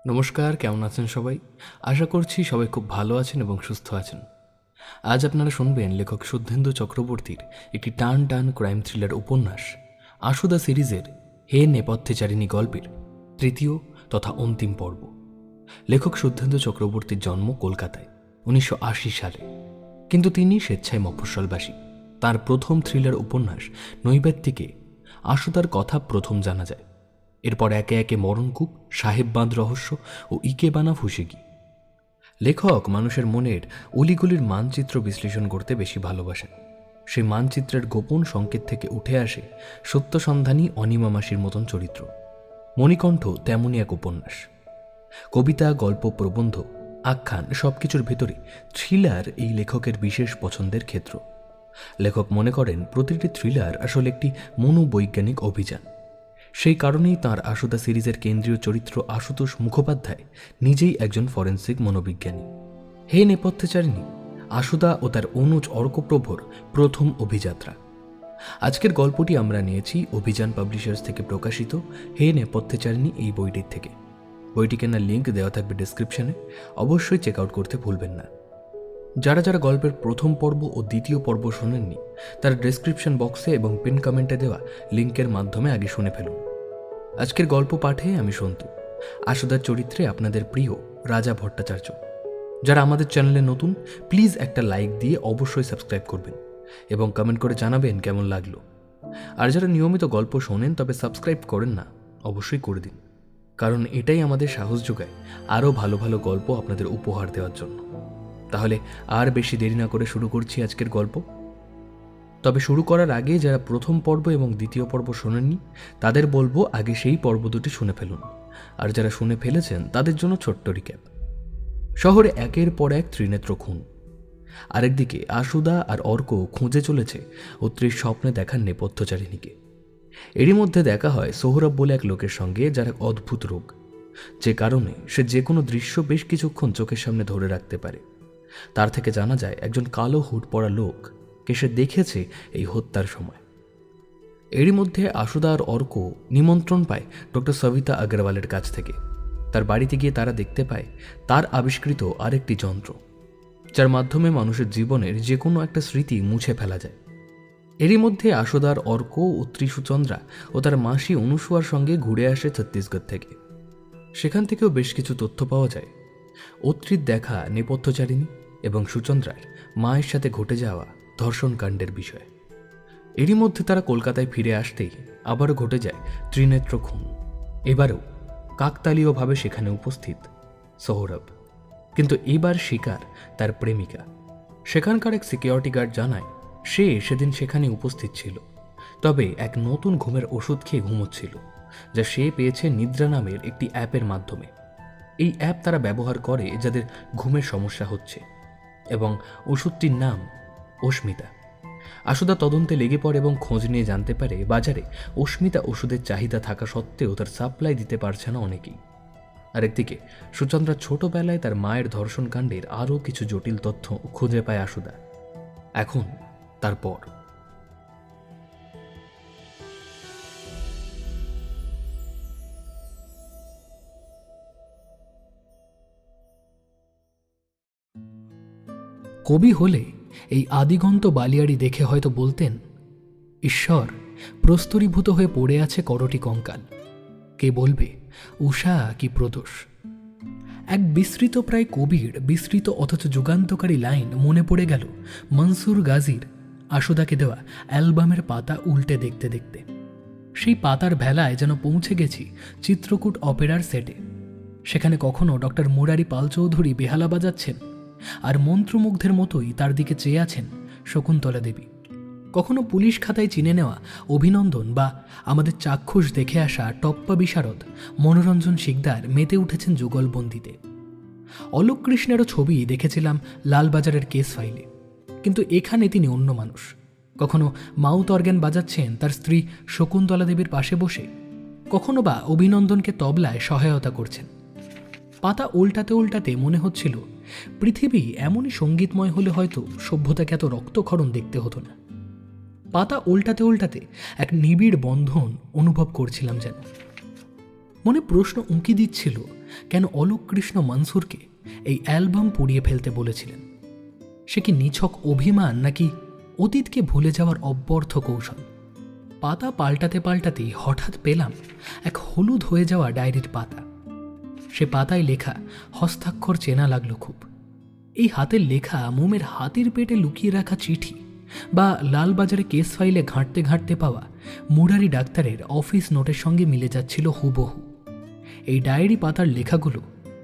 নমস্কার, কেমন আছেন সবাই? আশা করছি সবাই খুব ভালো আছেন এবং সুস্থ আছেন। আজ আপনারা শুনবেন লেখক শুদ্ধেন্দু চক্রবর্তীর একটি টান টান ক্রাইম থ্রিলার উপন্যাস আশুদা সিরিজের হে নেপথ্যচারিণী গল্পের তৃতীয় তথা অন্তিম পর্ব। লেখক শুদ্ধেন্দু চক্রবর্তীর জন্ম কলকাতায় 1980 সালে, কিন্তু তিনি স্বেচ্ছায় মফস্বলবাসী। তার প্রথম থ্রিলার উপন্যাস নৈবেত্তিকে আশুদার কথা প্রথম জানা যায়। এরপর একে একে মরণকূপ, সাহেববাঁধ রহস্য ও ইকেবানা ফুসেগি। লেখক মানুষের মনের অলিগলির মানচিত্র বিশ্লেষণ করতে বেশি ভালোবাসেন। সেই মানচিত্রের গোপন সংকেত থেকে উঠে আসে সত্যসন্ধানী অনিমা মাসির মতন চরিত্র। মণিকণ্ঠ তেমনই এক উপন্যাস। কবিতা, গল্প, প্রবন্ধ, আখ্যান সবকিছুর ভেতরে থ্রিলার এই লেখকের বিশেষ পছন্দের ক্ষেত্র। লেখক মনে করেন প্রতিটি থ্রিলার আসলে একটি মনোবৈজ্ঞানিক অভিযান। সেই কারণেই তাঁর আশুদা সিরিজের কেন্দ্রীয় চরিত্র আশুতোষ মুখোপাধ্যায় নিজেই একজন ফরেন্সিক মনোবিজ্ঞানী। হে নেপথ্যচারিণী আশুদা ও তার অনুজ অর্কপ্রভর প্রথম অভিযাত্রা। আজকের গল্পটি আমরা নিয়েছি অভিযান পাবলিশার্স থেকে প্রকাশিত হে নেপথ্যচারিণী এই বইটির থেকে। বইটি কেনার লিঙ্ক দেওয়া থাকবে ডেসক্রিপশনে, অবশ্যই চেক আউট করতে ভুলবেন না। যারা যারা গল্পের প্রথম পর্ব ও দ্বিতীয় পর্ব শোনেননি, তার ডেসক্রিপশন বক্সে এবং পিন কমেন্টে দেওয়া লিঙ্কের মাধ্যমে আগে শুনে ফেলুন। আজকের গল্প পাঠে আমি সন্তু, আশুদার চরিত্রে আপনাদের প্রিয় রাজা ভট্টাচার্য। যারা আমাদের চ্যানেলে নতুন, প্লিজ একটা লাইক দিয়ে অবশ্যই সাবস্ক্রাইব করবেন এবং কমেন্ট করে জানাবেন কেমন লাগলো। আর যারা নিয়মিত গল্প শোনেন তবে সাবস্ক্রাইব করেন না, অবশ্যই করে দিন, কারণ এটাই আমাদের সাহস যোগায় আরও ভালো ভালো গল্প আপনাদের উপহার দেওয়ার জন্য। তাহলে আর বেশি দেরি না করে শুরু করছি আজকের গল্প। তবে শুরু করার আগে যারা প্রথম পর্ব এবং দ্বিতীয় পর্ব শোনেননি, তাদের বলবো আগে সেই পর্ব দুটি শুনে ফেলুন। আর যারা শুনে ফেলেছেন তাদের জন্য ছোট্ট রিক্যাপ। শহরে একের পর এক ত্রিনেত্র খুন। আরেকদিকে আশুদা আর অর্ক খুঁজে চলেছে অত্রির স্বপ্নে দেখার নেপথ্যচারিণীকে। এরই মধ্যে দেখা হয় সোহরাব বলে এক লোকের সঙ্গে, যার এক অদ্ভুত রোগ, যে কারণে সে যে কোনো দৃশ্য বেশ কিছুক্ষণ চোখের সামনে ধরে রাখতে পারে। তার থেকে জানা যায় একজন কালো হুড পরা লোক কে সে দেখেছে এই হত্যার সময়। এরই মধ্যে আশুদা আর অর্ক নিমন্ত্রণ পায় ডক্টর সবিতা আগরওয়ালের কাছ থেকে। তার বাড়িতে গিয়ে তারা দেখতে পায় তার আবিষ্কৃত আরেকটি যন্ত্র, যার মাধ্যমে মানুষের জীবনের যে কোনো একটা স্মৃতি মুছে ফেলা যায়। এরই মধ্যে আশুদার অর্ক ও ত্রিশুচন্দ্রা ও তার মাসি অনুসুয়ার সঙ্গে ঘুরে আসে ছত্তিশগড় থেকে। সেখান থেকেও বেশ কিছু তথ্য পাওয়া যায় অত্রির দেখা নেপথ্যচারিণী এবং সুচন্দ্রার মায়ের সাথে ঘটে যাওয়া ধর্ষণ কাণ্ডের বিষয়ে। এরই মধ্যে তারা কলকাতায় ফিরে আসতেই আবারও ঘটে যায় ত্রিনেত্র খুন। এবারেও কাকতালীয়ভাবে সেখানে উপস্থিত সোহরাব, কিন্তু এবার শিকার তার প্রেমিকা। সেখানকার এক সিকিউরিটি গার্ড জানায় সে সেদিন সেখানে উপস্থিত ছিল, তবে এক নতুন ঘুমের ওষুধ খেয়ে ঘুমোচ্ছিল, যা সে পেয়েছে নিদ্রা নামের একটি অ্যাপের মাধ্যমে। এই অ্যাপ তারা ব্যবহার করে যাদের ঘুমের সমস্যা হচ্ছে, এবং ওষুধটির নাম অস্মিতা। আশুদা তদন্তে লেগে পড়ে এবং খোঁজ নিয়ে জানতে পারে বাজারে অস্মিতা ওষুধের চাহিদা থাকা সত্ত্বেও তার সাপ্লাই দিতে পারছে না অনেকেই। আরেকদিকে সুচন্দ্রা ছোটবেলায় তার মায়ের ধর্ষণ কাণ্ডের আরও কিছু জটিল তথ্য খুঁজে পায় আশুদা। এখন তারপর কবি হলে এই আদিগন্ত বালিয়াড়ি দেখে হয়তো বলতেন, ঈশ্বর, প্রস্তরীভূত হয়ে পড়ে আছে করটি কঙ্কাল, কে বলবে উষা কি প্রদোষ। এক বিস্তৃত প্রায় কবির বিস্তৃত অথচ যুগান্তকারী লাইন মনে পড়ে গেল মনসুর গাজীর আশুদাকে দেওয়া অ্যালবামের পাতা উল্টে দেখতে দেখতে। সেই পাতার ভেলায় যেন পৌঁছে গেছি চিত্রকূট অপেরার সেটে। সেখানে কখনো ডক্টর মুরারি পাল চৌধুরী বেহালা বাজাচ্ছেন, আর মন্ত্রমুগ্ধের মতোই তার দিকে চেয়ে আছেন শকুন্তলা দেবী। কখনো পুলিশ খাতায় চিনে নেওয়া অভিনন্দন বা আমাদের চাক্ষুষ দেখে আসা টপ্পা বিশারদ মনোরঞ্জন শিকদার মেতে উঠেছেন যুগলবন্দিতে। অলোক কৃষ্ণেরও ছবি দেখেছিলাম লালবাজারের কেস ফাইলে, কিন্তু এখানে তিনি অন্য মানুষ। কখনো মাউথ অর্গ্যান বাজাচ্ছেন তার স্ত্রী শকুন্তলা দেবীর পাশে বসে, কখনো বা অভিনন্দনকে তবলায় সহায়তা করছেন। পাতা উল্টাতে উল্টাতে মনে হচ্ছিল পৃথিবী এমনই সঙ্গীতময় হলে হয়তো সভ্যতাকে এত রক্তক্ষরণ দেখতে হতো না। পাতা উল্টাতে উল্টাতে এক নিবিড় বন্ধন অনুভব করছিলাম যেন। মনে প্রশ্ন উঁকি দিচ্ছিল, কেন অলোক কৃষ্ণ মনসুরকে এই অ্যালবাম পুড়িয়ে ফেলতে বলেছিলেন। সে কি নিছক অভিমান, নাকি অতীতকে ভুলে যাওয়ার অব্যর্থ কৌশল? পাতা পাল্টাতে পাল্টাতেই হঠাৎ পেলাম এক হলুদ হয়ে যাওয়া ডায়েরির পাতা। সে পাতায় লেখা হস্তাক্ষর চেনা লাগলো খুব। এই হাতের লেখা মোমের হাতির পেটে লুকিয়ে রাখা চিঠি, বা লালবাজারে কেস ফাইলে ঘাঁটতে ঘাঁটতে পাওয়া মুরারি ডাক্তারের অফিস নোটের সঙ্গে মিলে যাচ্ছিল হুবহু। এই ডায়েরি পাতার লেখাগুলো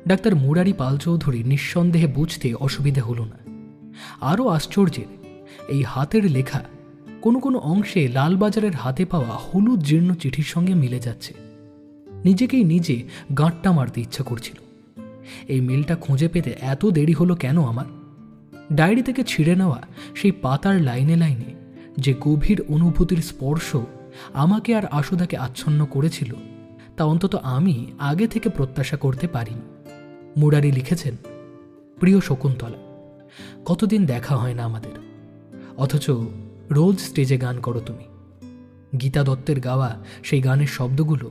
ডাক্তার মুরারি পাল চৌধুরী নিঃসন্দেহে বুঝতে অসুবিধে হলো না। আরও আশ্চর্যের, এই হাতের লেখা কোনো কোনো অংশে লালবাজারের হাতে পাওয়া হলুদ জীর্ণ চিঠির সঙ্গে মিলে যাচ্ছে। নিজেকেই নিজে গাঁটটা মারতে ইচ্ছা করছিল। এই মিলটা খুঁজে পেতে এত দেরি হলো কেন আমার? ডায়েরি থেকে ছিঁড়ে নেওয়া সেই পাতার লাইনে লাইনে যে গভীর অনুভূতির স্পর্শ আমাকে আর আশুদাকে আচ্ছন্ন করেছিল, তা অন্তত আমি আগে থেকে প্রত্যাশা করতে পারিনি। মুরারি লিখেছেন, প্রিয় শকুন্তলা, কতদিন দেখা হয় না আমাদের, অথচ রোজ স্টেজে গান করো তুমি। গীতা দত্তের গাওয়া সেই গানের শব্দগুলো,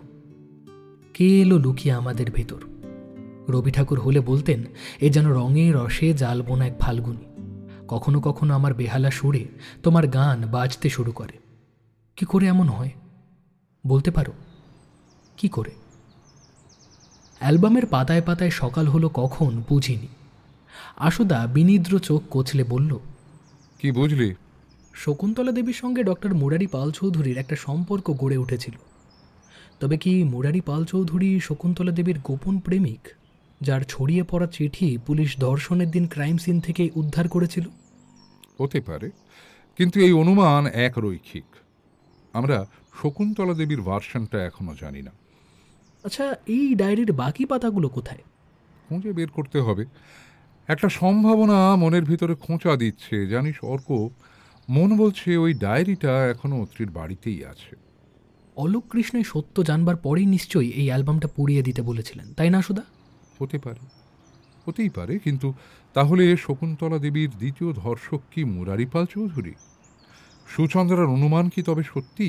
কে এলো লুকিয়ে আমাদের ভেতর। রবি ঠাকুর হলে বলতেন, এ যেন রঙে রসে জাল বোনা এক ফাল্গুনি। কখনো কখনো আমার বেহালা সুরে তোমার গান বাজতে শুরু করে। কি করে এমন হয় বলতে পারো? কি করে? অ্যালবামের পাতায় পাতায় সকাল হলো কখন বুঝিনি। আশুদা বিনিদ্র চোখ কচলে বলল, কি বুঝলি? শকুন্তলা দেবীর সঙ্গে ডক্টর মুরারি পাল চৌধুরীর একটা সম্পর্ক গড়ে উঠেছিল। তবে কি মুরারি পাল চৌধুরী শকুন্তলা দেবীর গোপন প্রেমিক, যার ছড়িয়ে পড়া চিঠি পুলিশ ধর্ষণের দিন ক্রাইম সিন থেকে উদ্ধার করেছিল? হতে পারে, কিন্তু এই অনুমান একরৈখিক। আমরা শকুন্তলা দেবীর ভার্সনটা এখনো জানি না। আচ্ছা, এই ডায়েরির বাকি পাতাগুলো কোথায়? খুঁজে বের করতে হবে। একটা সম্ভাবনা মনের ভিতরে খোঁচা দিচ্ছে, জানিস অর্ক, মন বলছে ওই ডায়েরিটা এখনো স্ত্রীর বাড়িতেই আছে। অলোক কৃষ্ণই সত্য জানবার পরেই নিশ্চয়ই এই অ্যালবামটা পুড়িয়ে দিতে বলেছিলেন, তাই না সুধা? হতে পারে, হতেই পারে, কিন্তু তাহলে শকুন্তলা দেবীর দ্বিতীয় ধর্ষক কি মুরারি পাল চৌধুরী? সুচন্দ্রার অনুমান কি তবে সত্যি?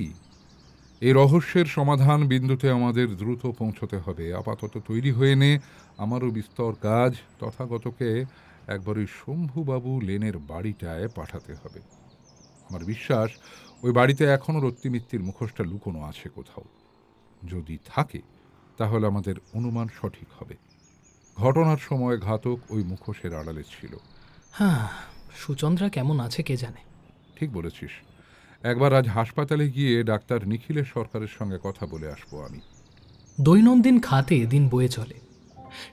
এই রহস্যের সমাধান বিন্দুতে আমাদের দ্রুত পৌঁছতে হবে। আপাতত তৈরি হয়ে নে, আমারও বিস্তর কাজ। তথাগতকে একবার ওই শম্ভুবাবু লেনের বাড়িটায় পাঠাতে হবে। আমার বিশ্বাস ওই বাড়িতে এখনও রত্তিমিত্তির মুখোশটা লুকোনো আছে কোথাও। যদি থাকে তাহলে আমাদের অনুমান সঠিক হবে। ঘটনার সময় ঘাতক ওই মুখোশের আড়ালে ছিল। হ্যাঁ, সুচন্দ্রা কেমন আছে কে জানে। ঠিক বলেছিস। একবার আজ হাসপাতালে গিয়ে ডাক্তার নিখিলেশ সরকারের সঙ্গে কথা বলে আসবো আমি। দৈনন্দিন খাতে দিন বয়ে চলে।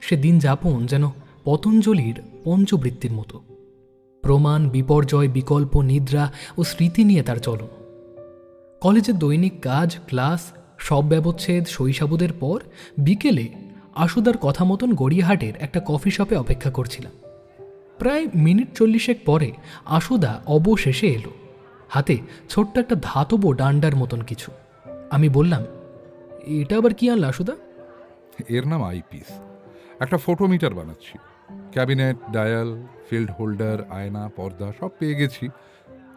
সে দিন যাপন যেন পতঞ্জলির পঞ্চবৃত্তির মতো। প্রমাণ, বিপর্যয়, বিকল্প, নিদ্রা ও স্মৃতি নিয়ে তার চলন। কলেজের দৈনিক কাজ, ক্লাস, সব ব্যবচ্ছেদ, শৈশাবদের পর বিকেলে আশুদার কথা মতন গড়িয়াহাটের একটা কফি শপে অপেক্ষা করছিলাম। প্রায় মিনিট 40 পরে আশুদা অবশেষে এলো, হাতে ছোট্ট একটা ধাতব ডান্ডার মতন কিছু। আমি বললাম, এটা আবার কি আনলা আশুদা? এর নাম আইপিস। একটা ফটোমিটার বানাচ্ছি। ক্যাবিনেট, ডায়াল, ফিল্ড হোল্ডার, আয়না, পর্দা সব পেয়ে গেছি।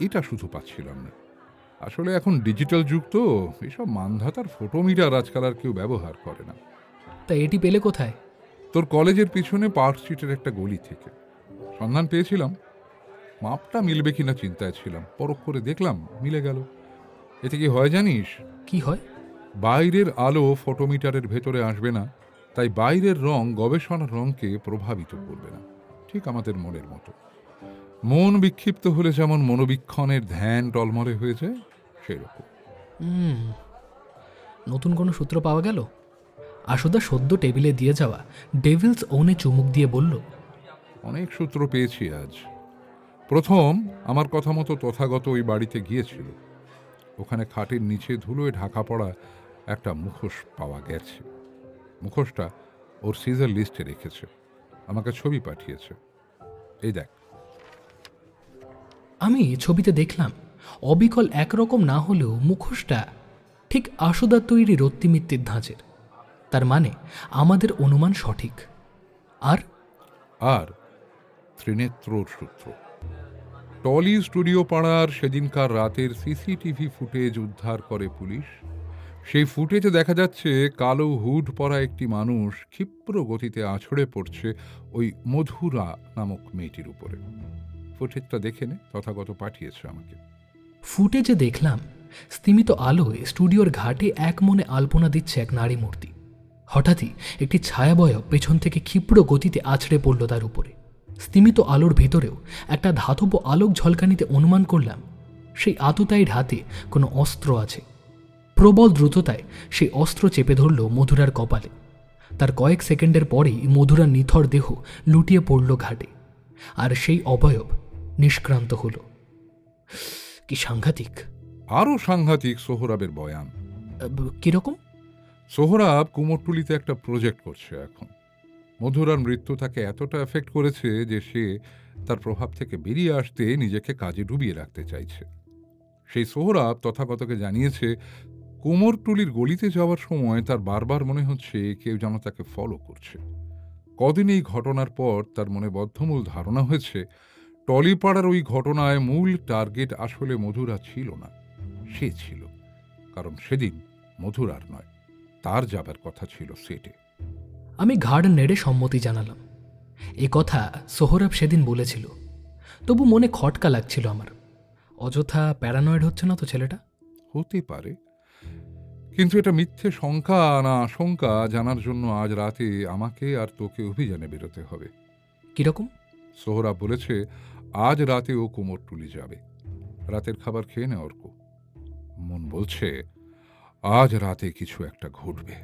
এটা শুধু পাচ্ছিলাম না। আসলে এখন ডিজিটাল যুগ তো, এসব মানধাতার ফটোমিটার আজকাল আর কেউ ব্যবহার করে না। তা এটি পেলে কোথায়? তোর কলেজের পিছনে পার্ক স্ট্রিটের একটা গলি থেকে সন্ধান পেয়েছিলাম। মাপটা মিলবে কিনা চিন্তায় ছিলাম, পরখ করে দেখলাম মিলে গেল। এতে কি হয় জানিস? কি হয়? বাইরের আলো ফটোমিটারের ভেতরে আসবে না, তাই বাইরের রং গবেষণার রংকে প্রভাবিত করবে না। ঠিক আমাদের মনের মতো। মন বিক্ষিপ্ত হলে যেমন মনোবীক্ষণের ধ্যান টলমলে হয়ে যায়, সেরকম। নতুন কোনো সূত্র পাওয়া গেল? আশুদা সদ্য টেবিলে দিয়ে যাওয়া ডেভিলস ওনে চুমুক দিয়ে বলল, অনেক সূত্র পেয়েছি আজ। প্রথম, আমার কথা মতো তথাগত ওই বাড়িতে গিয়েছিল। ওখানে খাটের নিচে ধুলোয় ঢাকা পড়া একটা মুখোশ পাওয়া গেছে। মুখোশটা ওর সিজার লিস্টে রেখেছে, আমাকে ছবি পাঠিয়েছে। এই দেখ। আমি ছবিতে দেখলাম অবিকল একরকম না হলেও মুখোশটা ঠিক আশুদার তৈরি রত্তিমিত্তির ধাঁচের। তার মানে আমাদের অনুমান সঠিক। আর আর ত্রিনেত্রর সূত্র। টলি স্টুডিও পাড়ার সেদিনকার রাতের সিসিটিভি ফুটেজ উদ্ধার করে পুলিশ। সেই ফুটেজে দেখা যাচ্ছে কালো হুড পরা একটি মানুষ ক্ষিপ্র গতিতে আছড়ে পড়ছে ওই মধুরা নামক মেয়েটির উপরে। ফুটেজটা দেখে নে, তথাগত পাঠিয়েছে আমাকে। ফুটেজে দেখলাম স্তিমিত আলোয় স্টুডিওর ঘাটে এক মনে আলপনা দিচ্ছে এক নারী মূর্তি। হঠাৎই একটি ছায়াবয়ব পেছন থেকে ক্ষিপ্র গতিতে আছড়ে পড়ল তার উপরে। স্তিমিত আলোর ভেতরেও একটা ধাতব আলোক ঝলকানিতে অনুমান করলাম সেই আততায়ীর হাতে কোনো অস্ত্র আছে। প্রবল দ্রুততায় সেই অস্ত্র চেপে ধরল মধুরার কপালে। তার কয়েক সেকেন্ডের পরেই মধুরার নিথর দেহ লুটিয়ে পড়ল ঘাটে, আর সেই অবয়ব নিষ্ক্রান্ত হল। কি সাংঘাতিক! আরও সাংঘাতিক সোহরাবের বয়ান। কিরকম? সোহরাব কুমোরটুলিতে একটা প্রজেক্ট করছে এখন। মধুরার মৃত্যু তাকে এতটা এফেক্ট করেছে যে সে তার প্রভাব থেকে বেরিয়ে আসতে নিজেকে কাজে ডুবিয়ে রাখতে চাইছে। সেই সোহরাব তথাগতকে জানিয়েছে কুমোরটুলির গলিতে যাওয়ার সময় তার বারবার মনে হচ্ছে কেউ যেন তাকে ফলো করছে। কদিন এই ঘটনার পর তার মনে বদ্ধমূল ধারণা হয়েছে টলিপাড়ার ওই ঘটনায় মূল টার্গেট আসলে মধুরা ছিল না, সে ছিল। কারণ সেদিন মধুরার নয়, তার যাবার কথা ছিল সেটে। আমি ঘাড় নেড়ে সম্মতি জানালাম। এ কথা সোহরাব সেদিন বলেছিল, তবু মনে খটকা লাগছিল আমার। অযথা প্যারানয়েড হচ্ছে না তো ছেলেটা? হতে পারে, কিন্তু এটা মিথ্যে শঙ্কা না আশঙ্কা জানার জন্য আজ রাতে আমাকে আর তোকে অভিযানে বেরোতে হবে। কিরকম? সোহরাব বলেছে আজ রাতে ও কুমোরটুলি যাবে। রাতের খাবার খেয়ে নে অর্ক। মন বলছে আজ রাতে কিছু একটা ঘটবে।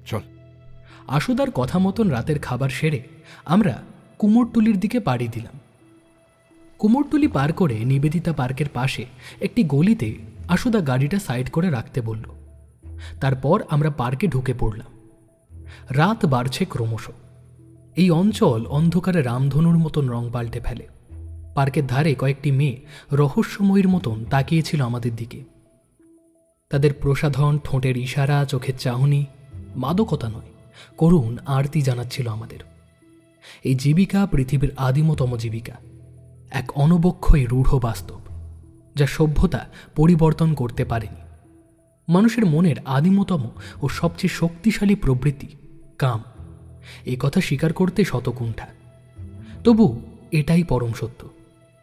চল। আশুদার কথা মতন রাতের খাবার সেরে আমরা কুমোরটুলির দিকে পাড়ি দিলাম। কুমোরটুলি পার করে নিবেদিতা পার্কের পাশে একটি গলিতে আশুদা গাড়িটা সাইড করে রাখতে বলল। তারপর আমরা পার্কে ঢুকে পড়লাম। রাত বাড়ছে ক্রমশ। এই অঞ্চল অন্ধকারে রামধনুর মতন রং পাল্টে ফেলে। পার্কের ধারে কয়েকটি মেয়ে রহস্যময়ীর মতন তাকিয়েছিল আমাদের দিকে। তাদের প্রসাধন, ঠোঁটের ইশারা, চোখের চাহনি মাদকতা নয়, করুণ আরতি জানাচ্ছিল আমাদের। এই জীবিকা পৃথিবীর আদিমতম জীবিকা, এক অনবক্ষয়ী রূঢ় বাস্তব, যা সভ্যতা পরিবর্তন করতে পারেনি। মানুষের মনের আদিমতম ও সবচেয়ে শক্তিশালী প্রবৃত্তি কাম, এই কথা স্বীকার করতে শতকুণ্ঠা। তবু এটাই পরম সত্য।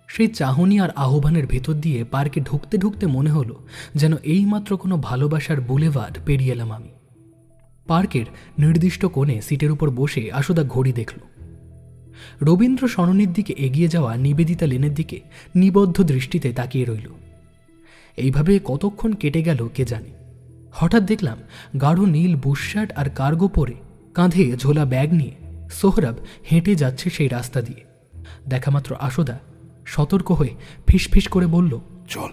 সেই চাহনি আর আহ্বানের ভেতর দিয়ে পার্কে ঢুকতে ঢুকতে মনে হলো যেন এইমাত্র কোনো ভালোবাসার বুলেভার্ড পেরিয়ে এলাম আমি। পার্কের নির্দিষ্ট কোণে সিটের উপর বসে আশুদা ঘড়ি দেখল। রবীন্দ্র সরণির দিকে এগিয়ে যাওয়া নিবেদিতা লেনের দিকে নিবদ্ধ দৃষ্টিতে তাকিয়ে রইল। এইভাবে কতক্ষণ কেটে গেল কে জানে। হঠাৎ দেখলাম গাঢ় নীল বুশশার্ট আর কার্গো পরে, কাঁধে ঝোলা ব্যাগ নিয়ে সোহরাব হেঁটে যাচ্ছে সেই রাস্তা দিয়ে। দেখামাত্র আশুদা সতর্ক হয়ে ফিসফিস করে বলল, চল।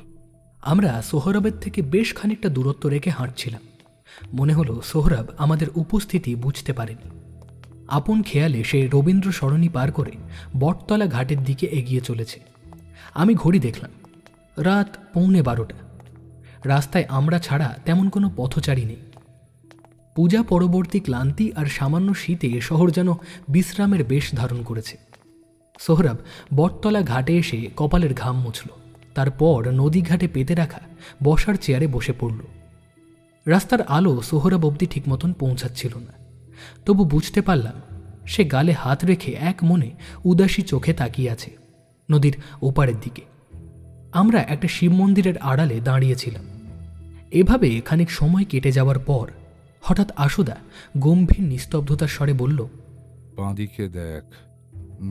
আমরা সোহরাবের থেকে বেশ খানিকটা দূরত্ব রেখে হাঁটছিলাম। মনে হলো সোহরাব আমাদের উপস্থিতি বুঝতে পারেনি। আপন খেয়ালে সে রবীন্দ্র সরণি পার করে বটতলা ঘাটের দিকে এগিয়ে চলেছে। আমি ঘড়ি দেখলাম, রাত 11:15। রাস্তায় আমরা ছাড়া তেমন কোনো পথচারী নেই। পূজা পরবর্তী ক্লান্তি আর সামান্য শীতে শহর যেন বিশ্রামের বেশ ধারণ করেছে। সোহরাব বটতলা ঘাটে এসে কপালের ঘাম মুছল। তারপর নদী ঘাটে পেতে রাখা বসার চেয়ারে বসে পড়ল। রাস্তার আলো সোহরাব অবধি ঠিক মতন পৌঁছাচ্ছিল না, তবু বুঝতে পারলাম সে গালে হাত রেখে এক মনে উদাসী চোখে তাকিয়ে আছে নদীর ওপারের দিকে। আমরা একটা শিব মন্দিরের আড়ালে দাঁড়িয়েছিলাম। এভাবে খানিক সময় কেটে যাওয়ার পর হঠাৎ আশুদা গম্ভীর নিস্তব্ধতার স্বরে বলল, বাঁদিকে দেখ,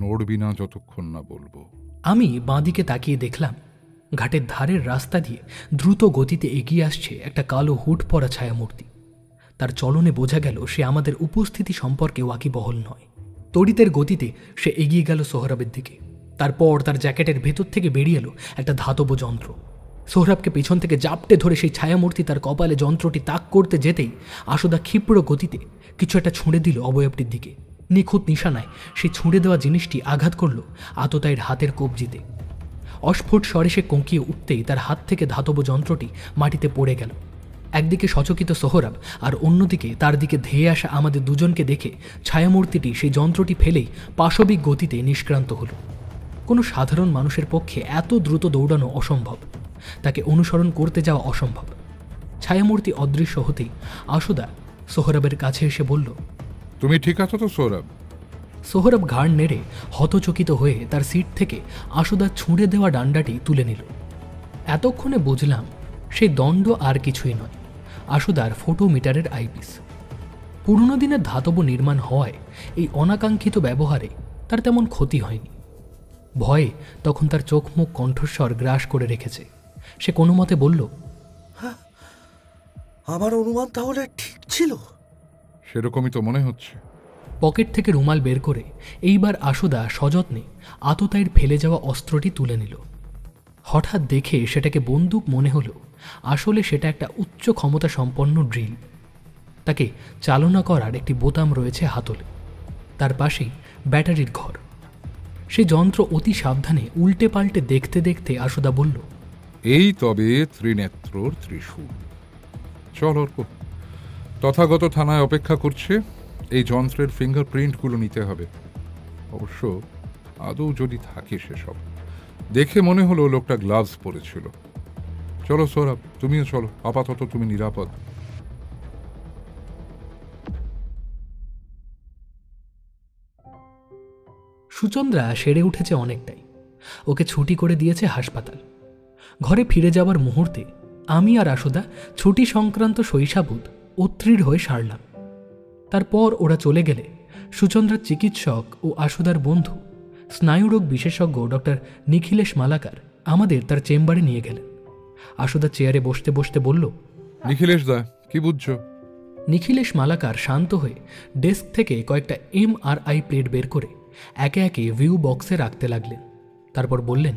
নড়বি না যতক্ষণ না বলবো। আমি বাঁদিকে তাকিয়ে দেখলাম ঘাটের ধারের রাস্তা দিয়ে দ্রুত গতিতে এগিয়ে আসছে একটা কালো হুড পরা ছায়ামূর্তি। তার চলনে বোঝা গেল সে আমাদের উপস্থিতি সম্পর্কে ওয়াকিবহল নয়। তড়িতের গতিতে সে এগিয়ে গেল সোহরাবের দিকে। তারপর তার জ্যাকেটের ভেতর থেকে বেরিয়ে এলো একটা ধাতব যন্ত্র। সোহরাবকে পেছন থেকে জাপটে ধরে সেই ছায়ামূর্তি তার কপালে যন্ত্রটি তাক করতে যেতেই আশুদা ক্ষিপ্র গতিতে কিছু একটা ছুঁড়ে দিল অবয়বটির দিকে। নিখুঁত নিশানায় সেই ছুঁড়ে দেওয়া জিনিসটি আঘাত করল আততায়ীর হাতের কবজিতে। অস্ফুট স্বরে সে কঙ্কিয়ে উঠতেই তার হাত থেকে ধাতব যন্ত্রটি মাটিতে পড়ে গেল। একদিকে সচকিত সোহরাব আর অন্যদিকে তার দিকে ধেয়ে আসা আমাদের দুজনকে দেখে ছায়ামূর্তিটি সেই যন্ত্রটি ফেলেই পাশবিক গতিতে নিষ্ক্রান্ত হল। কোনো সাধারণ মানুষের পক্ষে এত দ্রুত দৌড়ানো অসম্ভব, তাকে অনুসরণ করতে যাওয়া অসম্ভব। ছায়ামূর্তি অদৃশ্য হতেই আশুদা সোহরাবের কাছে এসে বলল, তুমি ঠিক আছো তো সৌরভ? সোহরাব ঘাড় নেড়ে হতচকিত হয়ে তার সিট থেকে আশুদার ছুঁড়ে দেওয়া ডান্ডাটি তুলে নিল। এতক্ষণে বুঝলাম সেই দণ্ড আর কিছুই নয়, আশুদার ফোটোমিটারের আইপিস। পুরনো দিনের ধাতব নির্মাণ হওয়ায় এই অনাকাঙ্ক্ষিত ব্যবহারে তার তেমন ক্ষতি হয়নি। ভয়ে তখন তার চোখ মুখ কণ্ঠস্বর গ্রাস করে রেখেছে। সে কোনো মতে বলল, আমার অনুমান তাহলে ঠিক ছিল। সেরকমই তো মনে হচ্ছে। পকেট থেকে রুমাল বের করে এইবার আশুদা সযত্নে আততায়ীর ফেলে যাওয়া অস্ত্রটি তুলে নিল। হঠাৎ দেখে সেটাকে বন্দুক মনে হলো, আসলে সেটা একটা উচ্চ ক্ষমতা সম্পন্ন ড্রিল। তাকে চালনা করার একটি বোতাম রয়েছে হাতলে, তার পাশেই ব্যাটারির ঘর। সেই যন্ত্র অতি সাবধানে উল্টে পাল্টে দেখতে দেখতে আশুদা বলল, এই তবে ত্রিনেত্রর ত্রিশূল। চল অর্ক, তথাগত থানায় অপেক্ষা করছে। এই যন্ত্রের ফিঙ্গারপ্রিন্টগুলো নিতে হবে। অবশ্য আদৌ যদি থাকে সেসব। দেখে মনে হলো লোকটা গ্লাভস পরেছিল। চলো সৌরভ, তুমিও চলো, আপাতত তুমি নিরাপদ। সুচন্দ্রা সেরে উঠেছে অনেকটাই। ওকে ছুটি করে দিয়েছে হাসপাতাল। ঘরে ফিরে যাওয়ার মুহূর্তে আমি আর আশুদা ছুটি সংক্রান্ত শৈশাবোধ উত্তীর্ণ হয়ে সারলাম। তারপর ওরা চলে গেলে সুচন্দ্রার চিকিৎসক ও আশুদার বন্ধু স্নায়ুরোগ বিশেষজ্ঞ ডক্টর নিখিলেশ মালাকার আমাদের তার চেম্বারে নিয়ে গেলেন। আশুদা চেয়ারে বসতে বসতে বলল, নিখিলেশ দা, কি বুঝছো? নিখিলেশ মালাকার শান্ত হয়ে ডেস্ক থেকে কয়েকটা MRI প্লেট বের করে একে একে ভিউ বক্সে রাখতে লাগলেন। তারপর বললেন,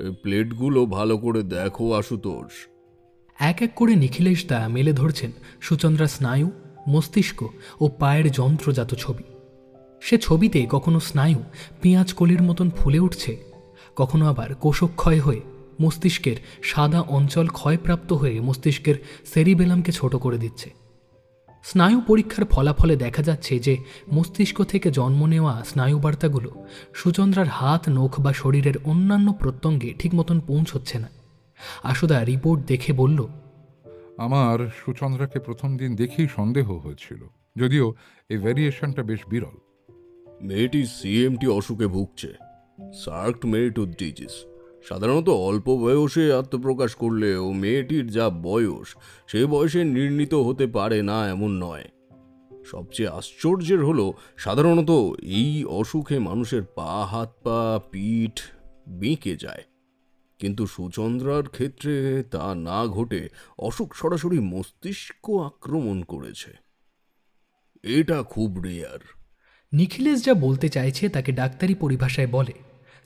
এই প্লেটগুলো ভালো করে দেখো আশুতোষ। এক এক করে নিখিলেশ দা মেলে ধরছেন সুচন্দ্রা স্নায়ু, মস্তিষ্ক ও পায়ের যন্ত্রজাত ছবি। সে ছবিতে কখনো স্নায়ু পেঁয়াজ কলির মতন ফুলে উঠছে, কখনো আবার কোষক্ষয় হয়ে মস্তিষ্কের সাদা অঞ্চল ক্ষয়প্রাপ্ত হয়ে মস্তিষ্কের সেরিবেলামকে ছোট করে দিচ্ছে। স্নায়ু পরীক্ষার ফলাফলে দেখা যাচ্ছে যে মস্তিষ্ক থেকে জন্ম নেওয়া স্নায়ুবার্তাগুলো সুচন্দ্রার হাত, নখ বা শরীরের অন্যান্য প্রত্যঙ্গে ঠিক মতন পৌঁছচ্ছে না। আশুদা রিপোর্ট দেখে বলল, আমার সুচন্দ্রাকে প্রথম দিন দেখেই সন্দেহ হয়েছিল, যদিও এই ভ্যারিয়েশনটা বেশ বিরল। মেয়েটি CMT অসুখে ভুগছে, সার্কড মেরিটুথ ডিজিজ। সাধারণত অল্প বয়সে আত্মপ্রকাশ করলেও মেয়েটির যা বয়স, সে বয়সে নির্ণীত হতে পারে না এমন নয়। সবচেয়ে আশ্চর্যের হলো, সাধারণত এই অসুখে মানুষের পা, হাত পা, পিঠ বেঁকে যায়, কিন্তু সুচন্দ্রার ক্ষেত্রে তা না ঘটে অসুখ সরাসরি মস্তিষ্ক আক্রমণ করেছে। এটা খুব রেয়ার। নিখিলেশ যা বলতে চাইছে তাকে ডাক্তারি পরিভাষায় বলে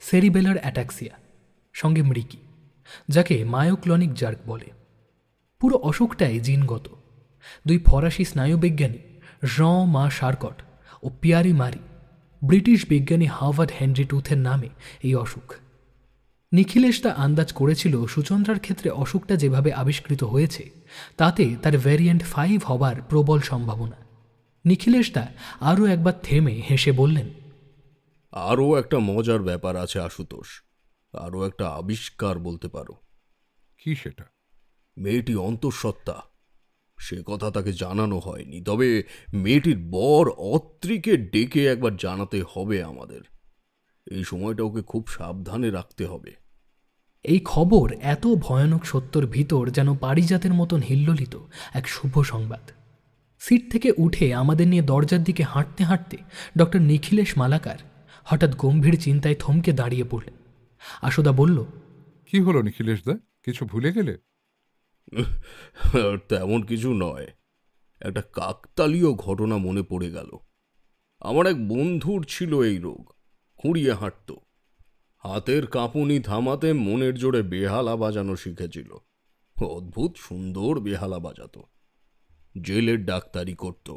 সেরিবেলার অ্যাটাক্সিয়া, সঙ্গে মৃকি, যাকে মায়োক্লনিক জার্ক বলে। পুরো অসুখটাই জিনগত। দুই ফরাসি স্নায়ুবিজ্ঞানী জঁ মা শার্কট ও পিয়ারি মারি, ব্রিটিশ বিজ্ঞানী হার্ভার্ড হেনরি টুথের নামে এই অসুখ। নিখিলেশ তা আন্দাজ করেছিল সুচন্দ্রার ক্ষেত্রে অসুখটা যেভাবে আবিষ্কৃত হয়েছে তাতে তার ভ্যারিয়েন্ট 5 হবার প্রবল সম্ভাবনা। নিখিলেশ দা আরও একবার থেমে হেসে বললেন, আরও একটা মজার ব্যাপার আছে আশুতোষ, আরও একটা আবিষ্কার বলতে পারো। কি সেটা? মেয়েটি অন্তঃসত্ত্বা, সে কথা তাকে জানানো হয়নি, তবে মেয়েটির বর অত্রিকে ডেকে একবার জানাতে হবে আমাদের। এই সময়টা ওকে খুব সাবধানে রাখতে হবে। এই খবর এত ভয়ানক সত্যর ভিতর যেন পারিজাতের মতন হিল্লোলিত এক শুভ সংবাদ। সিট থেকে উঠে আমাদের নিয়ে দরজার দিকে হাঁটতে হাঁটতে ডক্টর নিখিলেশ মালাকার হঠাৎ গম্ভীর চিন্তায় থমকে দাঁড়িয়ে পড়লেন। আশুদা বলল, কি হলো নিখিলেশ দা, কিছু ভুলে গেলে? তেমন কিছু নয়, একটা কাকতালীয় ঘটনা মনে পড়ে গেল। আমার এক বন্ধুর ছিল এই রোগ, খুঁড়িয়ে হাঁটত, হাতের কাঁপুনি থামাতে মনের জোরে বেহালা বাজানো শিখেছিল। অদ্ভুত সুন্দর বেহালা বাজাতো, জেলের ডাক্তারি করত।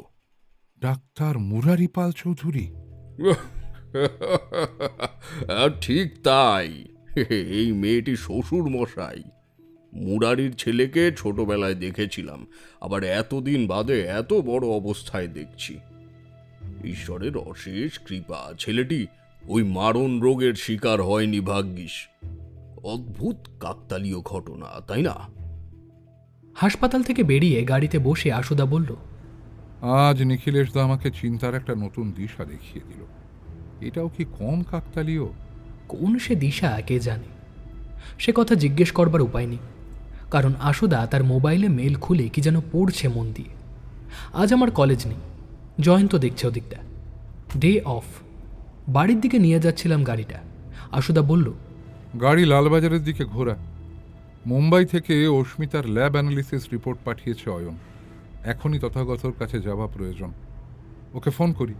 ডাক্তার মুরারিপাল চৌধুরী? ঠিক তাই, এই মেয়েটি শ্বশুর মশাই। মুরারির ছেলেকে ছোটবেলায় দেখেছিলাম, আবার এতদিন বাদে এত বড় অবস্থায় দেখছি। ঈশ্বরের অশেষ কৃপা, ছেলেটি ওই মারণ রোগের শিকার হয়নি ভাগ্যিস। অদ্ভুত কাকতালীয় ঘটনা, তাই না? হাসপাতাল থেকে বেরিয়ে গাড়িতে বসে আশুদা বলল, আজ নিখিলেশ দা আমাকে চিন্তার একটা নতুন দিশা দেখিয়ে দিল। এটাও কি কম কাকতালীয়? কোন সে দিশা কে জানে। সে কথা জিজ্ঞেস করবার উপায় নেই, কারণ আশুদা তার মোবাইলে মেল খুলে কি যেন পড়ছে মন দিয়ে। আজ আমার কলেজ নেই, জয়ন্ত দেখছে ওদিকটা, ডে অফ। বাড়ির দিকে নিয়ে যাচ্ছিলাম গাড়িটা। আশুদা বলল, গাড়ি লালবাজারের দিকে ঘোরা। মুম্বাই থেকে অস্মিতার ল্যাব অ্যানালিসিস রিপোর্ট পাঠিয়েছে অয়ন। এখনই তথাগতর কাছে যাওয়া প্রয়োজন। ওকে ফোন করি।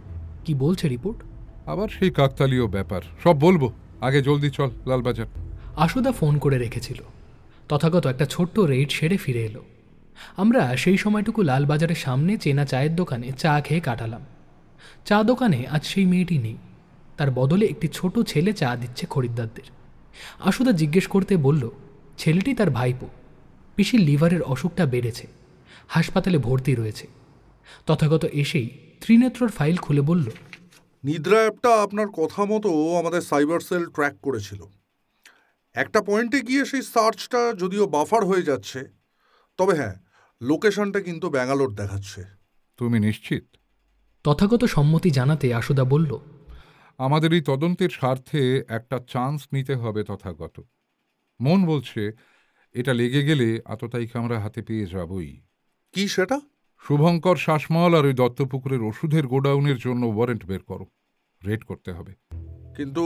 কি বলছে রিপোর্ট? আবার সেই কাকতালীয় ব্যাপার, সব বলবো। আগে জলদি চল লালবাজার। আশুদা ফোন করে রেখেছিল। তথাগত একটা ছোট্ট রেড সেরে ফিরে এলো। আমরা সেই সময়টুকু লালবাজারের সামনে চেনা চায়ের দোকানে চা খেয়ে কাটালাম। চা দোকানে আজ সেই মেয়েটি নেই, তার বদলে একটি ছোট ছেলে চা দিচ্ছে খরিদ্দারদের। আশুদা জিজ্ঞেস করতে বলল, ছেলেটি তার ভাইপো। পিসির লিভারের অসুখটা বেড়েছে, হাসপাতালে ভর্তি রয়েছে। তথাগত এসেই ত্রিনেত্রর ফাইল খুলে বলল, নিদ্রা অ্যাপটা আপনার কথা মতো আমাদের সাইবার সেল ট্র্যাক করেছিল। একটা পয়েন্টে গিয়ে সেই সার্চটা যদিও বাফার হয়ে যাচ্ছে, তবে হ্যাঁ, লোকেশনটা কিন্তু ব্যাঙ্গালোর দেখাচ্ছে। তুমি নিশ্চিত? তথাগত সম্মতি জানাতে আশুদা বলল, আমাদের এই তদন্তের স্বার্থে একটা চান্স নিতে হবে তথাগত। মন বলছে এটা লেগে গেলে আততায়ীকে আমরা হাতে পেয়ে যাবই। কি সেটা? শুভঙ্কর শ্বাসমল আর ওই দত্তপুকুরের ওষুধের গোডাউনের জন্য ওয়ারেন্ট বের করো। রেড করতে হবে। কিন্তু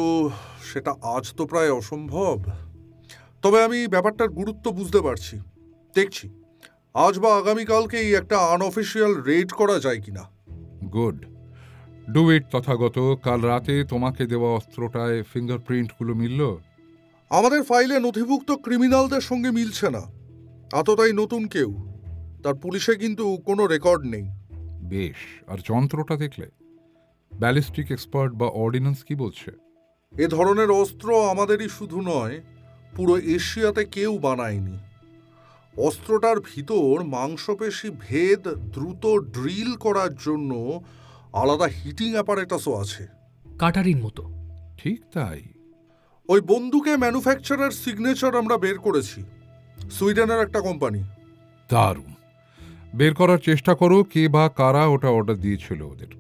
সেটা আজ তো প্রায় অসম্ভব। তবে আমি ব্যাপারটার গুরুত্ব বুঝতে পারছি। দেখছি আজ বা আগামীকালকেই একটা আনঅফিসিয়াল রেড করা যায় কিনা। Good, do it Tathagata. কাল রাতে তোমাকে দেওয়া অস্ত্রটায় ফিঙ্গারপ্রিন্টগুলো মিলল? আমাদের ফাইলে নথিভুক্ত ক্রিমিনালদের সঙ্গে মিলছে না। আততায়ী নতুন কেউ, তার পুলিশে কিন্তু কোনো রেকর্ড নেই। বেশ, আর যন্ত্রটা দেখলে? ব্যালিস্টিক এক্সপার্ট বা অর্ডিন্যান্স কি বলছে? এ ধরনের অস্ত্র আমাদেরই শুধু নয়, পুরো এশিয়াতে কেউ বানায়নি। অস্ত্রটার ভিতর মাংসপেশি ভেদ দ্রুত ড্রিল করার জন্য আলাদা হিটিং অ্যাপারেটাসও আছে। কাটারির মতো। ঠিক তাই। ওই বন্দুকে ম্যানুফ্যাকচারার সিগনেচার আমরা বের করেছি, সুইডেনের একটা কোম্পানি। দারুণ। বের করার চেষ্টা করো কে বা কারা ওটা অর্ডার দিয়েছিল ওদের।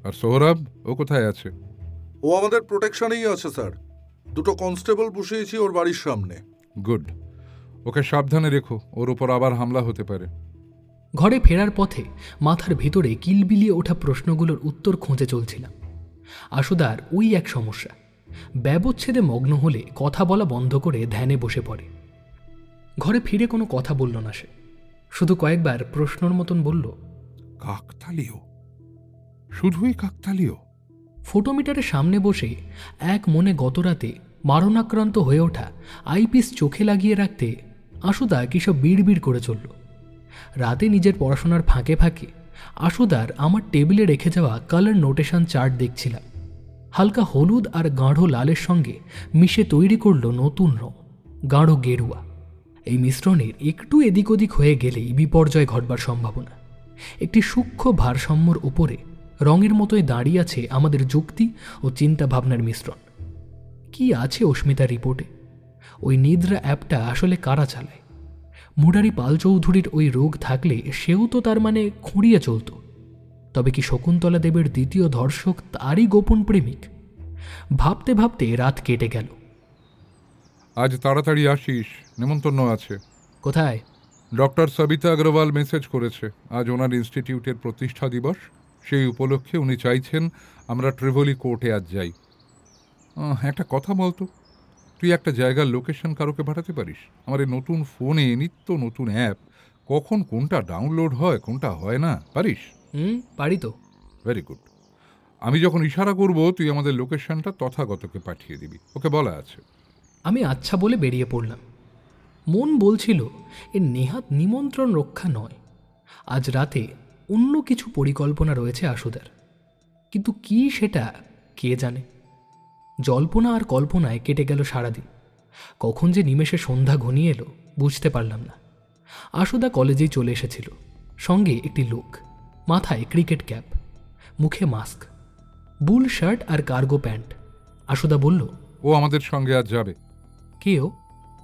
আর সোহরাব, ও কোথায় আছে? ও আমাদের প্রোটেকশনেই আছে স্যার। দুটো কনস্টেবল বসিয়েছি ওর বাড়ির সামনে। গুড, ওকে সাবধানে রেখো, ওর উপর আবার হামলা হতে পারে। ঘরে ফেরার পথে মাথার ভিতরে কিলবিলিয়ে ওঠা প্রশ্নগুলোর উত্তর খুঁজে চলছিলাম। আশুদার ওই এক সমস্যা, ব্যবচ্ছেদে মগ্ন হলে কথা বলা বন্ধ করে ধ্যানে বসে পড়ে। ঘরে ফিরে কোনো কথা বলল না সে, শুধু কয়েকবার প্রশ্নর মতন বলল, কাকতালীয়, শুধুই কাকতালীয়। ফোটোমিটারের সামনে বসে এক মনে গতরাতে মারণাক্রান্ত হয়ে ওঠা আইপিস চোখে লাগিয়ে রাখতে আশুদা কিসব বিড়বিড় করে চলল। রাতে নিজের পড়াশোনার ফাঁকে ফাঁকে আশুদার আমার টেবিলে রেখে যাওয়া কালার নোটেশন চার্ট দেখছিলাম। হালকা হলুদ আর গাঢ় লালের সঙ্গে মিশে তৈরি করল নতুন রং, গাঢ় গেরুয়া। এই মিশ্রণের একটু এদিক ওদিক হয়ে গেলেই বিপর্যয় ঘটবার সম্ভাবনা। একটি সূক্ষ্ম ভারসাম্যর উপরে রঙের মতোই দাঁড়িয়ে আছে আমাদের যুক্তি ও চিন্তা ভাবনার মিশ্রণ। কি আছে অস্মিতার রিপোর্টে? ওই নিদ্রা অ্যাপটা আসলে কারা চালায়? মুরারি পাল চৌধুরীর ওই রোগ থাকলে সেও তো তার মানে খুঁড়িয়ে চলত। তবে কি শকুন্তলা দেবের দ্বিতীয় ধর্ষক তারই গোপন প্রেমিক? ভাবতে ভাবতে রাত কেটে গেল। আজ তাড়াতাড়ি আসিস, নেমন্তন্ন আছে। কোথায়? ডক্টর সবিতা আগরওয়াল মেসেজ করেছে, আজ ওনার ইনস্টিটিউটের প্রতিষ্ঠা দিবস। সেই উপলক্ষে উনি চাইছেন আমরা ট্রিভলি কোর্টে আজ যাই। একটা কথা বলতো, তুই একটা জায়গার লোকেশন কারোকে পাঠাতে পারিস? আমার এই নতুন ফোনে নিত্য নতুন অ্যাপ, কখন কোনটা ডাউনলোড হয় কোনটা হয় না, পারিস? পারি তো। Very good. আমি যখন ইশারা করব তুই আমাদের লোকেশনটা তথাগতকে পাঠিয়ে দিবি, ওকে বলা আছে। আমি আচ্ছা বলে বেরিয়ে পড়লাম। মন বলছিল এর নেহাত নিমন্ত্রণ রক্ষা নয়, আজ রাতে অন্য কিছু পরিকল্পনা রয়েছে আশুদার। কিন্তু কি সেটা কে জানে। জল্পনা আর কল্পনায় কেটে গেল সারাদিন। কখন যে নিমেষে সন্ধ্যা ঘনিয়ে এলো বুঝতে পারলাম না। আশুদা কলেজেই চলে এসেছিল, সঙ্গে একটি লোক, মাথায় ক্রিকেট ক্যাপ, মুখে মাস্ক, বুল শার্ট আর কার্গো প্যান্ট। আশুদা বলল, ও আমাদের সঙ্গে আজ যাবে। কেও?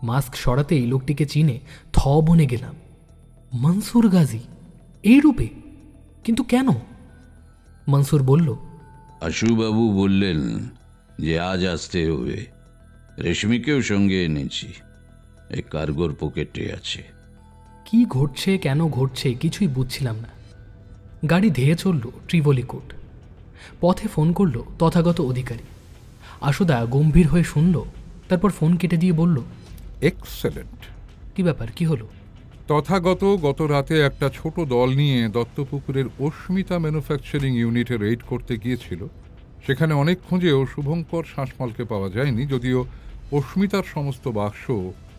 মাস্ক সরাতেই লোকটিকে চিনে থ বনে গেলাম। মনসুর গাজী এই রূপে? কিন্তু কেন? মনসুর বলল, আশুবাবু বললেন যে আজ আসতে হবে। রেশমিকেও সঙ্গে এনেছি, এই কার্গোর পকেটে আছে। কি ঘটছে, কেন ঘটছে কিছুই বুঝছিলাম না। গাড়ি ধেয়ে চলল ট্রিভলি কোর্ট। পথে ফোন করল তথাগত অধিকারী। আশুদা গম্ভীর হয়ে শুনল, তারপর ফোন কেটে দিয়ে বলল, এক্সেলেন্ট। কি ব্যাপার, কি হলো? তথাগত গত রাতে একটা ছোট দল নিয়ে দত্তপুকুরের অস্মিতা ম্যানুফ্যাকচারিং ইউনিটে রেড করতে গিয়েছিল। সেখানে অনেক খুঁজেও শুভঙ্কর শাসমলকে পাওয়া যায়নি, যদিও অস্মিতার সমস্ত বাক্স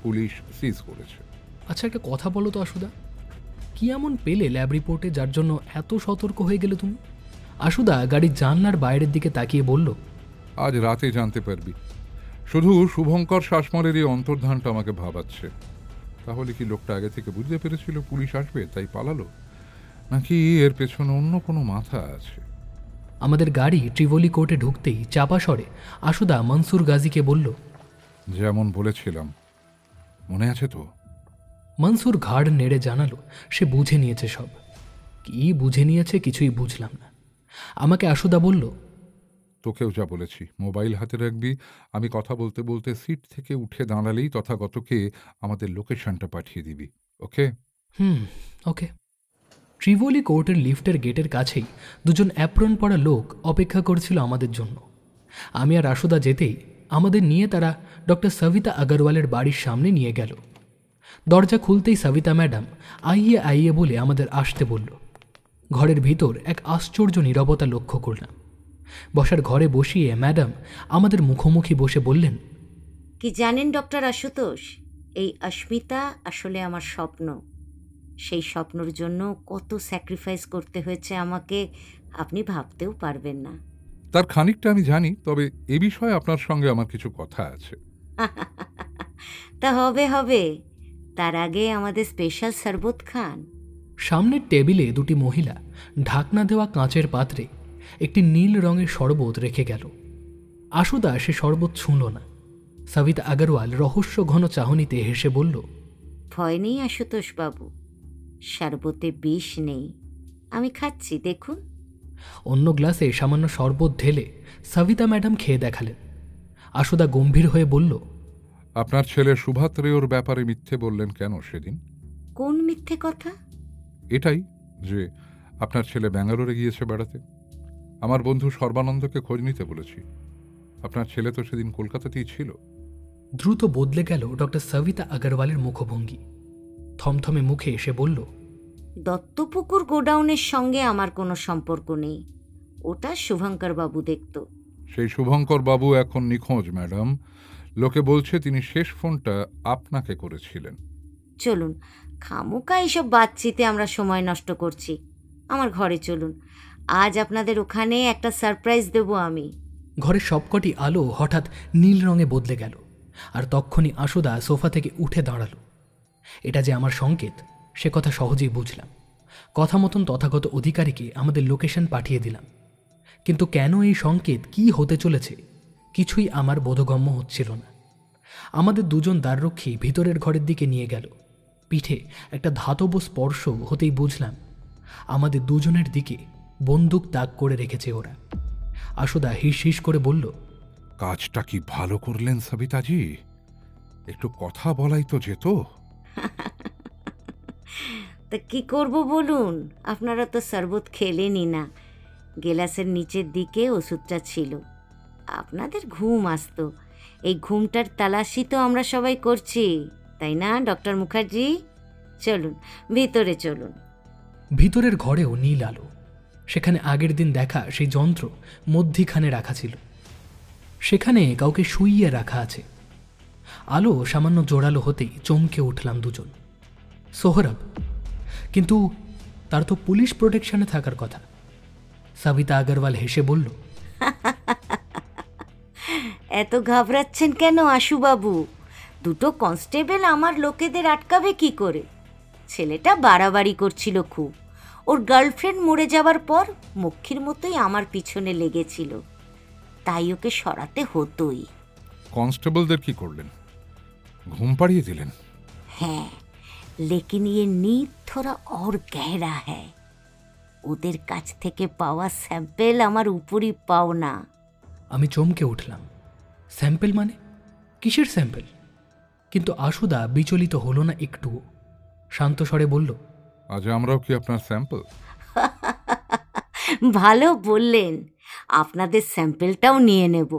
পুলিশ সিজ করেছে। আচ্ছা, একটা কথা বলো তো আশুদা, কি এমন পেলে ল্যাব রিপোর্টে যার জন্য এত সতর্ক হয়ে গেলে তুমি? আশুদা গাড়ির জানলার বাইরের দিকে তাকিয়ে বলল, আজ রাতে জানতে পারবি। শুধু শুভঙ্কর শাসমলের এই অন্তর্ধানটা আমাকে ভাবাচ্ছে। তাহলে কি লোকটা আগে থেকে বুঝতে পেরেছিল পুলিশ আসবে তাই পালালো, নাকি এর পেছনে অন্য কোনো মাথা আছে? আমাদের গাড়ি ট্রিভলি কোর্টে ঢুকতেই চাপা স্বরে আশুদা মনসুর গাজীকে বলল, যেমন বলেছিলাম, মনে আছে তো? মনসুর ঘাড় নেড়ে জানালো সে বুঝে নিয়েছে সব। কি বুঝে নিয়েছে কিছুই বুঝলাম না। আমাকে আশুদা বলল, তোকেও যা বলেছি, মোবাইল হাতে রাখবি। আমি কথা বলতে বলতে সিট থেকে উঠে দাঁড়ালেই তথাগতকে আমাদের লোকেশনটা পাঠিয়ে দিবি, ওকে? ওকে। ট্রিভলি কোর্টের লিফটের গেটের কাছেই দুজন অ্যাপ্রন পরা লোক অপেক্ষা করছিল আমাদের জন্য। আমি আর আশুদা যেতেই আমাদের নিয়ে তারা ডক্টর সবিতা আগরওয়ালের বাড়ির সামনে নিয়ে গেল। দরজা খুলতেই সবিতা ম্যাডাম আইয়ে আইয়ে বলে আমাদের আসতে বলল। ঘরের ভিতর এক আশ্চর্য নীরবতা লক্ষ্য করলাম। বসার ঘরে বসিয়ে ম্যাডাম আমাদের মুখোমুখি বসে বললেন, কি জানেন ডক্টর আশুতোষ, এই অস্মিতা আসলে আমার স্বপ্ন। সেই স্বপ্নর জন্য কত স্যাক্রিফাইস করতে হয়েছে আমাকে আপনি ভাবতেও পারবেন না। তার খানিকটা আমি জানি, তবে এ বিষয়ে আপনার সঙ্গে আমার কিছু কথা আছে। তা হবে হবে, তার আগে আমাদের স্পেশাল শরবত খান। সামনের টেবিলে দুটি মহিলা ঢাকনা দেওয়া কাঁচের পাত্রে একটি নীল রঙের শরবত রেখে গেল। আশুদা সে শরবত ছুঁল না। সবিতা আগরওয়াল রহস্য ঘন চাহনিতে হেসে বলল, ভয় নেই আশুতোষ বাবু, শরবতে বিষ নেই, আমি খাচ্ছি দেখুন। অন্য গ্লাসে সামান্য শরবত ঢেলে সবিতা ম্যাডাম খেয়ে দেখালেন। আশুদা গম্ভীর হয়ে বলল, আপনার ছেলে সুভাত্রেয়র ব্যাপারে মিথ্যে বললেন কেন সেদিন? কোন মিথ্যে কথা? এটাই যে আপনার ছেলে ব্যাঙ্গালোরে গিয়েছে বেড়াতে। আমার বন্ধু সর্বানন্দকে খোঁজ নিতে বলেছি। আপনার ছেলে তো সেদিন কলকাতাতেই ছিল। দ্রুত বদলে গেল ডক্টর সবিতা আগরওয়ালের মুখভঙ্গি। থমথমে মুখে এসে বলল, দত্তপুকুর গোডাউনের সঙ্গে আমার কোনো সম্পর্ক নেই, ওটা শুভঙ্কর বাবু দেখত। সেই শুভঙ্কর বাবু এখন নিখোঁজ ম্যাডাম। লোকে বলছে তিনি শেষ ফোনটা আপনাকে করেছিলেন। চলুন, খামোকা এইসব বাতচিতে আমরা সময় নষ্ট করছি। আমার ঘরে চলুন, আজ আপনাদের ওখানে একটা সারপ্রাইজ দেব আমি। ঘরের সবকটি আলো হঠাৎ নীল রঙে বদলে গেল, আর তক্ষুনি আশুদা সোফা থেকে উঠে দাঁড়াল। এটা যে আমার সংকেত সে কথা সহজেই বুঝলাম। কথা মতন তথাগত অধিকারীকে আমাদের লোকেশন পাঠিয়ে দিলাম। কিন্তু কেন এই সংকেত, কি হতে চলেছে, কিছুই আমার বোধগম্য হচ্ছিল না। আমাদের দুজন দ্বাররক্ষী ভিতরের ঘরের দিকে নিয়ে গেল। পিঠে একটা ধাতব স্পর্শ হতেই বুঝলাম আমাদের দুজনের দিকে বন্দুক তাক করে রেখেছে ওরা। আশুদা হিস হিস করে বলল, কাজটা কি ভালো করলেন সবিতাজি, একটু কথা বলাই তো যেত। তা কি করব বলুন, আপনারা তো শরবত খেলেনই না। গেলাসের নিচের দিকে ওষুধটা ছিল, আপনাদের ঘুম আসতো। এই ঘুমটার তালাশি তো আমরা সবাই করছি, তাই না ডক্টর মুখার্জি? চলুন ভিতরে চলুন। ভিতরের ঘরেও নীল আলো। সেখানে আগের দিন দেখা সেই যন্ত্র মধ্যিখানে রাখা ছিল। সেখানে কাউকে শুইয়ে রাখা আছে। আলো সামান্য জোরালো হতেই চমকে উঠলাম দুজন। সোহরাব, কিন্তু তার তো পুলিশ প্রোটেকশনে থাকার কথা। সবিতা আগরওয়াল হেসে বলল, এত ঘাবড়াচ্ছেন কেন আশুবাবু? দুটো কনস্টেবল আমার লোকেদের আটকাবে কি করে? ছেলেটা বাড়াবাড়ি করছিল খুব। ওর গার্লফ্রেন্ড মরে যাওয়ার পর মক্ষীর মতোই আমার পিছনে লেগেছিল, তাই ওকে সরাতে হতোই। কনস্টেবলদের কি করলেন? ঘুম পাড়িয়ে দিলেন। হ্যাঁ, लेकिन ये नींद थोड़ा और गहरा है। ওদের কাছ থেকে পাওয়া স্যাম্পেল আমার উপরই পাওনা। আমি চমকে উঠলাম। স্যাম্পেল মানে? কিসের স্যাম্পেল? কিন্তু আশুদা বিচলিত হলো না একটুও। শান্ত স্বরে বলল, আজ আমরাও কি আপনার স্যাম্পল? ভালো বললেন, আপনাদের স্যাম্পেলটাও নিয়ে নেব।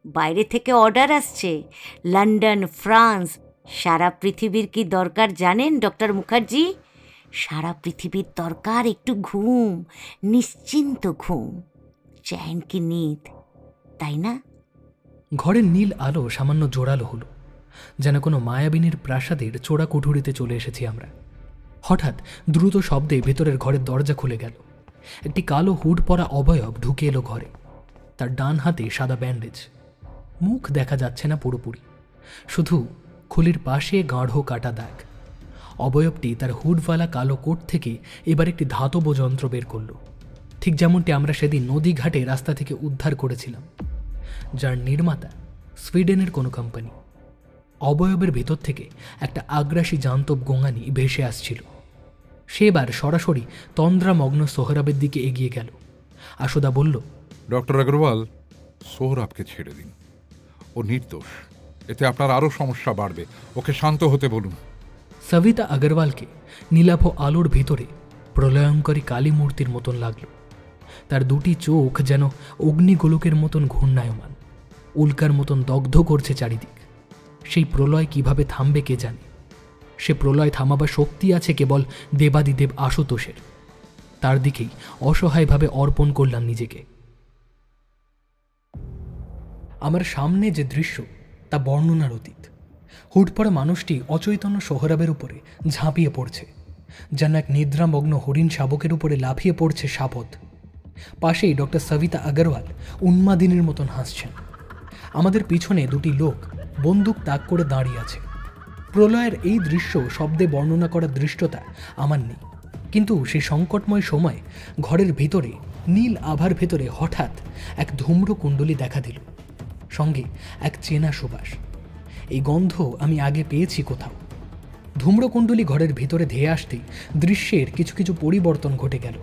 বাইরে থেকে অর্ডার আসছে, লন্ডন, ফ্রান্স, সারা পৃথিবীর কি দরকার জানেন ডক্টর মুখার্জি? সারা পৃথিবীর দরকার একটু ঘুম, নিশ্চিন্ত ঘুম, চ্যান কি নিদ, তাই না? ঘরের নীল আলো সামান্য জোরালো হলো, যেন কোনো মায়াবিনীর প্রাসাদের চোরা কুঠুরিতে চলে এসেছি আমরা। হঠাৎ দ্রুত শব্দে ভেতরের ঘরের দরজা খুলে গেল। একটি কালো হুড পরা অবয়ব ঢুকে এলো ঘরে। তার ডান হাতে সাদা ব্যান্ডেজ, মুখ দেখা যাচ্ছে না পুরোপুরি, শুধু খুলির পাশে গাঢ় কাটা দাগ। অবয়বটি তার হুডওয়ালা কালো কোট থেকে এবার একটি ধাতব যন্ত্র বের করল, ঠিক যেমনটি আমরা সেদিন নদীঘাটে রাস্তা থেকে উদ্ধার করেছিলাম, যার নির্মাতা সুইডেনের কোনো কোম্পানি। অবয়বের ভেতর থেকে একটা আগ্রাসী জান্তব গোঙানি ভেসে আসছিল। সে এবার সরাসরি তন্দ্রামগ্ন সোহরাবের দিকে এগিয়ে গেল। আশুদা বলল, ডক্টর আগরওয়াল, সোহরাবকে ছেড়ে দিন, ও নির্দোষ। এতে আপনার আরও সমস্যা বাড়বে। ওকে শান্ত হতে বলুন। সবিতা আগরওয়ালকে নীলাভ আলোর ভিতরে প্রলয়ঙ্করী কালী মূর্তির মতন লাগল। তার দুটি চোখ যেন অগ্নিগোলকের মতন ঘূর্ণায়মান, উল্কার মতন দগ্ধ করছে চারিদিক। সেই প্রলয় কিভাবে থামবে কে জানে। সে প্রলয় থামাবার শক্তি আছে কেবল দেবাদিদেব আশুতোষের। তার দিকেই অসহায়ভাবে অর্পণ করলাম নিজেকে। আমার সামনে যে দৃশ্য তা বর্ণনার অতীত। হুড পরা মানুষটি অচৈতন্য সোহরাবের উপরে ঝাঁপিয়ে পড়ছে, যেন এক নিদ্রামগ্ন হরিণ শাবকের উপরে লাফিয়ে পড়ছে সাপদ। পাশেই ডক্টর সবিতা আগরওয়াল উন্মাদিনীর মতন হাসছেন। আমাদের পিছনে দুটি লোক বন্দুক তাক করে দাঁড়িয়ে আছে। প্রলয়ের এই দৃশ্য শব্দে বর্ণনা করার দৃষ্টতা আমার নেই, কিন্তু সেই সংকটময় সময় ঘরের ভিতরে নীল আভার ভেতরে হঠাৎ এক ধূম্রকুণ্ডলী দেখা দিল, সঙ্গে এক চেনা সুবাস। এই গন্ধ আমি আগে পেয়েছি কোথাও। ধূম্রকুণ্ডলী ঘরের ভিতরে ধেয়ে আসতেই দৃশ্যের কিছু কিছু পরিবর্তন ঘটে গেল।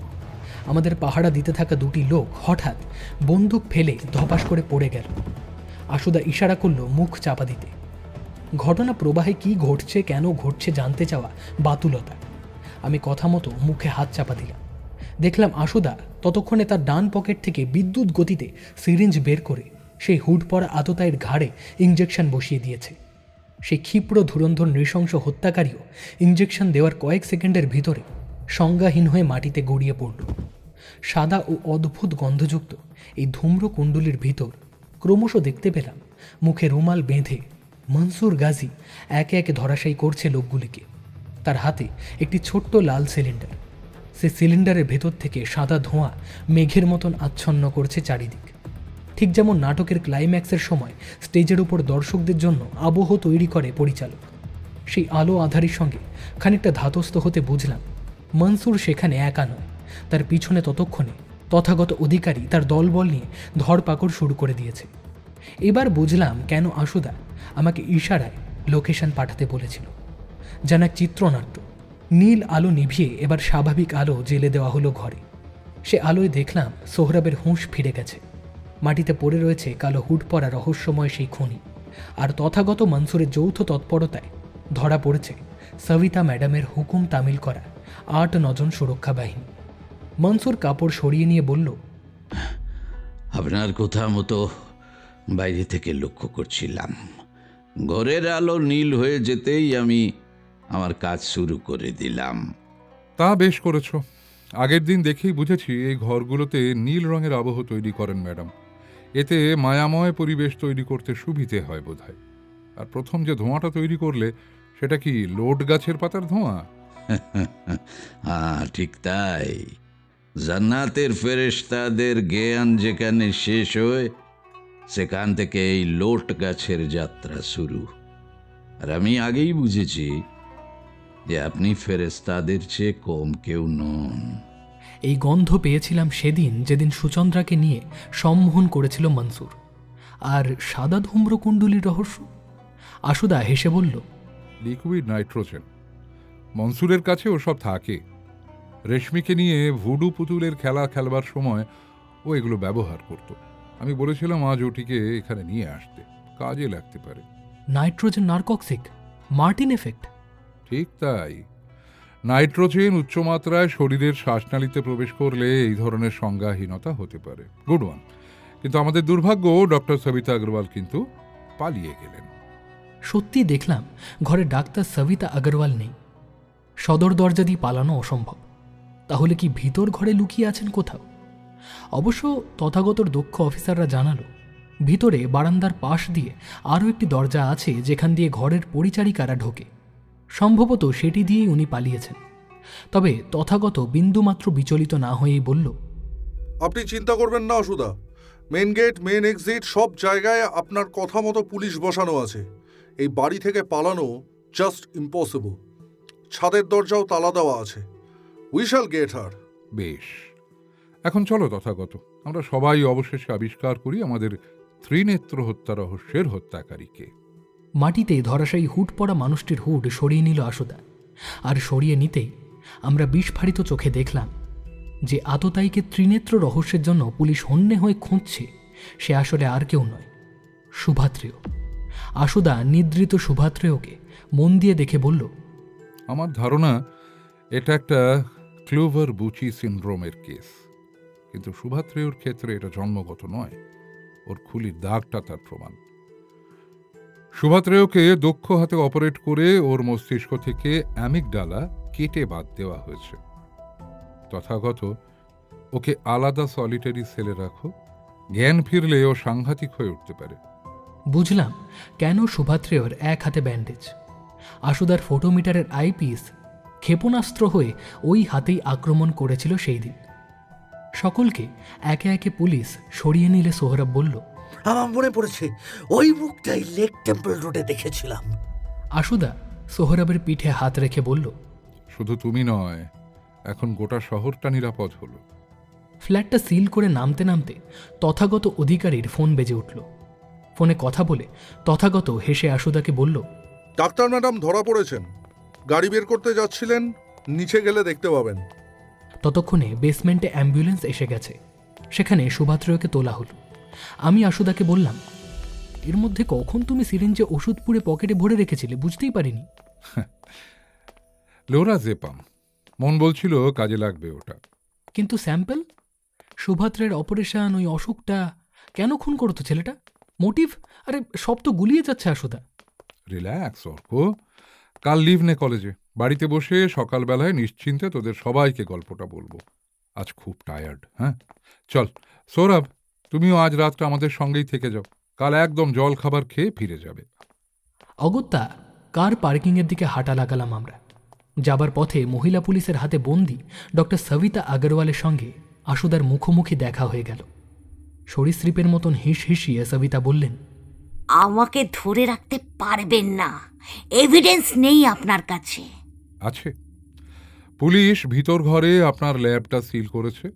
আমাদের পাহারা দিতে থাকা দুটি লোক হঠাৎ বন্দুক ফেলে ধপাস করে পড়ে গেল। আশুদা ইশারা করল মুখ চাপা দিতে। ঘটনা প্রবাহে কি ঘটছে, কেন ঘটছে জানতে চাওয়া বাতুলতা। আমি কথা মতো মুখে হাত চাপা দিলাম। দেখলাম আশুদা ততক্ষণে তার ডান পকেট থেকে বিদ্যুৎ গতিতে সিরিঞ্জ বের করে সেই হুড পরা আততায়ীর ঘাড়ে ইঞ্জেকশন বসিয়ে দিয়েছে। সেই ক্ষিপ্র ধুরন্ধর নৃশংস হত্যাকারীও ইঞ্জেকশন দেওয়ার কয়েক সেকেন্ডের ভিতরে সংজ্ঞাহীন হয়ে মাটিতে গড়িয়ে পড়ল। সাদা ও অদ্ভুত গন্ধযুক্ত এই ধূম্রকুণ্ডলীর ভিতর ক্রমশ দেখতে পেলাম মুখে রুমাল বেঁধে মনসুর গাজী একে একে ধরাশায়ী করছে লোকগুলিকে। তার হাতে একটি ছোট্ট লাল সিলিন্ডার। সে সিলিন্ডারের ভেতর থেকে সাদা ধোঁয়া মেঘের মতন আচ্ছন্ন করছে চারিদিক। ঠিক যেমন নাটকের ক্লাইম্যাক্সের সময় স্টেজের উপর দর্শকদের জন্য আবহ তৈরি করে পরিচালক। সেই আলো আধারির সঙ্গে খানিকটা ধাতস্থ হতে বুঝলাম মনসুর সেখানে একা নয়, তার পিছনে ততক্ষণে তথাগত অধিকারী তার দলবল নিয়ে ধরপাকড় শুরু করে দিয়েছে। এবার বুঝলাম কেন আশুদা আমাকে ইশারায় লোকেশন পাঠাতে বলেছিল। যেন এক চিত্রনাট্য। নীল আলো নিভিয়ে এবার স্বাভাবিক আলো জ্বেলে দেওয়া হলো ঘরে। সে আলোয় দেখলাম সোহরাবের হুঁশ ফিরে গেছে। মাটিতে পড়ে রয়েছে কালো হুড পরা রহস্যময় সেই খনি। আর তথাগত মনসুরের যৌথ তৎপরতায় ধরা পড়েছে সবিতা ম্যাডামের হুকুম তামিল করা 8-9 জন সুরক্ষা বাহিনী। মনসুর কাপড় সরিয়ে নিয়ে বলল, আপনার কথা মতো বাইরে থেকে লক্ষ্য করছিলাম। ঘরের আলো নীল হয়ে যেতেই আমি আমার কাজ শুরু করে দিলাম। তা বেশ করেছ। আগের দিন দেখেই বুঝেছি এই ঘরগুলোতে নীল রঙের আবহ তৈরি করেন ম্যাডাম। এতে মায়াময় পরিবেশ তৈরি করতে সুবিধে হয় বোধহয়। আর প্রথম যে ধোঁয়াটা তৈরি করলে সেটা কি লোট গাছের পাতার ধোঁয়া? হ্যাঁ, ঠিক তাই। জান্নাতের ফেরেশতাদের জ্ঞান যেখানে শেষ হয় সেখান থেকে এই লোট গাছের যাত্রা শুরু। আর আমি আগেই বুঝেছি যে আপনি ফেরেশতাদের চেয়ে কম কেউ নন। এই গন্ধ পেয়েছিলাম সেদিন যেদিন সুচন্দ্রাকে নিয়ে সম্মোহন করেছিল মনসুর। আর সাদা ধূম্রকুণ্ডলীর রহস্য, আশুদা হেসে বলল, লিকুইড নাইট্রোজেন। মনসুরের কাছে ওসব থাকে। রেশমিকে নিয়ে ভুডু পুতুলের খেলা খেলবার সময় ও এগুলো ব্যবহার করত। আমি বলেছিলাম আজ ওটিকে এখানে নিয়ে আসতে, কাজে লাগতে পারে। Nitrogen narcosis, martini effect. ঠিক তাই। নাইট্রোজেন উচ্চমাত্রায় শরীরের শ্বাসনালীতে প্রবেশ করলে এই ধরনের সংজ্ঞাহীনতা হতে পারে। Good one. কিন্তু আমাদের দুর্ভাগ্য, ডক্টর সবিতা আগরওয়াল কিন্তু পালিয়ে গেলেন। সত্যি দেখলাম ঘরে ডাক্তার সবিতা আগরওয়াল নেই। সদর দরজা দিয়ে পালানো অসম্ভব। তাহলে কি ভিতর ঘরে লুকিয়ে আছেন কোথাও? অবশ্য তথাগতর দক্ষ অফিসাররা জানালো, ভিতরে বারান্দার পাশ দিয়ে আরও একটি দরজা আছে যেখান দিয়ে ঘরের পরিচারিকারা ঢোকে। সম্ভবত সেটি দিয়েই উনি পালিয়েছেন। তবে তথাগত বিন্দুমাত্র বিচলিত না হয়েই বলল, আপনি চিন্তা করবেন না অসুদা, মেন গেট, মেন এক্সিট সব জায়গায় আপনার কথা মতো পুলিশ বসানো আছে। এই বাড়ি থেকে পালানো জাস্ট ইম্পসিবল। ছাদের দরজাও তালা দেওয়া আছে। উই শ্যাল গেট হার। বেশ, এখন চলো তথাগত, আমরা সবাই অবশেষে আবিষ্কার করি আমাদের ত্রিনেত্র হত্যা রহস্যের হত্যাকারীকে। মাটিতে ধরাশায়ী হুড পড়া মানুষটির হুড সরিয়ে নিল আশুদা। আর সরিয়ে নিতেই আমরা বিস্ফারিত চোখে দেখলাম যে আততায়ীকে ত্রিনেত্র রহস্যের জন্য পুলিশ হন্যে হয়ে খুঁজছে সে আসলে আর কেউ নয়, শুভাত্রেয়। আশুদা নিদ্রিত শুভাত্রেয়কে মন দিয়ে দেখে বলল, আমার ধারণা এটা একটা ক্লোভার বুচি সিন্ড্রোমের কেস। কিন্তু শুভাত্রেয়র ক্ষেত্রে এটা জন্মগত নয়, ওর খুলির দাগটা তার প্রমাণ। শুভাত্রেয়কে দক্ষ হাতে অপারেট করে ওর মস্তিষ্ক থেকে অ্যামিগডালা কেটে বাদ দেওয়া হয়েছে। তথাগত ওকে আলাদা সলিটারি সেলে রাখো, জ্ঞান ফিরলে ও সাংঘাতিক হয়ে উঠতে পারে। বুঝলাম কেন শুভাত্রেয়র এক হাতে ব্যান্ডেজ। আশুদার ফটোমিটারের আইপিস ক্ষেপণাস্ত্র হয়ে ওই হাতেই আক্রমণ করেছিল সেই দিন। সকলকে একে একে পুলিশ সরিয়ে নিলে সোহরাব বলল, আমার মনে পড়েছে, ওই মুখটাই লেক টেম্পল রোডে দেখেছিলাম। আশুদা সোহরাবের পিঠে হাত রেখে বলল, শুধু তুমি নয়, এখন গোটা শহরটা নিরাপদ হলো। ফ্ল্যাটটা সিল করে নামতে নামতে তথাগত অধিকারীর ফোন বেজে উঠল। ফোনে কথা বলে তথাগত হেসে আশুদাকে বলল, ডাক্তার ম্যাডাম ধরা পড়েছেন। গাড়ি বের করতে যাচ্ছিলেন, নিচে গেলে দেখতে পাবেন। ততক্ষণে বেসমেন্টে অ্যাম্বুলেন্স এসে গেছে। সেখানে শুভাত্রেয়কে তোলা হলো। আমি আশুদাকে বললাম, এর মধ্যে কখন তুমি সিরিঞ্জে ওষুধ পুড়ে পকেটে ভরে রেখেছিলে বুঝতেই পারিনি। লোরাজেপাম, মন বলছিল কাজে লাগবে ওটা। কিন্তু স্যাম্পল, শুভাত্রের অপারেশন, ওই অসুখটা, কেন খুন করতো ছেলেটা? মোটিভ? আরে সব তো গুলিয়ে যাচ্ছে আশুদা। রিল্যাক্স অর্ক, কাল লিভ নে কলেজে। বাড়িতে বসে সকালবেলায় নিশ্চিন্তে তোদের সবাইকে গল্পটা বলবো। আজ খুব টায়ার্ড। হ্যাঁ চল সৌরভ, তুমিও আজ রাতটা আমাদের সঙ্গেই থেকে যাও। কাল একদম জল খাবার খেয়ে ফিরে যাবে। অগত্যা কার পার্কিংয়ের দিকে হাঁটা লাগালাম আমরা। যাবার পথে মহিলা পুলিশের হাতে বন্দি ডক্টর সবিতা আগরওয়ালের সঙ্গে আশুদার মুখোমুখি দেখা হয়ে গেল। সরীসৃপের মতন হিস হিসিয়ে সবিতা বললেন, আমাকে ধরে রাখতে পারবেন না, এভিডেন্স নেই আপনার কাছে। আছে, পুলিশ ভিতর ঘরে আপনার ল্যাবটা সিল করেছে।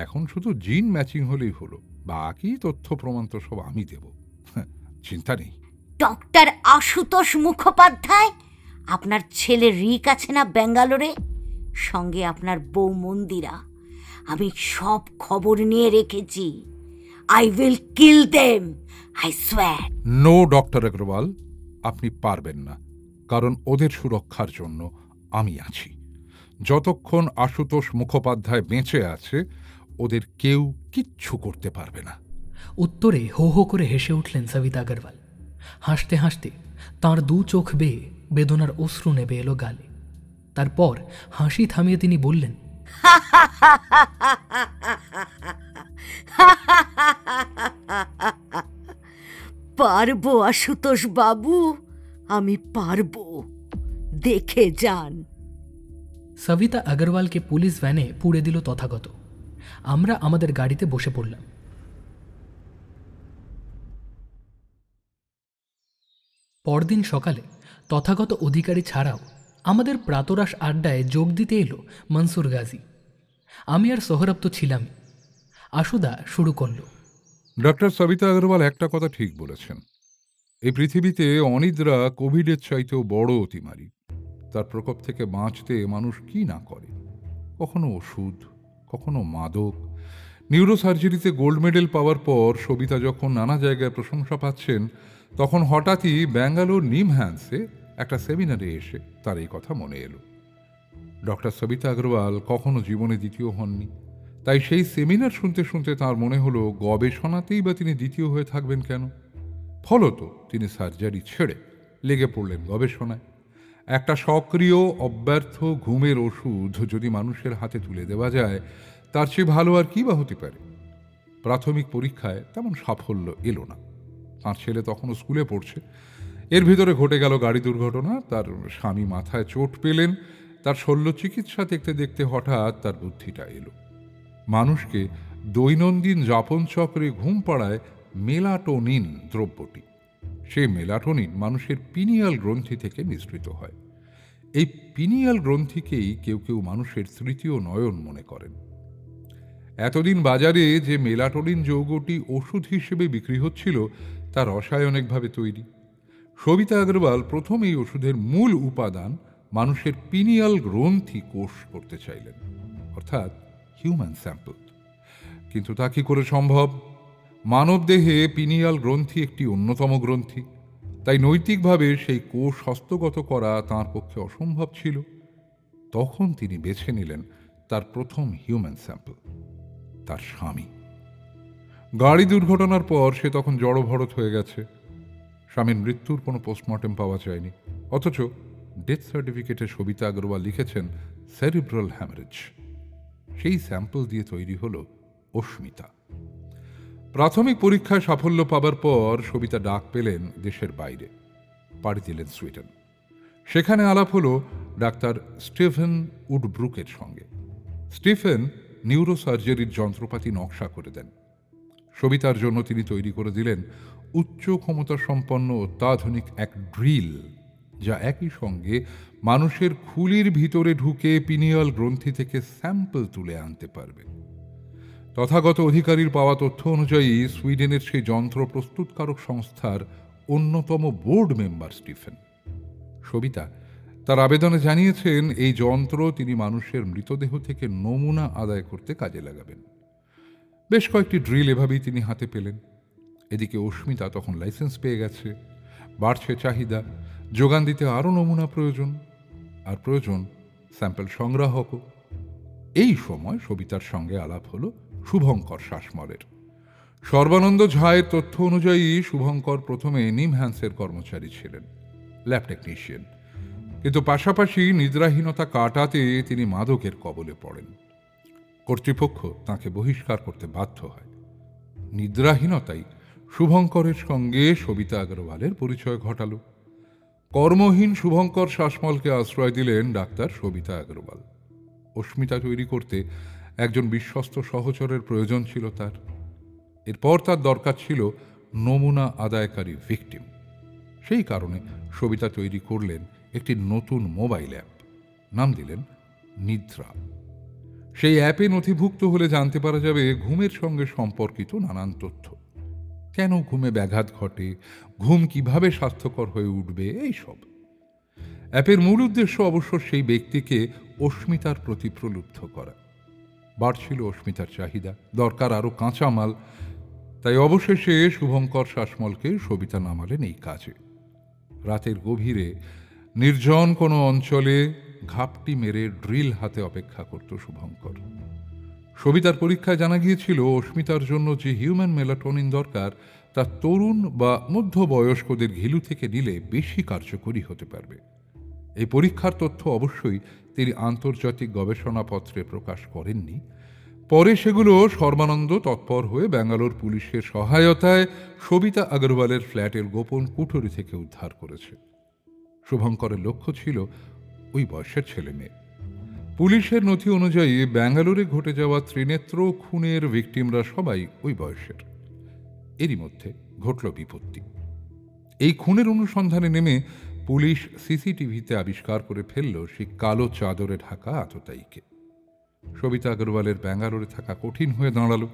এখন শুধু জিন ম্যাচিং হলেই হলো, বাকি তথ্য প্রমাণ তো সব আমি দেব, চিন্তা নেই। ডক্টর আশুতোষ মুখোপাধ্যায়, আপনার ছেলে রিক আছে না ব্যাঙ্গালোরে, সঙ্গে আপনার বউ মন্দিরা, আমি সব খবর নিয়ে রেখেছি। I will kill them, I swear. No doctor Agarwal, আপনি পারবেন না, কারণ ওদের সুরক্ষার জন্য আমি আছি। যতক্ষণ আশুতোষ মুখোপাধ্যায় বেঁচে আছে, ওদের কেউ কিচ্ছু করতে পারবে না। উত্তরে হো হো করে হেসে উঠলেন সবিতা আগরওয়াল। হাসতে হাসতে তাঁর দু চোখ বেয়ে বেদনার অশ্রু নেবে এলো গালে। তারপর হাসি থামিয়ে তিনি বললেন, পারবো আশুতোষ বাবু, আমি পারবো, দেখে যান। সবিতা আগরওয়ালকে পুলিশ ভ্যানে পুড়ে দিল তথাগত। আমরা আমাদের গাড়িতে বসে পড়লাম। পরদিন সকালে তথাগত অধিকারী ছাড়াও আমাদের প্রাতরাশ আড্ডায় যোগ দিতে এলো মনসুর গাজী। আমি আর সোহরাব তো ছিলামই। আশুদা শুরু করল, ডক্টর সবিতা আগরওয়াল একটা কথা ঠিক বলেছেন, এই পৃথিবীতে অনিদ্রা কোভিডের চাইতেও বড় অতিমারী। তার প্রকোপ থেকে বাঁচতে মানুষ কি না করে, কখনো ওষুধ, কখনো মাদক। নিউরোসার্জারিতে গোল্ড মেডেল পাওয়ার পর সবিতা যখন নানা জায়গায় প্রশংসা পাচ্ছেন, তখন হঠাৎই ব্যাঙ্গালোর নিমহ্যান্সে একটা সেমিনারে এসে তার এই কথা মনে এলো। ডক্টর সবিতা আগরওয়াল কখনো জীবনে দ্বিতীয় হননি, তাই সেই সেমিনার শুনতে শুনতে তার মনে হলো গবেষণাতেই বা তিনি দ্বিতীয় হয়ে থাকবেন কেন। ফলত তিনি সার্জারি ছেড়ে লেগে পড়লেন গবেষণায়। একটা সক্রিয় অব্যর্থ ঘুমের ওষুধ যদি মানুষের হাতে তুলে দেওয়া যায়, তার চেয়ে ভালো আর কি বা হতে পারে। প্রাথমিক পরীক্ষায় তেমন সাফল্য এলো না। তাঁর ছেলে তখনও স্কুলে পড়ছে। এর ভিতরে ঘটে গেল গাড়ি দুর্ঘটনা। তার স্বামী মাথায় চোট পেলেন। তার শল্য চিকিৎসা দেখতে দেখতে হঠাৎ তার বুদ্ধিটা এলো। মানুষকে দৈনন্দিন যাপন চক্রে ঘুম পাড়ায় মেলাটোনিন দ্রব্যটি। সেই মেলাটোনিন মানুষের পিনিয়াল গ্রন্থি থেকে নিঃসৃত হয়। এই পিনিয়াল গ্রন্থিকেই কেউ কেউ মানুষের তৃতীয় নয়ন মনে করেন। এতদিন বাজারে যে মেলাটোনিন যৌগটি ওষুধ হিসেবে বিক্রি হচ্ছিল, তা রাসায়নিকভাবে তৈরি। সবিতা আগরওয়াল প্রথম এই ওষুধের মূল উপাদান মানুষের পিনিয়াল গ্রন্থি কোষ করতে চাইলেন, অর্থাৎ হিউম্যান স্যাম্পল। কিন্তু তা কি করে সম্ভব? মানবদেহে পিনিয়াল গ্রন্থি একটি অন্যতম গ্রন্থি, তাই নৈতিকভাবে সেই কোষ হস্তগত করা তাঁর পক্ষে অসম্ভব ছিল। তখন তিনি বেছে নিলেন তার প্রথম হিউম্যান স্যাম্পল, তার স্বামী। গাড়ি দুর্ঘটনার পর সে তখন জড়ভরত হয়ে গেছে। স্বামীর মৃত্যুর কোনো পোস্টমর্টেম পাওয়া যায়নি, অথচ ডেথ সার্টিফিকেটে সবিতা আগরওয়াল লিখেছেন সেরিব্রাল হ্যামারেজ। সেই স্যাম্পল দিয়ে তৈরি হল অস্মিতা। প্রাথমিক পরীক্ষায় সাফল্য পাবার পর সবিতা ডাক পেলেন দেশের বাইরে, পাড়ি দিলেন সুইডেন। সেখানে আলাপ হল ডাক্তার স্টিফেন উডব্রুকের সঙ্গে। স্টিফেন নিউরোসার্জারির যন্ত্রপাতি নকশা করে দেন। সবিতার জন্য তিনি তৈরি করে দিলেন উচ্চ ক্ষমতা সম্পন্ন অত্যাধুনিক এক ড্রিল, যা একই সঙ্গে মানুষের খুলির ভিতরে ঢুকে পিনিয়াল গ্রন্থি থেকে স্যাম্পল তুলে আনতে পারবে। তথাগত অধিকারীর পাওয়া তথ্য অনুযায়ী সুইডেনের সেই যন্ত্র প্রস্তুতকারক সংস্থার অন্যতম বোর্ড মেম্বার স্টিফেন। সবিতা তার আবেদনে জানিয়েছেন এই যন্ত্র তিনি মানুষের মৃতদেহ থেকে নমুনা আদায় করতে কাজে লাগাবেন। বেশ কয়েকটি ড্রিল এভাবেই তিনি হাতে পেলেন। এদিকে অস্মিতা তখন লাইসেন্স পেয়ে গেছে। বাড়ছে চাহিদা, যোগান দিতে আরও নমুনা প্রয়োজন, আর প্রয়োজন স্যাম্পল সংগ্রাহকও। এই সময় সবিতার সঙ্গে আলাপ হল শুভঙ্কর শাসমলের। সর্বানন্দ ঝায়ের তথ্য অনুযায়ী শুভঙ্কর প্রথমে নিমহ্যান্সের কর্মচারী ছিলেন, ল্যাব টেকনিশিয়ান। কিন্তু পাশাপাশি নিদ্রাহীনতা কাটাতে তিনি মাদকের কবলে পড়েন। কর্তৃপক্ষ তাঁকে বহিষ্কার করতে বাধ্য হয়। নিদ্রাহীনতাই শুভঙ্করের সঙ্গে সবিতা আগরওয়ালের পরিচয় ঘটাল। কর্মহীন শুভঙ্কর শাসমলকে আশ্রয় দিলেন ডাক্তার সবিতা আগরওয়াল। অস্মিতা তৈরি করতে একজন বিশ্বস্ত সহচরের প্রয়োজন ছিল তার। এরপর তার দরকার ছিল নমুনা আদায়কারী ভিকটিম। সেই কারণে সবিতা তৈরি করলেন একটি নতুন মোবাইল অ্যাপ, নাম দিলেন নিদ্রা। সেই অ্যাপে নথিভুক্ত হলে জানতে পারা যাবে ঘুমের সঙ্গে সম্পর্কিত নানান তথ্য। কেন ঘুমে ব্যাঘাত ঘটে, ঘুম কিভাবে স্বাস্থ্যকর হয়ে উঠবে, এইসব। অ্যাপের মূল উদ্দেশ্য অবশ্য সেই ব্যক্তিকে অস্মিতার প্রতি প্রলুব্ধ করা। বাড়ছিল অস্মিতার চাহিদা, দরকার আরও কাঁচামাল। তাই অবশেষে শুভঙ্কর শাসমলকে সবিতা নামালেন এই কাজে। রাতের গভীরে নির্জন কোনো অঞ্চলে ঘাপটি মেরে ড্রিল হাতে অপেক্ষা করত শুভঙ্কর। সবিতার পরীক্ষায় জানা গিয়েছিল অস্মিতার জন্য যে হিউম্যান মেলাটোনিন দরকার, তা তরুণ বা মধ্যবয়স্কদের ঘিলু থেকে নিলে বেশি কার্যকরী হতে পারবে। এই পরীক্ষার তথ্য অবশ্যই তিনি আন্তর্জাতিক গবেষণাপত্রে প্রকাশ করেননি। পরে সেগুলো সর্বানন্দ তৎপর হয়ে ব্যাঙ্গালোর পুলিশের সহায়তায় সবিতা আগরওয়ালের ফ্ল্যাটের গোপন কুঠরি থেকে উদ্ধার করেছে। শুভঙ্করের লক্ষ্য ছিল ওই বয়সের ছেলে মেয়ে। পুলিশের নথি অনুযায়ী ব্যাঙ্গালোরে ঘটে যাওয়া ত্রিনেত্র খুনের ভিকটিমরা সবাই ওই বয়সের। এরই মধ্যে ঘটল বিপত্তি। এই খুনের অনুসন্ধানে নেমে পুলিশ সিসিটিভিতে আবিষ্কার করে ফেলল সেই কালো চাদরে ঢাকা আততায়ীকে। সবিতা আগরওয়ালের ব্যাঙ্গালোরে থাকা কঠিন হয়ে দাঁড়ালো।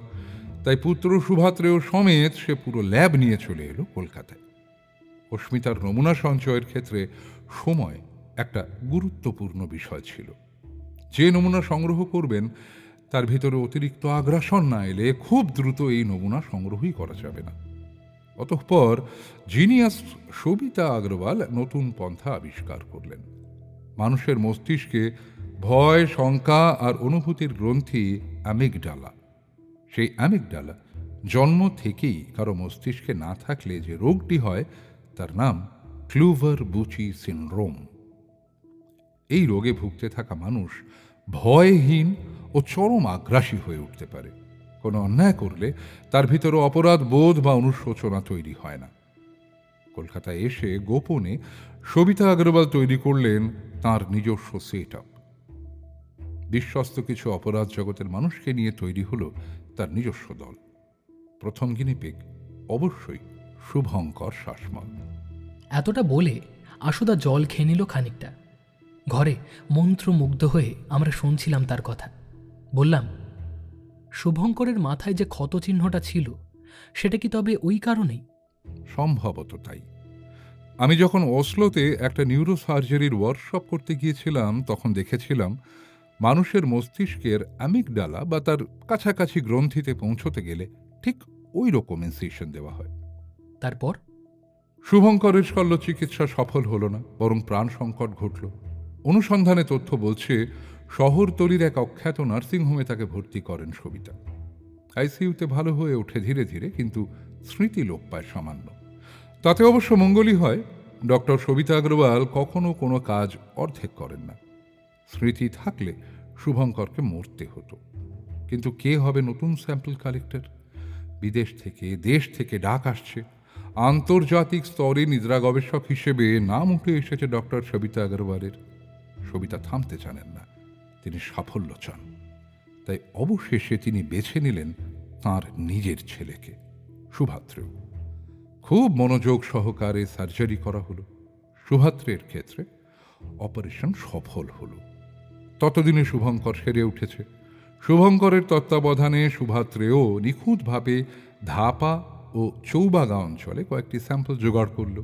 তাই পুত্র সুভাত্রেয় সমেত সে পুরো ল্যাব নিয়ে চলে এলো কলকাতায়। অস্মিতার নমুনা সঞ্চয়ের ক্ষেত্রে সময় একটা গুরুত্বপূর্ণ বিষয় ছিল। যে নমুনা সংগ্রহ করবেন তার ভিতরে অতিরিক্ত আগ্রাসন না এলে খুব দ্রুত এই নমুনা সংগ্রহই করা যাবে না। অতঃপর জিনিয়াস সবিতা আগরওয়াল নতুন পন্থা আবিষ্কার করলেন। মানুষের মস্তিষ্কে ভয়, শঙ্কা আর অনুভূতির গ্রন্থি অ্যামিগডালা। সেই অ্যামিগডালা জন্ম থেকেই কারো মস্তিষ্কে না থাকলে যে রোগটি হয় তার নাম ক্লুভার-বুচি সিনড্রোম। এই রোগে ভুগতে থাকা মানুষ ভয়হীন ও চরম আগ্রাসী হয়ে উঠতে পারে। কোনো অন্যায় করলে তার ভিতরে অপরাধ বোধ বা অনুশোচনা তৈরি হয় না। কলকাতায় এসে গোপনে সবিতা আগরওয়াল তৈরি করলেন তাঁর নিজস্ব সেট আপ। বিশ্বস্ত কিছু অপরাধ জগতের মানুষকে নিয়ে তৈরি হলো তার নিজস্ব দল। প্রথম গিনিপিগ অবশ্যই শুভঙ্কর শাসমল। এতটা বলে আশুদা জল খেয়ে নিল খানিকটা। ঘরে মন্ত্রমুগ্ধ হয়ে আমরা শুনছিলাম তার কথা। বললাম, শুভঙ্করের মাথায় যে ক্ষতচিহ্নটা ছিল সেটা কি তবে ওই কারণেই? সম্ভবত তাই। আমি যখন অসলোতে একটা নিউরোসার্জারির ওয়ার্কশপ করতে গিয়েছিলাম তখন দেখেছিলাম মানুষের মস্তিষ্কের অ্যামিগডালা বা তার কাছাকাছি গ্রন্থিতে পৌঁছতে গেলে ঠিক ওই রকম ইনসিশন দেওয়া হয়। তারপর শুভঙ্করের শল্য চিকিৎসা সফল হল না, বরং প্রাণ সংকট ঘটল। অনুসন্ধানে তথ্য বলছে শহরতলির এক অখ্যাত নার্সিংহোমে তাকে ভর্তি করেন সবিতা। আইসিইউতে ভালো হয়ে ওঠে ধীরে ধীরে, কিন্তু স্মৃতি লোপ পায় সামান্য। তাতে অবশ্য মঙ্গলই হয়, ডক্টর সবিতা আগরওয়াল কখনো কোনো কাজ অর্ধেক করেন না। স্মৃতি থাকলে শুভঙ্করকে মরতে হতো, কিন্তু কে হবে নতুন স্যাম্পল কালেক্টর? বিদেশ থেকে দেশ থেকে ডাক আসছে। আন্তর্জাতিক স্তরে নিদ্রা গবেষক হিসেবে নাম উঠে এসেছে ডক্টর সবিতা আগরওয়ালের। সবিতা থামতে জানেন না, তিনি সাফল্য চান। তাই অবশেষে তিনি বেছে নিলেন তাঁর নিজের ছেলেকে, শুভাত্রেয়। খুব মনোযোগ সহকারে সার্জারি করা হলো। শুভাত্রের ক্ষেত্রে অপারেশন সফল হলো। ততদিনে শুভঙ্কর সেরে উঠেছে। শুভঙ্করের তত্ত্বাবধানে শুভাত্রেয় নিখুঁতভাবে ধাপা ও চৌবাগা অঞ্চলে কয়েকটি স্যাম্পল জোগাড় করল।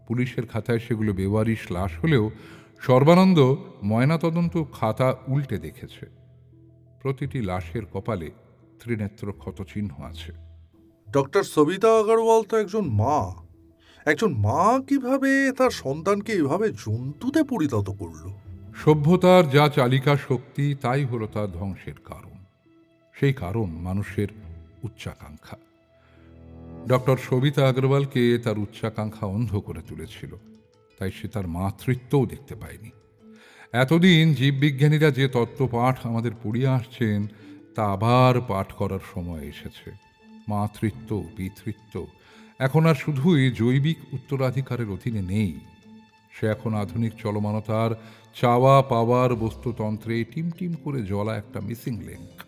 পুলিশের খাতায় সেগুলো বেওয়ারিশ লাশ হলেও সর্বানন্দ ময়নাতদন্ত খাতা উল্টে দেখেছে। প্রতিটি লাশের কপালে ত্রিনেত্র ক্ষতচিহ্ন আছে। ডক্টর সবিতা আগরওয়াল তো একজন মা কিভাবে তার সন্তানকে এভাবে জন্তুতে পরিণত করল? সভ্যতার যা চালিকা শক্তি তাই হলো তার ধ্বংসের কারণ। সেই কারণ মানুষের উচ্চাকাঙ্ক্ষা। ডক্টর সবিতা আগরওয়ালকে তার উচ্চাকাঙ্ক্ষা অন্ধ করে তুলেছিল, তাই সে তার মাতৃত্বও দেখতে পায়নি। এতদিন জীববিজ্ঞানীরা যে তত্ত্বপাঠ আমাদের পড়িয়ে আসছেন তা আবার পাঠ করার সময় এসেছে। মাতৃত্ব, পিতৃত্ব এখন আর শুধুই জৈবিক উত্তরাধিকারের অধীনে নেই। সে এখন আধুনিক চলমানতার চাওয়া পাওয়ার বস্তুতন্ত্রে টিমটিম করে জ্বলা একটা মিসিং লিঙ্ক।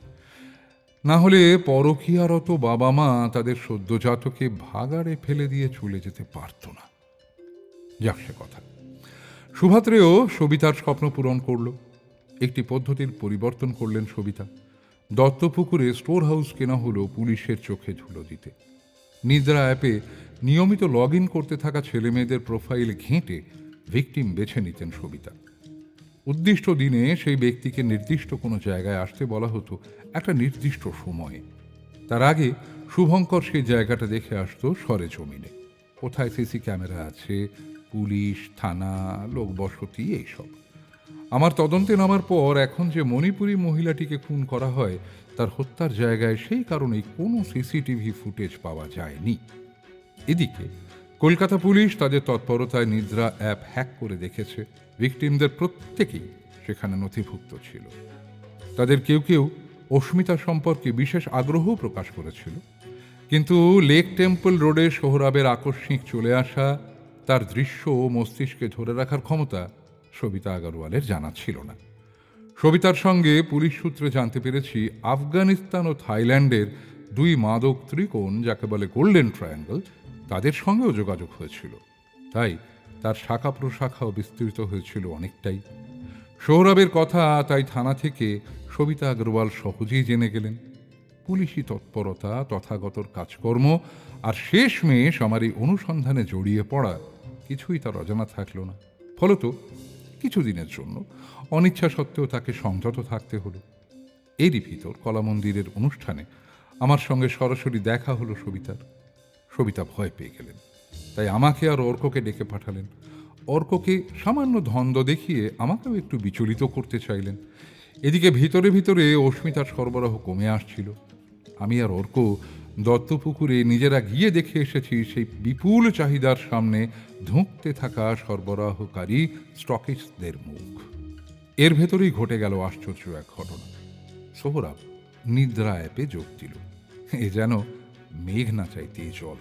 না হলে পরকীয়ারত বাবা মা তাদের সদ্যজাতকে ভাগাড়ে ফেলে দিয়ে চলে যেতে পারত না। যাক সে কথা। শুভাত্রেয় সবিতার স্বপ্ন পূরণ করল। একটি পদ্ধতির পরিবর্তন করলেন সবিতা। দত্তপুকুরে স্টোর হাউস কেনা হলো পুলিশের চোখে ধুলো দিতে। নিদ্রা অ্যাপে নিয়মিত লগ ইন করতে থাকা ছেলেমেয়েদের প্রোফাইল ঘেঁটে ভিকটিম বেছে নিতেন সবিতা। উদ্দিষ্ট দিনে সেই ব্যক্তিকে নির্দিষ্ট কোনো জায়গায় আসতে বলা হতো একটা নির্দিষ্ট সময়ে। তার আগে শুভঙ্কর সেই জায়গাটা দেখে আসতো সরেজমিনে। কোথায় সিসি ক্যামেরা আছে, পুলিশ, থানা, লোকবসতি, এইসব। আমার তদন্তে নামার পর এখন যে মণিপুরী মহিলাটিকে খুন করা হয় তার হত্যার জায়গায় সেই কারণেই কোনো সিসিটিভি ফুটেজ পাওয়া যায়নি। এদিকে কলকাতা পুলিশ তাদের তৎপরতায় নিদ্রা অ্যাপ হ্যাক করে দেখেছে ভিকটিমদের প্রত্যেকেই সেখানে নথিভুক্ত ছিল। তাদের কেউ কেউ অস্মিতা সম্পর্কে বিশেষ আগ্রহ প্রকাশ করেছিল, কিন্তু লেক টেম্পল রোডে সোহরাবের আকস্মিক চলে আসা, তার দৃশ্য ও মস্তিষ্কে ধরে রাখার ক্ষমতা সবিতা আগরওয়ালের জানা ছিল না। সবিতার সঙ্গে পুলিশ সূত্রে জানতে পেরেছি আফগানিস্তান ও থাইল্যান্ডের দুই মাদক ত্রিকোণ, যাকে বলে গোল্ডেন ট্রায়াঙ্গল, তাদের সঙ্গেও যোগাযোগ হয়েছিল। তাই তার শাখা প্রশাখাও বিস্তৃত হয়েছিল অনেকটাই। সৌরভের কথা তাই থানা থেকে সবিতা আগরওয়াল সহজেই জেনে গেলেন। পুলিশি তৎপরতা, তথাগতর কাজকর্ম আর শেষমেশ আমার এই অনুসন্ধানে জড়িয়ে পড়া কিছুই তার অজানা থাকলো না। ফলত কিছুদিনের জন্য অনিচ্ছা সত্ত্বেও তাকে সংযত থাকতে হলো। এরই ভিতর কলা মন্দিরের অনুষ্ঠানে আমার সঙ্গে সরাসরি দেখা হলো সবিতার। সবিতা ভয় পেয়ে গেলেন, তাই আমাকে আর অর্ককে ডেকে পাঠালেন। অর্ককে সামান্য ধন্দ দেখিয়ে আমাকেও একটু বিচলিত করতে চাইলেন। এদিকে ভিতরে ভিতরে অস্মিতার সরবরাহ কমে আসছিল। আমি আর অর্ক দত্তপুকুরে নিজেরা গিয়ে দেখে এসেছি সেই বিপুল চাহিদার সামনে ধুঁকতে থাকা সরবরাহকারী স্টকিস্টদের মুখ। এর ভেতরেই ঘটে গেল আশ্চর্য এক ঘটনা। সোহরাব নিদ্রা অ্যাপে যোগ দিল। এ যেন মেঘ না চাইতে জল।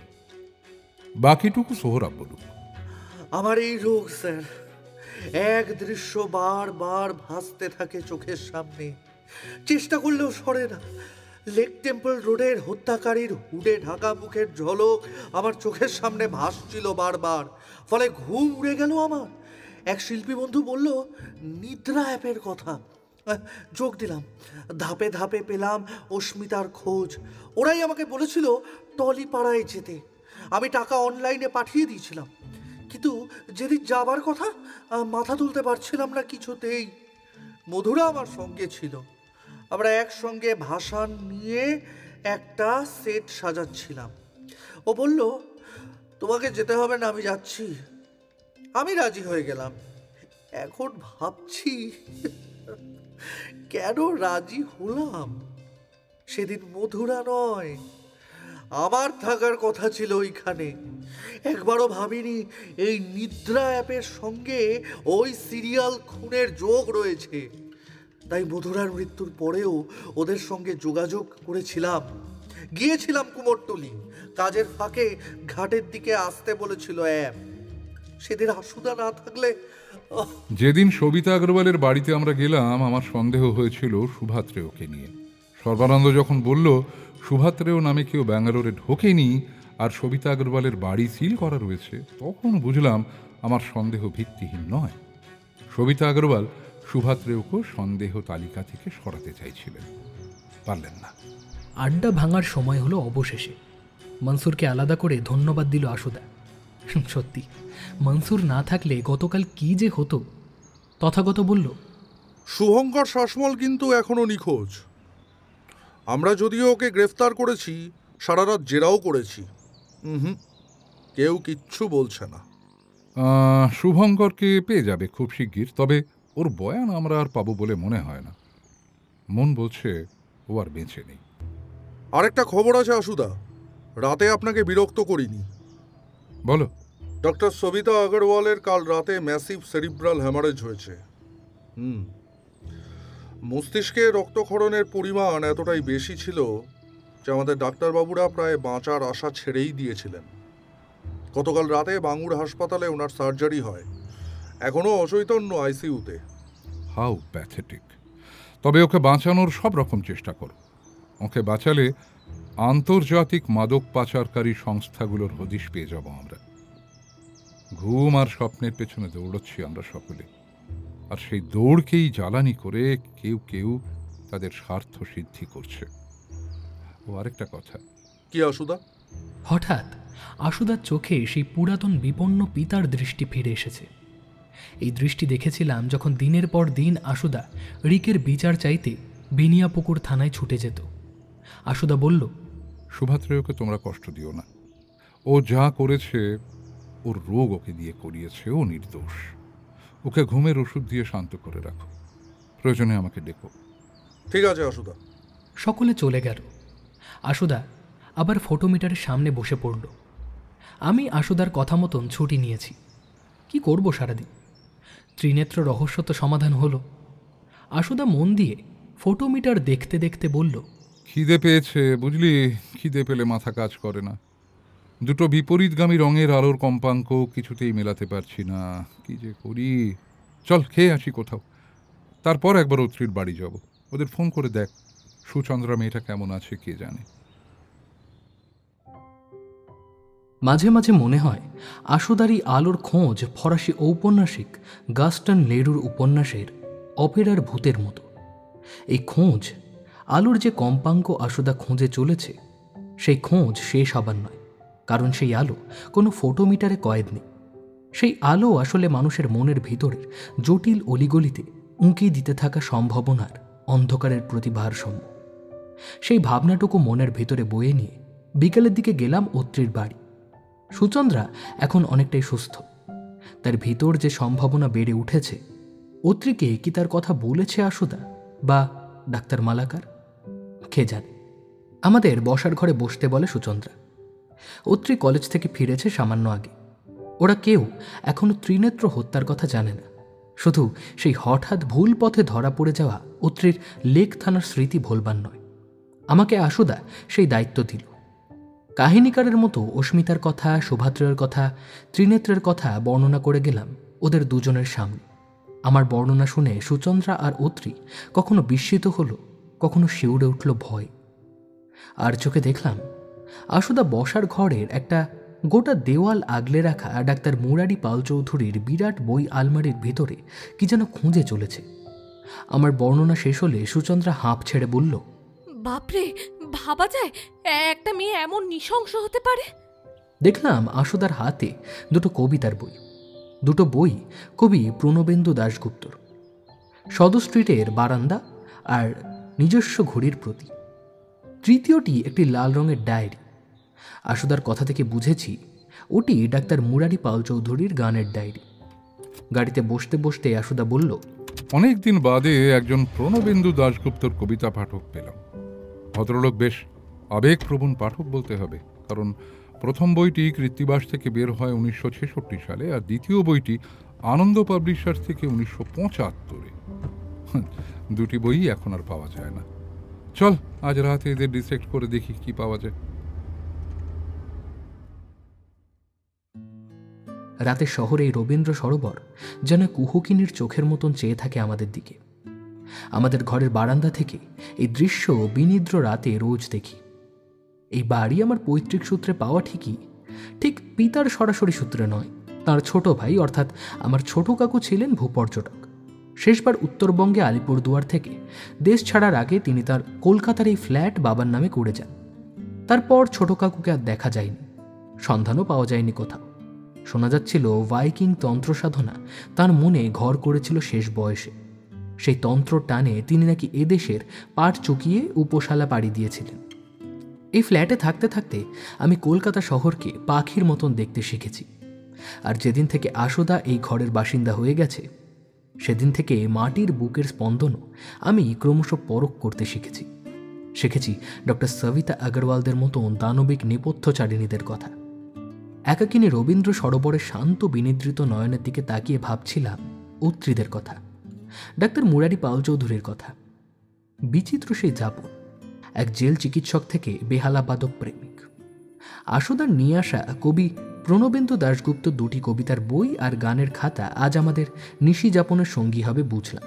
বাকিটুকু সোহরাব বলুক। আমার এই রোগ স্যার, এক দৃশ্য বারবার ভাসতে থাকে চোখের সামনে, চেষ্টা করলেও সরে না। লেক টেম্পল রোডের হত্যাকারীর হুডে ঢাকা মুখের ঝলক আমার চোখের সামনে ভাসছিল বারবার, ফলে ঘুম উড়ে গেল আমার। এক শিল্পী বন্ধু বলল নিদ্রা অ্যাপের কথা, যোগ দিলাম। ধাপে ধাপে পেলাম অস্মিতার খোঁজ। ওরাই আমাকে বলেছিল টলিপাড়ায় যেতে। আমি টাকা অনলাইনে পাঠিয়ে দিয়েছিলাম, কিন্তু যেদিন যাবার কথা মাথা তুলতে পারছিলাম না কিছুতেই। মধুরা আমার সঙ্গে ছিল, আমরা একসঙ্গে ভাসান নিয়ে একটা সেট সাজাচ্ছিলাম। ও বলল তোমাকে যেতে হবে না, আমি যাচ্ছি। আমি রাজি হয়ে গেলাম। এখন ভাবছি কেন রাজি হলাম। সেদিন মধুরা নয়, আমার থাকার কথা ছিল ওইখানে। একবারও ভাবিনি এই নিদ্রা অ্যাপের সঙ্গে ওই সিরিয়াল খুনের যোগ রয়েছে। তাই মধুরার মৃত্যুর পরেও ওদের সঙ্গে যোগাযোগ করেছিলাম। গিয়েছিলাম কুমোরটুলি, কাজের ফাঁকে ঘাটের দিকে আসতে বলেছিল অ্যাপ। সেদিন আশুদা না থাকলে। যেদিন সবিতা আগরওয়ালের বাড়িতে আমরা গেলাম, আমার সন্দেহ হয়েছিল সুভাত্রেয়কে নিয়ে। সর্বানন্দ যখন বলল সুভাত্রেয় নামে কেউ ব্যাঙ্গালোরে ঢোকেনি আর সবিতা আগরওয়ালের বাড়ি সিল করা রয়েছে, তখন বুঝলাম আমার সন্দেহ ভিত্তিহীন নয়। সবিতা আগরওয়াল সুভাত্রেয়কে সন্দেহ তালিকা থেকে সরাতে চাইছিলেন, পারলেন না। আড্ডা ভাঙার সময় হলো অবশেষে। মনসুরকে আলাদা করে ধন্যবাদ দিল আশুদা। সত্যি মনসুর না থাকলে গতকাল কি যে হতো। তথাগত বলল, শুভঙ্কর শাসমল কিন্তু এখনো নিখোঁজ। আমরা যদিও ওকে গ্রেফতার করেছি, সারা রাত জেরাও করেছি, কেউ কিচ্ছু বলছে না। শুভঙ্করকে পেয়ে যাবে খুব শিগগির, তবে ওর বয়ান আমরা আর পাবো বলে মনে হয় না। মন বলছে ও আর বেঁচে নেই। আরেকটা খবর আছে আশুদা, রাতে আপনাকে বিরক্ত করিনি। বলো। ডক্টর সবিতা আগরওয়ালের কাল রাতে ম্যাসিভ সেরিব্রাল হ্যামারেজ হয়েছে। মস্তিষ্কে রক্তক্ষরণের পরিমাণ এতটাই বেশি ছিল যে আমাদের ডাক্তারবাবুরা প্রায় বাঁচার আশা ছেড়েই দিয়েছিলেন। গতকাল রাতে বাঙুর হাসপাতালে ওনার সার্জারি হয়, এখনও অচৈতন্য আইসিইউতে। How pathetic. তবে ওকে বাঁচানোর সব রকম চেষ্টা করো। ওকে বাঁচালে আন্তর্জাতিক মাদক পাচারকারী সংস্থাগুলোর হদিশ পেয়ে যাব আমরা। ঘুম আর স্বপ্নের পেছনে দৌড়চ্ছি আমরা সকলে, আর সেই দৌড়কেই জ্বালানি করে কেউ কেউ তাদের স্বার্থ সিদ্ধি করছে। ও আরেকটা কথা। কি আশুদা? হঠাৎ আশুদার চোখে সেই পুরাতন বিপন্ন পিতার দৃষ্টি ফিরে এসেছে। এই দৃষ্টি দেখেছিলাম যখন দিনের পর দিন আশুদা রিকের বিচার চাইতে বিনিয়াপুকুর থানায় ছুটে যেত। আশুদা বলল, সুভাত্রেয়কে তোমরা কষ্ট দিও না। ও যা করেছে ওর রোগ ওকে দিয়ে করিয়েছে, ও নির্দোষ। ওকে ঘুমের ওষুধ দিয়ে শান্ত করে রাখো, প্রয়োজনে আমাকে ডেকো। ঠিক আছে আশুদা। সকলে চলে গেল। আশুদা আবার ফটোমিটারের সামনে বসে পড়ল। আমি আশুদার কথা মতন ছুটি নিয়েছি। কি করব সারাদিন? ত্রিনেত্র রহস্য তো সমাধান হলো। আশুদা মন দিয়ে ফটোমিটার দেখতে দেখতে বলল, খিদে পেয়েছে বুঝলি, খিদে পেলে মাথা কাজ করে না। দুটো বিপরীতগামী রঙের আলোর কম্পাঙ্ক কিছুতেই মেলাতে পারছি না, কি যে করি। চল খেয়ে আসি কোথাও, তারপর একবার অত্রির বাড়ি যাব। ওদের ফোন করে দেখ সুচন্দ্রা মেয়েটা কেমন আছে কে জানে। মাঝে মাঝে মনে হয় আশুদারি আলোর খোঁজ ফরাসি ঔপন্যাসিক গাস্টন লেরুর উপন্যাসের অপেরার ভূতের মতো। এই খোঁজ, আলোর যে কম্পাঙ্ক আশুদা খোঁজে চলেছে, সেই খোঁজ শেষ হবার নয়, কারণ সেই আলো কোনো ফটোমিটারে কয়েদ নেই। সেই আলো আসলে মানুষের মনের ভিতরের জটিল অলিগলিতে উঁকি দিতে থাকা সম্ভাবনার অন্ধকারের প্রতি ভারসাম্য। সেই ভাবনাটুকু মনের ভিতরে বয়ে নিয়ে বিকেলের দিকে গেলাম অত্রির বাড়ি। সুচন্দ্রা এখন অনেকটাই সুস্থ। তার ভিতর যে সম্ভাবনা বেড়ে উঠেছে, অত্রিকে কি তার কথা বলেছে আশুদা বা ডাক্তার মালাকার, কে জানে। আমাদের বসার ঘরে বসতে বলে সুচন্দ্রা। অত্রি কলেজ থেকে ফিরেছে সামান্য আগে। ওরা কেউ এখনো ত্রিনেত্র হত্যার কথা জানে না। শুধু সেই হঠাৎ ভুল পথে ধরা পড়ে যাওয়া অত্রির লেক থানার স্মৃতি ভোলবার নয়। আমাকে আশুদা সেই দায়িত্ব দিল। কাহিনীকারের মতো অস্মিতার কথা, সুভাদ্রের কথা, ত্রিনেত্রের কথা বর্ণনা করে গেলাম ওদের দুজনের সামনে। আমার বর্ণনা শুনে সুচন্দ্রা আর অত্রি কখনো বিস্মিত হলো, কখনো শিউরে উঠল ভয়। আর চোখে দেখলাম আশুদা বসার ঘরের একটা গোটা দেওয়াল আগলে রাখা ডাক্তার মুরারি পাল চৌধুরীর বিরাট বই আলমারির ভিতরে কি যেন খুঁজে চলেছে। আমার বর্ণনা শেষ হলে সুচন্দ্রা হাঁপ ছেড়ে বলল, বাপরে, ভাবা যায় একটা মেয়ে এমন নৃশংস হতে পারে? দেখলাম আশুদার হাতে দুটো কবিতার বই। দুটো বই কবি প্রণবেন্দু দাশগুপ্তর। সদর স্ট্রিটের বারান্দা আর নিজস্ব ঘড়ির প্রতি। তৃতীয়টি একটি লাল রঙের ডায়েরি। আশুদার কথা থেকে বুঝেছি ওটি ডাক্তার মুরারি পাল চৌধুরীর গানের ডায়েরি। গাড়িতে বসতে বসতে আশুদা বলল, অনেকদিন বাদে একজন প্রণবেন্দু দাশগুপ্তর কবিতা পাঠক পেলাম। ভদ্রলোক বেশ আবেগপ্রবণ পাঠক বলতে হবে, কারণ প্রথম বইটি কৃত্তিবাস থেকে বের হয় 1966 সালে, আর দ্বিতীয় বইটি আনন্দ পাবলিশার্স থেকে 1975-এ। দুটি বই এখন আর পাওয়া যায় না। চল আজ রাতে এদের ডিসেক্ট করে দেখি কি পাওয়া যায়। রাতে শহরে রবীন্দ্র সরোবর যেন কুহুকিনীর চোখের মতন চেয়ে থাকে আমাদের দিকে। আমাদের ঘরের বারান্দা থেকে এই দৃশ্য বিনিদ্র রাতে রোজ দেখি। এই বাড়ি আমার পৈতৃক সূত্রে পাওয়া ঠিকই, ঠিক পিতার সরাসরি সূত্রে নয়। তার ছোট ভাই অর্থাৎ আমার ছোট কাকু ছিলেন ভূপর্যটক। শেষবার উত্তরবঙ্গে আলিপুরদুয়ার থেকে দেশ ছাড়ার আগে তিনি তার কলকাতার এই ফ্ল্যাট বাবার নামে করে যান। তারপর ছোট কাকুকে আর দেখা যায়নি, সন্ধানও পাওয়া যায়নি কোথাও। শোনা যাচ্ছিল ভাইকিং তন্ত্র সাধনা তার মনে ঘর করেছিল শেষ বয়সে। সেই তন্ত্র টানে তিনি নাকি এদেশের পাট চুকিয়ে উপশালা পাড়ি দিয়েছিলেন। এই ফ্ল্যাটে থাকতে থাকতে আমি কলকাতা শহরকে পাখির মতন দেখতে শিখেছি। আর যেদিন থেকে আশুদা এই ঘরের বাসিন্দা হয়ে গেছে, সেদিন থেকে মাটির বুকের স্পন্দনও আমি ক্রমশ পরখ করতে শিখেছি। শিখেছি ডক্টর সবিতা আগরওয়ালদের মতন দানবিক নেপথ্যচারিণীদের কথা। একাকিনী রবীন্দ্র সরোবরের শান্ত বিনিদ্রিত নয়নের দিকে তাকিয়ে ভাবছিলাম অত্রিদের কথা, ডাক্তার মুরারি পাল চৌধুরীর কথা। বিচিত্র সেই যাপন, এক জেল চিকিৎসক থেকে বেহালাবাদক প্রেমিক। আশুদার নিয়ে আসা কবি প্রণবেন্দু দাশগুপ্ত দুটি কবিতার বই আর গানের খাতা আজ আমাদের নিশি যাপনের সঙ্গী হবে বুঝলাম।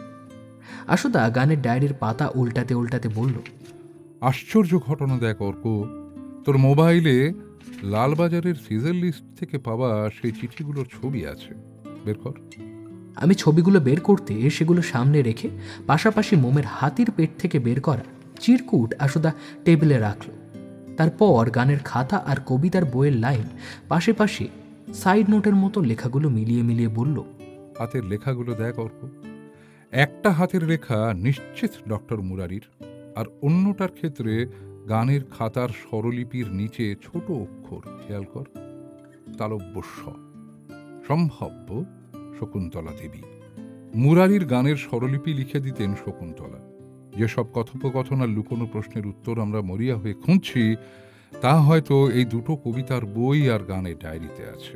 আশুদা গানের ডায়েরির পাতা উল্টাতে উল্টাতে বলল, আশ্চর্য ঘটনা দেখ অর্ক, তোর মোবাইলে লালবাজারের সিজার লিস্ট থেকে পাওয়া সেই চিঠিগুলোর ছবি আছে, বের কর। আমি ছবিগুলো বের করতে সেগুলো সামনে রেখে পাশাপাশি মোমের হাতির পেট থেকে বের করা চিরকুট আশুদা টেবিলে রাখল। তারপর গানের খাতা আর কবিতার বইয়ের লাইন পাশে পাশে সাইড নোটের মতো লেখাগুলো মিলিয়ে মিলিয়ে বলল, হাতের লেখাগুলো দেখ অর্ক। একটা হাতের লেখা নিশ্চিত ডক্টর মুরারির, আর অন্যটার ক্ষেত্রে গানের খাতার স্বরলিপির নিচে ছোট অক্ষর, খেয়াল কর, তালব্যস্ব, সম্ভাব্য শকুন্তলা দেবী। মুরারির গানের স্বরলিপি লিখে দিতেন শকুন্তলা। যেসব কথোপকথন আর লুকোনো প্রশ্নের উত্তর আমরা মরিয়া হয়ে খুঁজছি, তা হয়তো এই দুটো কবিতার বই আর গানের ডায়েরিতে আছে।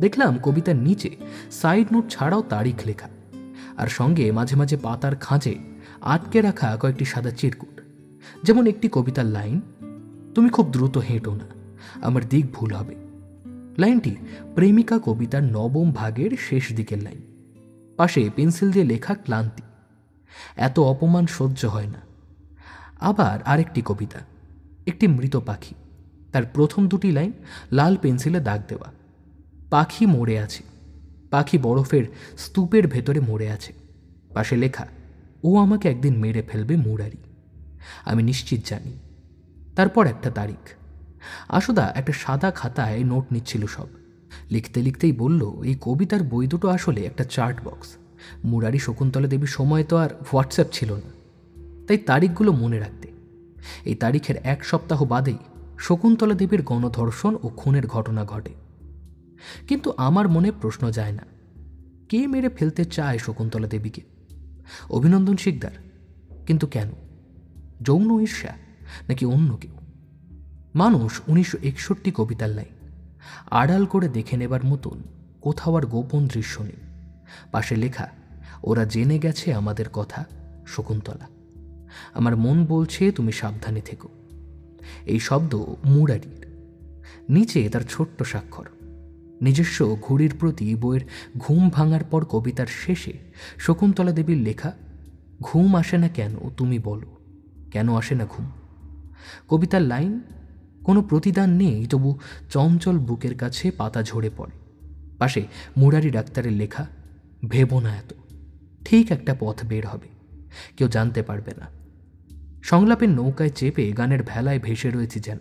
দেখলাম কবিতার নিচে সাইড নোট ছাড়াও তারিখ লেখা, আর সঙ্গে মাঝে মাঝে পাতার খাঁজে আটকে রাখা কয়েকটি সাদা চিরকুট। যেমন একটি কবিতার লাইন, তুমি খুব দ্রুত হেঁটো না, আমার দিক ভুল হবে। লাইনটি প্রেমিকা কবিতার নবম ভাগের শেষ দিকের লাইন। পাশে পেন্সিল দিয়ে লেখা ক্লান্তি, এত অপমান সহ্য হয় না। আবার আরেকটি কবিতা, একটি মৃত পাখি, তার প্রথম দুটি লাইন লাল পেন্সিলে দাগ দেওয়া। পাখি মরে আছে, পাখি বরফের স্তূপের ভেতরে মরে আছে। পাশে লেখা, ও আমাকে একদিন মেরে ফেলবে মুরারি, আমি নিশ্চিত জানি। তারপর একটা তারিখ। আশুদা একটা সাদা খাতায় নোট নিচ্ছিল সব। লিখতে লিখতেই বলল, এই কবিতার বই দুটো আসলে একটা চার্ট বক্স। মুরারি শকুন্তলা দেবীর সময় তো আর হোয়াটসঅ্যাপ ছিল না, তাই তারিখগুলো মনে রাখতে। এই তারিখের 1 সপ্তাহ বাদেই শকুন্তলা দেবীর গণধর্ষণ ও খুনের ঘটনা ঘটে। কিন্তু আমার মনে প্রশ্ন যায় না, কে মেরে ফেলতে চায় শকুন্তলা দেবীকে? অভিনন্দন শিকদার? কিন্তু কেন? যৌন ঈর্ষা নাকি অন্য কেউ? মানুষ 1961 কবিতার লাইন, আড়াল করে দেখে নেবার মতন কোথাও আর গোপন দৃশ্য নেই। পাশে লেখা, ওরা জেনে গেছে আমাদের কথা শকুন্তলা, আমার মন বলছে তুমি সাবধানে থেকো। এই শব্দ মুরারির। নিচে তার ছোট্ট স্বাক্ষর। নিজস্ব ঘুড়ির প্রতি বইয়ের ঘুম ভাঙার পর কবিতার শেষে শকুন্তলা দেবীর লেখা, ঘুম আসে না কেন তুমি বলো, কেন আসে না ঘুম? কবিতার লাইন, কোনো প্রতিদান নেই তবু চঞ্চল বুকের কাছে পাতা ঝরে পড়ে। পাশে মুরারি ডাক্তারের লেখা, ভেবো না এত, ঠিক একটা পথ বের হবে, কেউ জানতে পারবে না। সংলাপের নৌকায় চেপে গানের ভেলায় ভেসে রয়েছি যেন,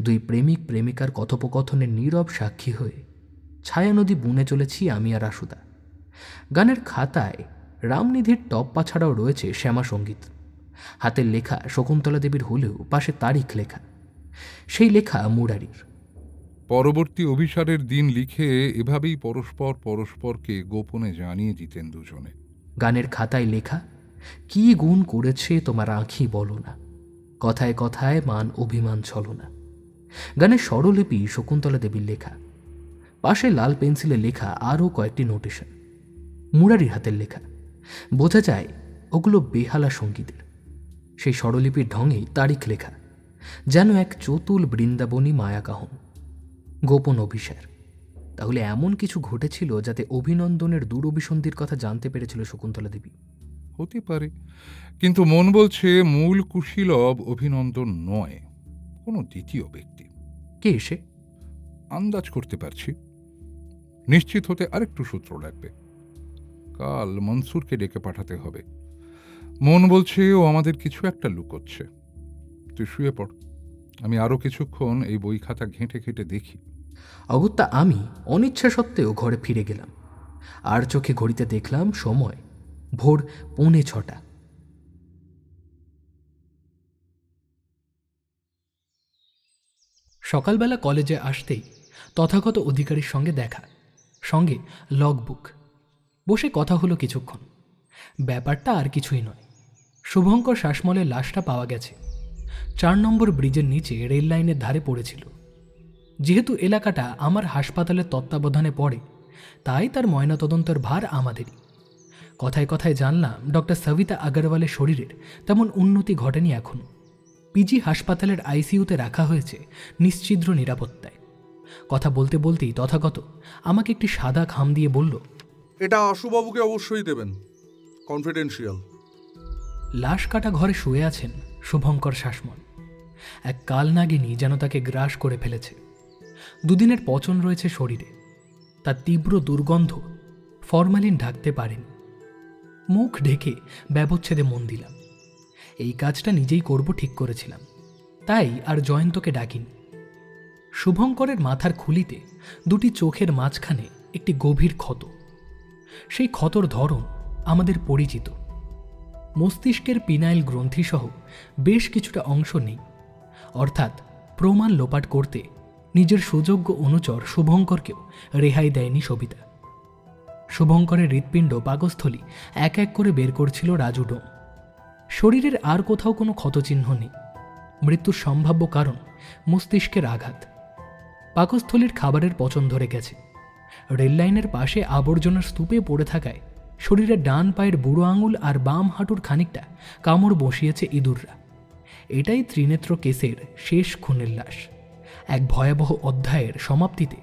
দুই প্রেমিক প্রেমিকার কথোপকথনের নীরব সাক্ষী হয়ে ছায়া নদী বুনে চলেছি আমি আর আশুদা। গানের খাতায় রামনিধির টপ্পা ছাড়াও রয়েছে শ্যামা সঙ্গীত। হাতের লেখা শকুন্তলা দেবীর হলেও পাশে তারিখ লেখা, সেই লেখা মুরারির। পরবর্তী অভিসারের দিন লিখে এভাবেই পরস্পর পরস্পরকে গোপনে জানিয়ে দিতেন দুজনে। গানের খাতায় লেখা, কি গুণ করেছে তোমার আঁখি বলো না, কথায় কথায় মান অভিমান ছলো না। গানের স্বরলিপি শকুন্তলা দেবীর লেখা, পাশে লাল পেন্সিলে লেখা আরও কয়েকটি নোটেশন, মুরারির হাতের লেখা। বোঝা যায় ওগুলো বেহালা সঙ্গীতের। সেই স্বরলিপির ঢঙেই তারিখ লেখা, যেন এক চতুল বৃন্দাবনী মায়াকাহন। গোপন অভিসার। তাহলে এমন কিছু ঘটেছিল যাতে অভিনন্দনের দূরভিসন্ধির কথা জানতে পেরেছিল শকুন্তলা দেবী? হতে পারে, কিন্তু মন বলছে মূল কুশীলব অভিনন্দন নয়, কোনো দ্বিতীয় ব্যক্তি। কে সে? আন্দাজ করতে পারছি, নিশ্চিত হতে আরেকটু সূত্র লাগবে। কাল মনসুরকে ডেকে পাঠাতে হবে। মন বলছে ও আমাদের কিছু একটা লুকোচ্ছে। তুই শুয়ে পড়, আমি আরো কিছুক্ষণ এই বই খাতা ঘেঁটে ঘেঁটে দেখি। অগত্যা আমি অনিচ্ছা সত্ত্বেও ঘরে ফিরে গেলাম। আর চোখে ঘড়িতে দেখলাম সময় ভোর 5:45। সকালবেলা কলেজে আসতেই তথাগত অধিকারীর সঙ্গে দেখা, সঙ্গে লগবুক। বসে কথা হলো কিছুক্ষণ। ব্যাপারটা আর কিছুই নয়, শুভঙ্কর শ্বাসমলের লাশটা পাওয়া গেছে। 4 নম্বর ব্রিজের নিচে রেল লাইনের ধারে পড়েছিল। যেহেতু এলাকাটা আমার হাসপাতালের তত্ত্বাবধানে পড়ে, তাই তার ময়নাতদন্তের ভার আমাদেরই। কথায় কথায় জানলাম ডক্টর সবিতা আগরওয়ালের শরীরের তেমন উন্নতি ঘটেনি এখনও। পিজি হাসপাতালের আইসিইউতে রাখা হয়েছে নিশ্ছিদ্র নিরাপত্তায়। কথা বলতে বলতেই তথাগত আমাকে একটি সাদা খাম দিয়ে বলল, এটা আশুবাবুকে অবশ্যই দেবেন, কনফিডেন্সিয়াল। লাশ কাটা ঘরে শুয়ে আছেন শুভঙ্কর শ্বাসমল। এক কালনাগিনী যেন তাকে গ্রাস করে ফেলেছে। 2 দিনের পচন রয়েছে শরীরে। তার তীব্র দুর্গন্ধ ফরমালিন ঢাকতে পারেনি। মুখ ঢেকে ব্যবচ্ছেদে মন দিলাম। এই কাজটা নিজেই করব ঠিক করেছিলাম, তাই আর জয়ন্তকে ডাকিনি। শুভঙ্করের মাথার খুলিতে 2টি চোখের মাঝখানে একটি গভীর ক্ষত। সেই ক্ষতর ধরন আমাদের পরিচিত। মস্তিষ্কের পিনাইল গ্রন্থিসহ বেশ কিছুটা অংশ নেই, অর্থাৎ প্রমাণ লোপাট করতে নিজের সুযোগ্য অনুচর শুভঙ্করকেও রেহাই দেয়নি সবিতা। শুভঙ্করের হৃৎপিণ্ড পাকস্থলী এক এক করে বের করছিল রাজু ডোম। শরীরের আর কোথাও কোনো ক্ষতচিহ্ন নেই। মৃত্যুর সম্ভাব্য কারণ মস্তিষ্কের আঘাত। পাকস্থলীর খাবারের পচন ধরে গেছে। রেললাইনের পাশে আবর্জনার স্তূপে পড়ে থাকায় শরীরের ডান পায়ের বুড়ো আঙুল আর বাম হাঁটুর খানিকটা কামড় বসিয়েছে ইঁদুররা। এটাই ত্রিনেত্র কেসের শেষ খুনের লাশ। এক ভয়াবহ অধ্যায়ের সমাপ্তিতে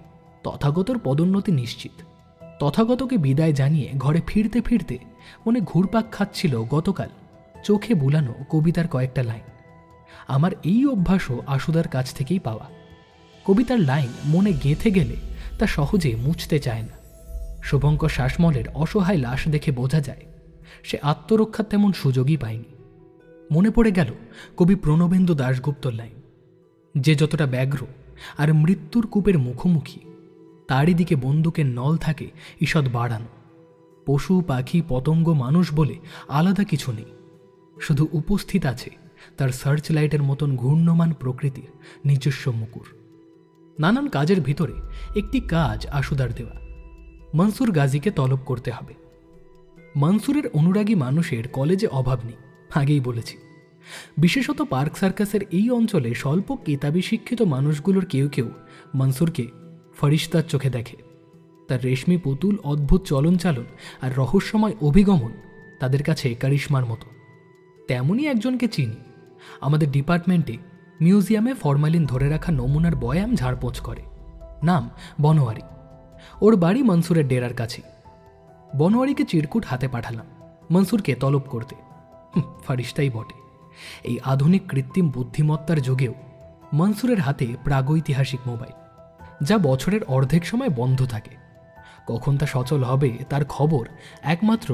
তথাগতর পদোন্নতি নিশ্চিত। তথাগতকে বিদায় জানিয়ে ঘরে ফিরতে ফিরতে মনে ঘুরপাক খাচ্ছিল গতকাল চোখে বুলানো কবিতার কয়েকটা লাইন। আমার এই অভ্যাসও আশুদার কাছ থেকেই পাওয়া। কবিতার লাইন মনে গেঁথে গেলে তা সহজে মুছতে চায় না। শুভঙ্কর শ্বাসমলের অসহায় লাশ দেখে বোঝা যায় সে আত্মরক্ষার তেমন সুযোগই পায়নি। মনে পড়ে গেল কবি প্রণবেন্দু দাশগুপ্তর লাইন, যে যতটা ব্যগ্র আর মৃত্যুর কূপের মুখোমুখি তারই দিকে বন্দুকের নল থাকে ঈষৎ বাড়ানো। পশু পাখি পতঙ্গ মানুষ বলে আলাদা কিছু নেই, শুধু উপস্থিত আছে তার সার্চ লাইটের মতন ঘূর্ণমান প্রকৃতির নিজস্ব মুকুর। নানান কাজের ভিতরে একটি কাজ আশুদার দেওয়া, মনসুর গাজীকে তলব করতে হবে। মনসুরের অনুরাগী মানুষের কলেজে অভাব নেই, আগেই বলেছি। বিশেষত পার্ক সার্কাসের এই অঞ্চলে স্বল্প কেতাবি শিক্ষিত মানুষগুলোর কেউ কেউ মনসুরকে ফরিস্তার চোখে দেখে। তার রেশমি পুতুল, অদ্ভুত চলন চালন আর রহস্যময় অভিগমন তাদের কাছে কারিশমার মতো। তেমনই একজনকে চিনি, আমাদের ডিপার্টমেন্টে মিউজিয়ামে ফরমালিন ধরে রাখা নমুনার বয়াম ঝাড়পোঁছ করে। নাম বনোয়ারি। ওর বাড়ি মনসুরের ডেরার কাছে। বনোয়ারিকে চিরকুট হাতে পাঠালাম মনসুরকে তলব করতে। ফারিস্তাই বটে। এই আধুনিক কৃত্রিম বুদ্ধিমত্তার যুগেও মনসুরের হাতে প্রাগৈতিহাসিক মোবাইল, যা বছরের অর্ধেক সময় বন্ধ থাকে। কখন তা সচল হবে তার খবর একমাত্র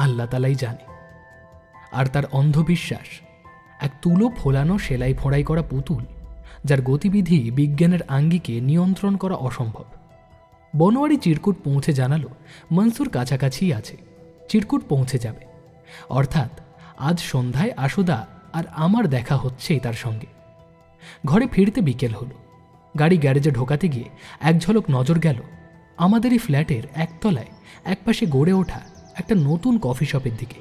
আল্লাহ তালাই জানে। আর তার অন্ধবিশ্বাস এক তুলো ফোলানো সেলাই ফোড়াই করা পুতুল, যার গতিবিধি বিজ্ঞানের আঙ্গিকে নিয়ন্ত্রণ করা অসম্ভব। বনোয়ারি চিরকুট পৌঁছে জানালো মনসুর কাছাকাছিই আছে, চিরকুট পৌঁছে যাবে। অর্থাৎ আজ সন্ধ্যায় আশুদা আর আমার দেখা হচ্ছেই তার সঙ্গে। ঘরে ফিরতে বিকেল হলো। গাড়ি গ্যারেজে ঢোকাতে গিয়ে এক ঝলক নজর গেল আমাদেরই ফ্ল্যাটের একতলায় একপাশে গড়ে ওঠা একটা নতুন কফি শপের দিকে।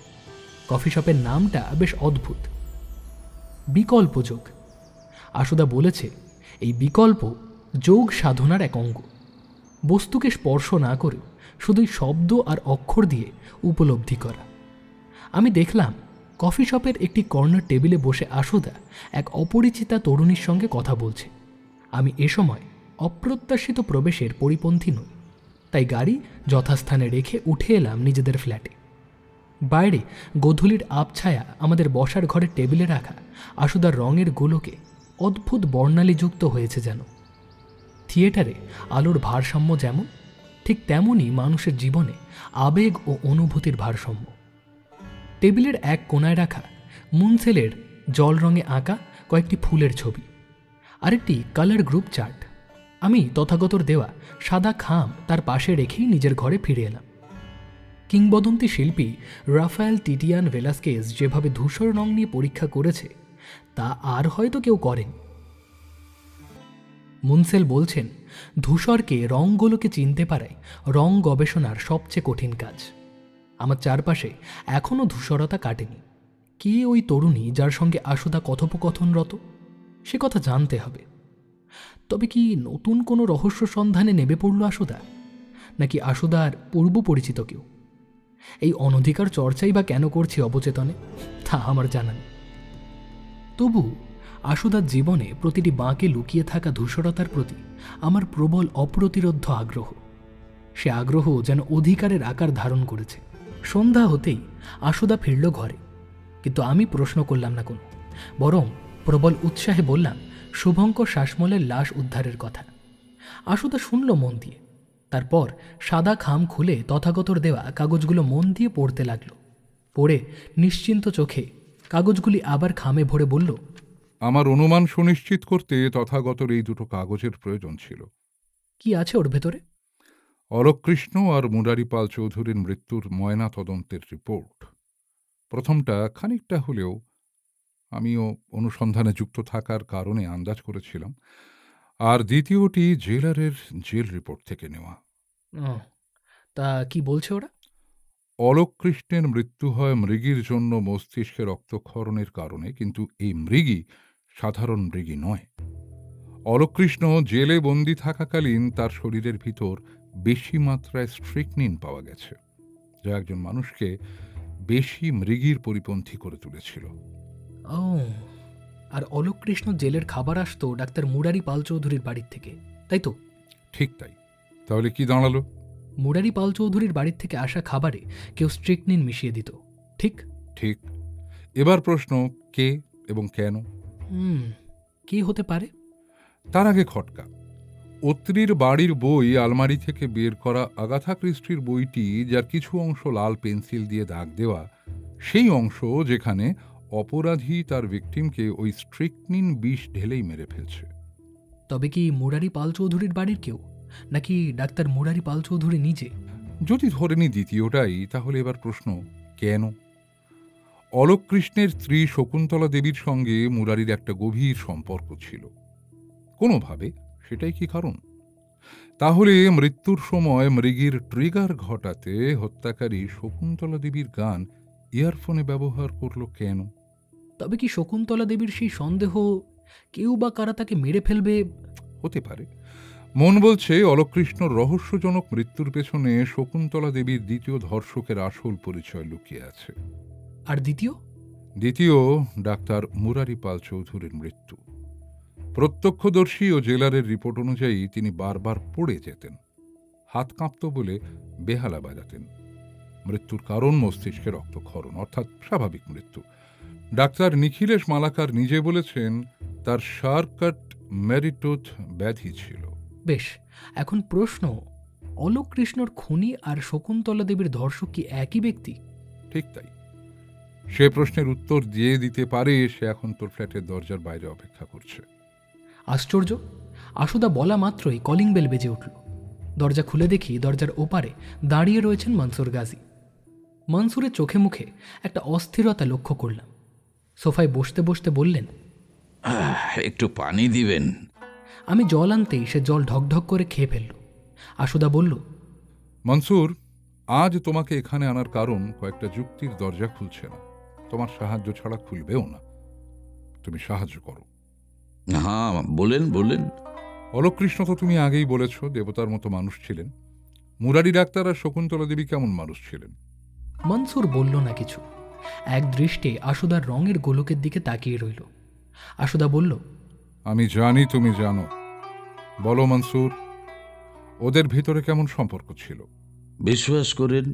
কফি শপের নামটা বেশ অদ্ভুত, বিকল্প যোগ। আশুদা বলেছে এই বিকল্প যোগ সাধনার এক অঙ্গ। বস্তুকে স্পর্শ না করে শুধুই শব্দ আর অক্ষর দিয়ে উপলব্ধি করা। আমি দেখলাম কফি শপের একটি কর্নার টেবিলে বসে আশুদা এক অপরিচিতা তরুণীর সঙ্গে কথা বলছে। আমি এ সময় অপ্রত্যাশিত প্রবেশের পরিপন্থী নই, তাই গাড়ি যথাস্থানে রেখে উঠে এলাম নিজেদের ফ্ল্যাটে। বাইরে গোধূলির আবছায়া আমাদের বসার ঘরের টেবিলে রাখা আশুদার রঙের গোলকে অদ্ভুত বর্ণালীযুক্ত হয়েছে যেন। থিয়েটারে আলোর ভারসাম্য যেমন, ঠিক তেমনই মানুষের জীবনে আবেগ ও অনুভূতির ভারসাম্য। টেবিলের এক কোনায় রাখা মুনসেলের জল রঙে আঁকা কয়েকটি ফুলের ছবি, আরেকটি কালার গ্রুপ চার্ট। আমি তথাগতর দেওয়া সাদা খাম তার পাশে রেখেই নিজের ঘরে ফিরে এলাম। কিংবদন্তি শিল্পী রাফায়েল টিটিয়ান ভেলাস্কেজ যেভাবে ধূসর রং নিয়ে পরীক্ষা করেছে তা আর হয়তো কেউ করেন। মুনসেল বলছেন ধূসরকে রঙগুলোকে চিনতে পারাই রং গবেষণার সবচেয়ে কঠিন কাজ। আমার চারপাশে এখনও ধূসরতা কাটেনি। কে ওই তরুণী যার সঙ্গে আশুদা কথোপকথনরত, সে কথা জানতে হবে। তবে কি নতুন কোনো রহস্য সন্ধানে নেমে পড়ল আশুদা, নাকি আশুদার পূর্ব পরিচিত কেউ? এই অনধিকার চর্চাই বা কেন করছি অবচেতনে, তা আমার জানা নেই। তবু আশুদার জীবনে প্রতিটি বাঁকে লুকিয়ে থাকা ধূসরতার প্রতি আমার প্রবল অপ্রতিরোধ্য আগ্রহ। সে আগ্রহ যেন অধিকারের আকার ধারণ করেছে। সন্ধ্যা হতেই আশুদা ফিরল ঘরে, কিন্তু আমি প্রশ্ন করলাম না কোনো, বরং প্রবল উৎসাহে বললাম শুভঙ্কর শ্বাসমলের লাশ উদ্ধারের কথা। আশুদা শুনল মন দিয়ে, তারপর সাদা খাম খুলে তথাগতর দেওয়া কাগজগুলো মন দিয়ে পড়তে লাগল। পড়ে নিশ্চিন্ত চোখে কাগজগুলি আবার খামে ভরে বলল, আমার অনুমান সুনিশ্চিত করতে তথাগতর এই দুটো কাগজের প্রয়োজন ছিল। কি আছে ওর ভেতরে? অলোককৃষ্ণ আর মুরারিপাল চৌধুরীর মৃত্যুর ময়না তদন্তের রিপোর্ট। প্রথমটা খানিকটা হলেও আমিও অনুসন্ধানে যুক্ত থাকার কারণে আন্দাজ করেছিলাম, আর দ্বিতীয়টি জেলারের জেল রিপোর্ট থেকে নেওয়া। তা কি বলছে ওরা? অলোককৃষ্ণের মৃত্যু হয় মৃগীর জন্য মস্তিষ্কে রক্তক্ষরণের কারণে, কিন্তু এই মৃগী সাধারণ মৃগী নয়। অলোককৃষ্ণ জেলে বন্দি থাকাকালীন তার শরীরের ভিতর বেশি মাত্রায় স্ট্রিকনিন পাওয়া গেছে, যা একজন মানুষকে বেশি মৃগীর পরিপন্থী করে তুলেছিল। ও, আর অলোককৃষ্ণ জেলের খাবার আসতো ডাক্তার মুরারি পাল চৌধুরীর বাড়ির থেকে, তাই তো? ঠিক তাই। তাহলে কি দাঁড়ালো? মুরারি পাল চৌধুরীর বাড়ির থেকে আসা খাবারে কেউ স্ট্রিকনিন মিশিয়ে দিত, ঠিক? ঠিক। এবার প্রশ্ন, কে এবং কেন? কি হতে পারে? তার আগে খটকা। অত্রির বাড়ির বই আলমারি থেকে বের করা আগাথা ক্রিস্টির বইটি, যার কিছু অংশ লাল পেন্সিল দিয়ে দাগ দেওয়া, সেই অংশ যেখানে অপরাধী তার ভিকটিমকে ওই স্ট্রিকনিন বিষ ঢেলেই মেরে ফেলছে। তবে কি মুরারি পাল চৌধুরীর বাড়ির কেউ? নাকি ডাক্তার মুরারি পাল চৌধুরী নিজে? যদি ধরে নি দ্বিতীয়টাই, তাহলে এবার প্রশ্ন কেন? অলোক কৃষ্ণের স্ত্রী শকুন্তলা দেবীর সঙ্গে মুরারির একটা গভীর সম্পর্ক ছিল কোনোভাবে, সেটাই কি কারণ? তাহলে মৃত্যুর সময় মৃগীর ট্রিগার ঘটাতে হত্যাকারী শকুন্তলা দেবীর গান ইয়ারফোনে ব্যবহার করল কেন? তবে কি শকুন্তলা দেবীর সেই সন্দেহ কেউ বা কারা তাকে মেরে ফেলবে? হতে পারে। মন বলছে অলকৃষ্ণর রহস্যজনক মৃত্যুর পেছনে শকুন্তলা দেবীর দ্বিতীয় ধর্ষকের আসল পরিচয় লুকিয়ে আছে। আর দ্বিতীয় ডাক্তার মুরারি পাল চৌধুরীর মৃত্যু। প্রত্যক্ষদর্শী ও জেলারের রিপোর্ট অনুযায়ী তিনি বারবার পড়ে যেতেন, হাত কাঁপত বলে বেহালা বাজাতেন। মৃত্যুর কারণ মস্তিষ্কে রক্তক্ষরণ, অর্থাৎ স্বাভাবিক মৃত্যু। ডাক্তার নিখিলেশ মালাকার নিজে বলেছেন তার শার্কাট ম্যারিটোথ ব্যাধি ছিল। বেশ, এখন প্রশ্ন, অলোক কৃষ্ণর খুনি আর শকুন্তলা দেবীর ধর্ষক কি একই ব্যক্তি? ঠিক তাই। সে প্রশ্নের উত্তর দিয়ে দিতে পারে সে এখন তোর ফ্ল্যাটের দরজার বাইরে অপেক্ষা করছে। আশ্চর্য, আশুদা বলা মাত্রই কলিং বেল বেজে উঠল। দরজা খুলে দেখি দরজার ওপারে দাঁড়িয়ে রয়েছেন মনসুর গাজী। মনসুরের চোখে মুখে একটা অস্থিরতা লক্ষ্য করলাম। সোফায় বসতে বসতে বললেন, একটু পানি দিবেন? আমি জল আনতেই সে জল ঢকঢক করে খেয়ে ফেলল। আশুদা বলল, মনসুর, আজ তোমাকে এখানে আনার কারণ কয়েকটা যুক্তির দরজা খুলছে না, তোমার সাহায্য ছাড়া খুলবেও না। তুমি সাহায্য করো। হ্যাঁ, বলেন। অলকৃষ্ণ তো তুমি আগেই বলেছ দেবতার মতো মানুষ ছিলেন। মুরারি ডাক্তার আর শকুন্তলা দেবী কেমন মানুষ ছিলেন? মনসুর বলল না কিছু। এক দৃষ্টে আশুদার রঙের গোলকের দিকে তাকিয়ে রইল। আশুদা বলল, আমি জানি তুমি জানো। বলো মনসুর, ওদের ভিতরে কেমন সম্পর্ক ছিল? বিশ্বাস করেন,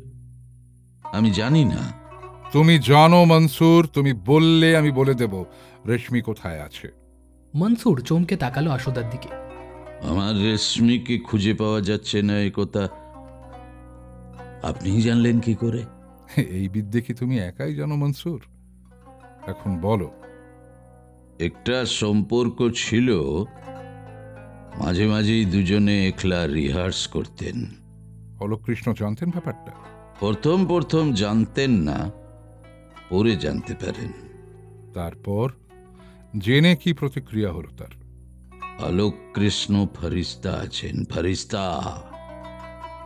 আমি জানি না। তুমি জানো মনসুর, তুমি বললে আমি বলে দেব রেশমি কোথায় আছে। মনসুর চমকে তাকালো আশুদার দিকে। আমার রেশমিকে খুঁজে পাওয়া যাচ্ছে না, এই কথা আপনি জানলেন কি করে? এই বিদ্যে কি তুমি একাই জানো মনসুর? এখন বলো। একটা সম্পর্ক ছিল, মাঝে মাঝেই দুজনে একলা রিহার্স করতেন। অলকৃষ্ণ জানতেন ব্যাপারটা? প্রথম জানতেন না, পরে জানতে পারেন। তারপর জেনে কি প্রতিক্রিয়া হলো তার? আলোক কৃষ্ণ ফরিস্তা আছেন, ফরিস্তা।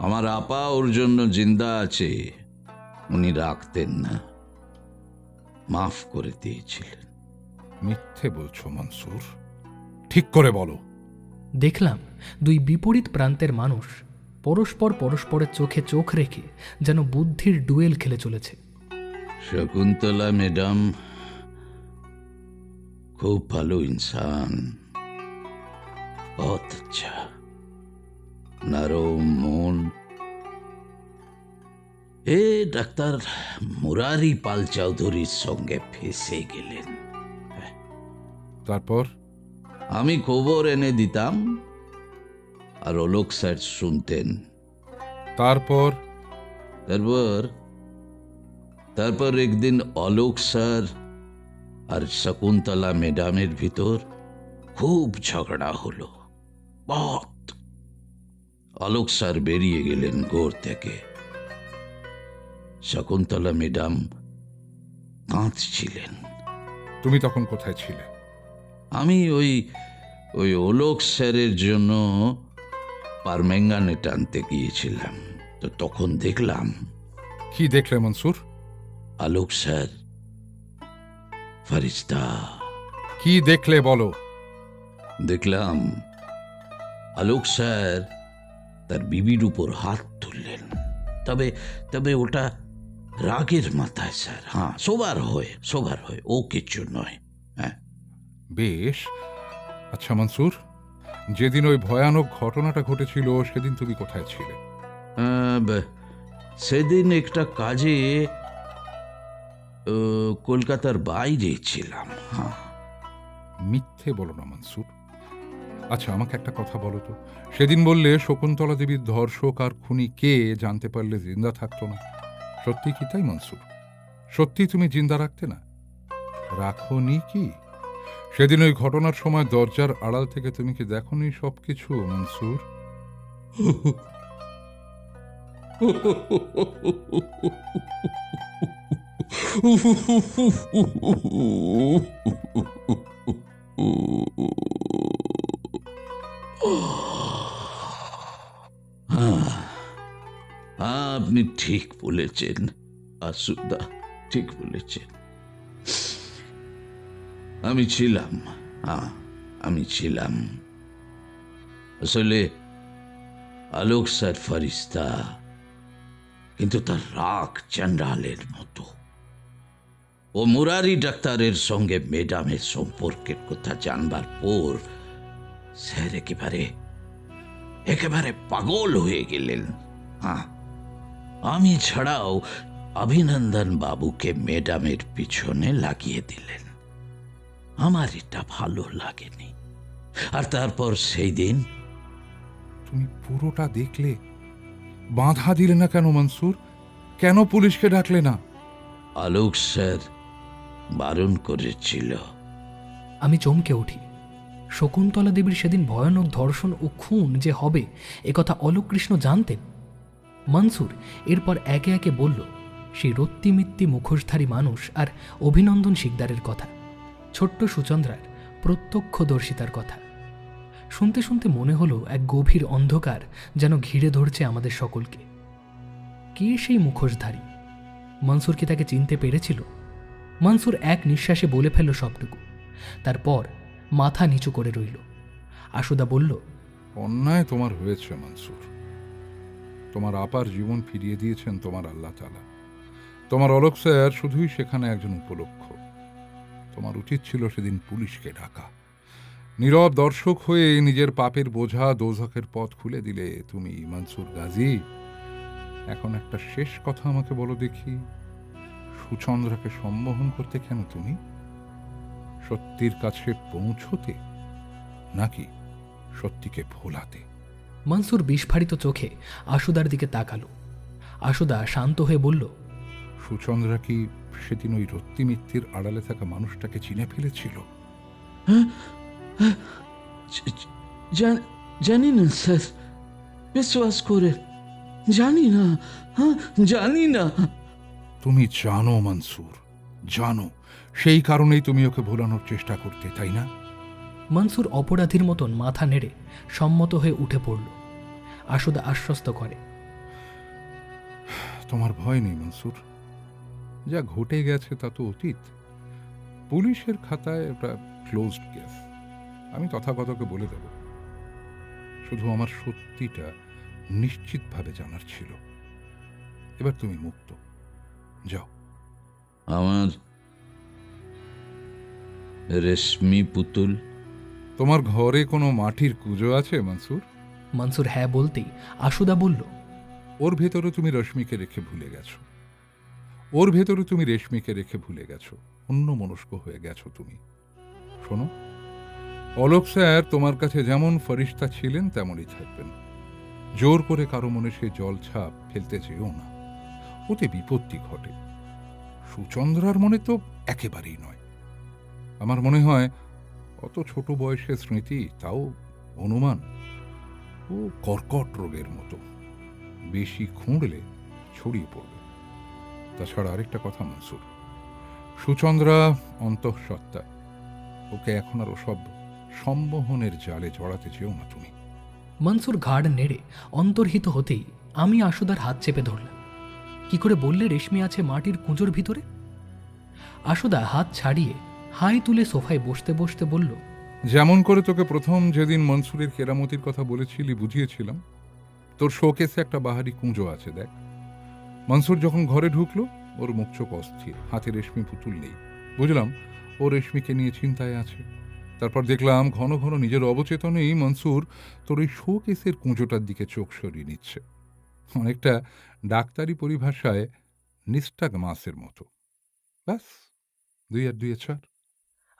আমার আপা ওর জন্য জিন্দা আছে, উনি রাখতেন না, মাফ করে দিয়েছিলেন। মিথ্যে বলছো মনসুর, ঠিক করে বলো। দেখলাম দুই বিপরীত প্রান্তের মানুষ পরস্পরের চোখে চোখ রেখে যেন বুদ্ধির ডুয়েল খেলে চলেছে। শকুন্তলা ম্যাডাম খুব ভালো ইনসান, বহুত আচ্ছা, নরম মন। এ ডাক্তার মুরারি পাল চৌধুরীর সঙ্গে ফেসে গেলেন। তারপর আমি খবর এনে দিতাম আর অলোক স্যার শুনতেন। তারপর তারপর একদিন অলোক স্যার আর শকুন্তলা ম্যাডামের ভিতর খুব ঝগড়া হলো, বহুত। অলোক স্যার বেরিয়ে গেলেন ঘর থেকে। শকুন্তলা ম্যাডাম কাঁদছিলেন। তুমি তখন কোথায় ছিলে? আমি ওই অলোক স্যারের জন্য পারম্যাঙ্গানেট আনতে গিয়েছিলাম, তো তখন দেখলাম। কি দেখলে মনসুর? আলোক স্যার ফরিস্তা। কি দেখলে বলো। দেখলাম আলোক স্যার তার বিবির উপর হাত তুললেন, তবে ওটা রাগের মাথায় স্যার। হ্যাঁ, সবার হয়, ও কিছু নয়। হ্যাঁ, বেশ। আচ্ছা মনসুর, যেদিন ওই ভয়ানক ঘটনাটা ঘটেছিল সেদিন তুমি কোথায় ছিলে? সেদিন একটা কাজে কলকাতার বাইরে ছিলাম। হ্যাঁ। মিথ্যে বলো না মনসুর। আচ্ছা, আমাকে একটা কথা বলো তো। সেদিন বললে শকুন্তলা দেবীর ধর্ষক আর খুনি কে জানতে পারলে জিন্দা থাকতো না। সত্যি কি তাই মনসুর? সত্যি তুমি জিন্দা রাখতে না? রাখোনি কি? সেদিন ওই ঘটনার সময় দরজার আড়াল থেকে তুমি কি দেখোনি সবকিছু মনসুর? আপনি ঠিক বলেছেন আসুদা, ঠিক বলেছেন। আমি ছিলাম আসলে আলোক স্যার ফারিস্তা, কিন্তু তার রাগ চন্ডালের মতো। ও মুরারি ডাক্তারের সঙ্গে ম্যাডামের সম্পর্কের কথা জানবার পর স্যার একেবারে পাগল হয়ে গেলেন। আমি ছাড়াও অভিনন্দন বাবুকে ম্যাডামের পিছনে লাগিয়ে দিলেন। আমার এটা ভালো লাগেনি। আর তারপর সেই দিন। তুমি পুরোটা দেখলে, বাধা দিলে না কেন মনসুর? কেন পুলিশকে ডাকলে না? আলোক স্যার বারণ করেছিল। আমি চমকে উঠি। শকুন্তলা দেবীর সেদিন ভয়ানক ধর্ষণ ও খুন যে হবে একথা অলোক কৃষ্ণ জানতেন। মনসুর এরপর একে একে বলল সেই রত্তিমিত্তি মুখোশধারী মানুষ আর অভিনন্দন শিকদারের কথা, ছোট্ট সুচন্দ্রার প্রত্যক্ষদর্শিতার কথা। শুনতে শুনতে মনে হলো এক গভীর অন্ধকার যেন ঘিরে ধরছে আমাদের সকলকে। কে সেই মুখোশধারী? মনসুর কি তাকে চিনতে পেরেছিল? মনসুর এক নিঃশ্বাসে বলে ফেলল সবটুকু। তারপর মাথা নিচু করে রইল। আশুদা বলল, অন্যায় তোমার হয়েছে মনসুর। তোমার আপার জীবন ফিরিয়ে দিয়েছেন তোমার আল্লাহ তাআলা। তোমার অলোক স্যার শুধুই সেখানে একজন উপলক্ষ। তোমার উচিত ছিল সেদিন পুলিশকে ডাকা। নীরব দর্শক হয়ে নিজের পাপের বোঝা দোজখের পথ খুলে দিলে তুমি মনসুর গাজী। এখন একটা শেষ কথা আমাকে বলো দেখি, সুচন্দ্রাকে সম্মোহন করতে কেন তুমি? সত্যির কাছে পৌঁছতে, নাকি সত্যিকে ভোলাতে? মনসুর বিস্ফারিত চোখে আশুদার দিকে তাকালো। আশুদা শান্ত হয়ে বলল, সুচন্দ্রা কি সেদিন ওই রত্তিমিত্তির আড়ালে থাকা মানুষটাকে চিনে ফেলেছিল? জানি না স্যার, বিশ্বাস করে জানি না। তুমি জানো মনসুর, জানো। সেই কারণেই তুমি ওকে ভোলানোর চেষ্টা করতে, তাই না? মনসুর অপরাধীর মতন মাথা নেড়ে সম্মত হয়ে উঠে পড়ল। আশুদা আশ্বস্ত করে, তোমার ভয় নেই মনসুর। যা ঘটে গেছে তা তো অতীত। পুলিশের খাতায় একটা ক্লোজড কেস। আমি তথাগতকে বলে দেব। শুধু আমার সত্যিটা নিশ্চিতভাবে জানার ছিল। এবার তুমি মুক্ত, যাও। আমার রেশমি পুতুল? তোমার ঘরে কোনো মাটির কুজো আছে মনসুর? মনসুর হ্যাঁ বলতেই আশুদা বলল, ওর ভেতরে তুমি রশ্মিকে রেখে ভুলে গেছো। ওর ভেতরে তুমি রেশমিকে রেখে ভুলে গেছো। অন্য মনস্ক হয়ে গেছো তুমি। শোনো, অলোক স্যার তোমার কাছে যেমন ফরিস্তা ছিলেন তেমনই থাকবেন। জোর করে কারো মনে সে জল ছাপ ফেলতে চেয়েও না, ওতে বিপত্তি ঘটে। সুচন্দ্রার মনে তো একেবারেই নয়। আমার মনে হয় অত ছোট বয়সে স্মৃতি, তাও অনুমান, ও কর্কট রোগের মতো, বেশি খুঁড়লে ছড়িয়ে পড়বে। তাছাড়া আরেকটা কথা মনসুর, সুচন্দ্রা অন্তঃসত্ত্বা। ওকে এখন আর ওসব সম্মোহনের জালে জড়াতে চেয়েও না তুমি। মনসুর ঘাড় নেড়ে অন্তর্হিত হতেই আমি আশুদার হাত চেপে ধরলাম। কি করে বললে রেশমি আছে মাটির কুঁজোর ভিতরে? আশুদা হাত ছাড়িয়ে হাই তুলে সোফায় বসতে বসতে বলল, যেমন করে তোকে প্রথম যেদিন মনসুরের কেরামতির কথা বলেছিলি বুঝিয়েছিলাম, তোর শোকেসে একটা বাহারি কুঁজো আছে, দেখ। মনসুর যখন ঘরে ঢুকলো ওর মুখ চোখ অস্থির, হাতে রেশমি পুতুল নেই। বুঝলাম ও রেশমিকে নিয়ে চিন্তায় আছে। তারপর দেখলাম ঘন ঘন নিজের অবচেতনেই মনসুর তোর ওই শোকেসের কুঁজোটার দিকে চোখ সরিয়ে নিচ্ছে, অনেকটা ডাক্তারি পরিভাষায় নিস্টাগমাসের মতো। ব্যাস, 2 আর 2 4।